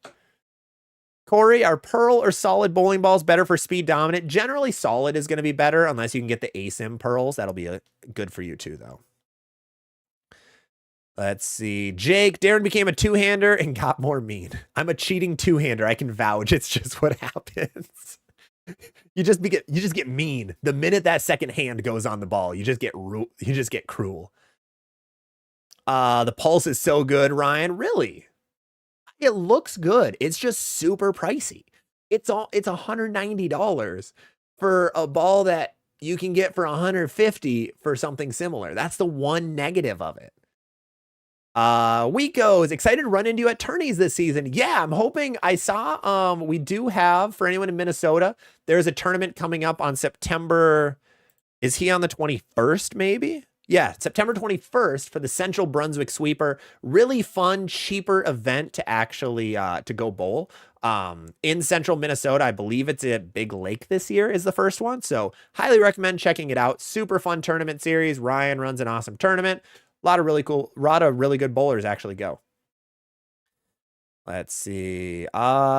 Corey, are pearl or solid bowling balls better for speed dominant? Generally, solid is going to be better unless you can get the ASIM pearls. That'll be good for you too, though. Let's see. Jake, Darren became a two-hander and got more mean. I'm a cheating two-hander. I can vouch. It's just what happens. You just get mean. The minute that second hand goes on the ball, you just get cruel. The pulse is so good, Ryan. Really? It looks good. It's just super pricey. It's $190 for a ball that you can get for $150 for something similar. That's the one negative of it. Weeko is excited to run into you at tourneys this season. Yeah, I'm hoping. I saw we do have, for anyone in Minnesota, there's a tournament coming up on September. Is he on the 21st maybe? Yeah, September 21st for the Central Brunswick Sweeper. Really fun, cheaper event to actually to go bowl. In Central Minnesota, I believe it's at Big Lake this year is the first one. So highly recommend checking it out. Super fun tournament series. Ryan runs an awesome tournament. A lot of really good bowlers actually go. Let's see.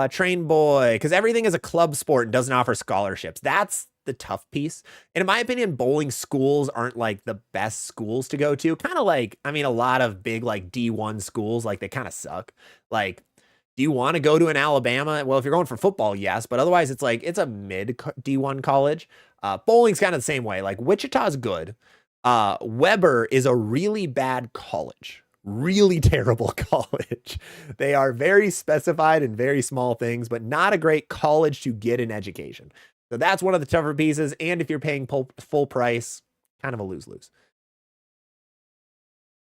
Train boy, because everything is a club sport and doesn't offer scholarships. That's the tough piece. And in my opinion, bowling schools aren't like the best schools to go to. Kind of like, I mean, a lot of big like D1 schools, like they kind of suck. Like, do you want to go to an Alabama? Well, if you're going for football, yes. But otherwise, it's like, it's a mid D1 college. Bowling's kind of the same way. Like Wichita's good. Weber is a really bad college, really terrible college. They are very specified in very small things, but not a great college to get an education. So that's one of the tougher pieces. And if you're paying full price, kind of a lose-lose.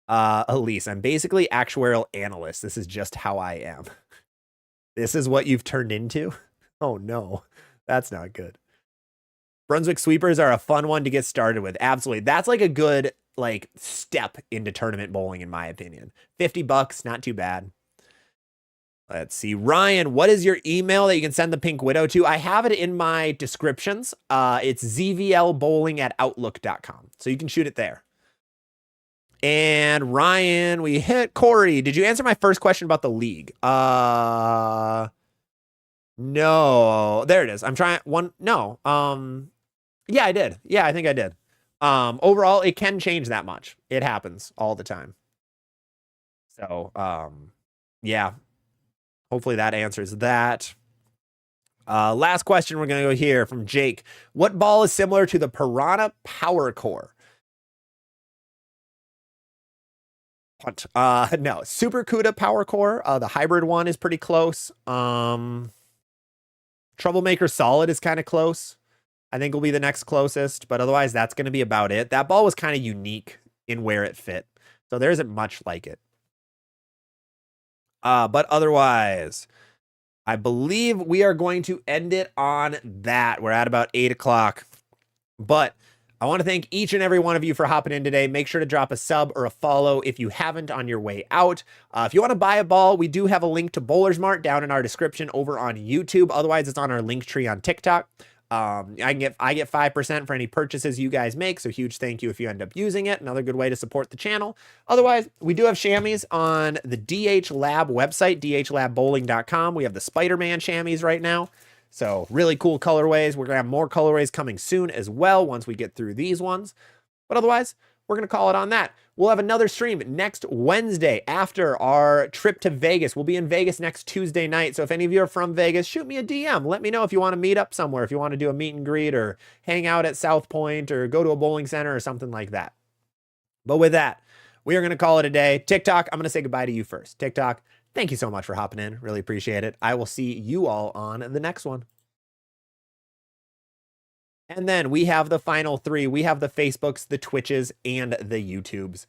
Elise, I'm basically actuarial analyst. This is just how I am. This is what you've turned into. Oh no, that's not good. Brunswick Sweepers are a fun one to get started with. Absolutely. That's like a good like step into tournament bowling, in my opinion. $50, not too bad. Let's see. Ryan, what is your email that you can send the Pink Widow to? I have it in my descriptions. It's zvlbowling@outlook.com. So you can shoot it there. And Ryan, we hit Corey. Did you answer my first question about the league? No. There it is. I'm trying one. No. Yeah, I did. Yeah, I think I did. Overall, it can change that much. It happens all the time. So, yeah. Hopefully that answers that. Last question we're going to go here from Jake. What ball is similar to the Piranha Power Core? Punt. No, Super CUDA Power Core. The hybrid one is pretty close. Troublemaker Solid is kind of close. I think will be the next closest, but otherwise that's going to be about it. That ball was kind of unique in where it fit. So there isn't much like it. But otherwise, I believe we are going to end it on that. We're at about 8 o'clock. But I want to thank each and every one of you for hopping in today. Make sure to drop a sub or a follow if you haven't on your way out. If you want to buy a ball, we do have a link to Bowler's Mart down in our description over on YouTube. Otherwise, it's on our link tree on TikTok. I get 5% for any purchases you guys make, so huge thank you if you end up using it. Another good way to support the channel. Otherwise, we do have chamois on the DH Lab website, dhlabbowling.com. We have the Spider-Man chamois right now. So really cool colorways. We're going to have more colorways coming soon as well once we get through these ones. But otherwise, we're going to call it on that. We'll have another stream next Wednesday after our trip to Vegas. We'll be in Vegas next Tuesday night. So if any of you are from Vegas, shoot me a DM. Let me know if you want to meet up somewhere, if you want to do a meet and greet or hang out at South Point or go to a bowling center or something like that. But with that, we are going to call it a day. TikTok, I'm going to say goodbye to you first. TikTok, thank you so much for hopping in. Really appreciate it. I will see you all on the next one. And then we have the final three. We have the Facebooks, the Twitches, and the YouTubes.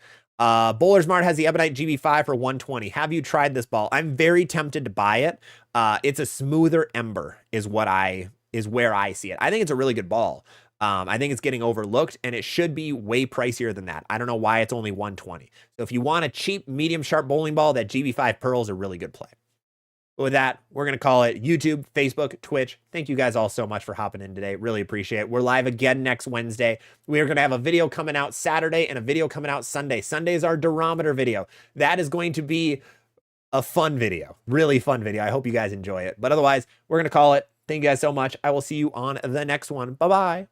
Bowler's Mart has the Ebonite GB5 for $120. Have you tried this ball? I'm very tempted to buy it. It's a smoother Ember is where I see it. I think it's a really good ball. I think it's getting overlooked, and it should be way pricier than that. I don't know why it's only $120. So if you want a cheap, medium sharp bowling ball, that GB5 Pearl is a really good play. But with that, we're going to call it YouTube, Facebook, Twitch. Thank you guys all so much for hopping in today. Really appreciate it. We're live again next Wednesday. We are going to have a video coming out Saturday and a video coming out Sunday. Sunday is our durometer video. That is going to be a fun video, really fun video. I hope you guys enjoy it. But otherwise, we're going to call it. Thank you guys so much. I will see you on the next one. Bye-bye.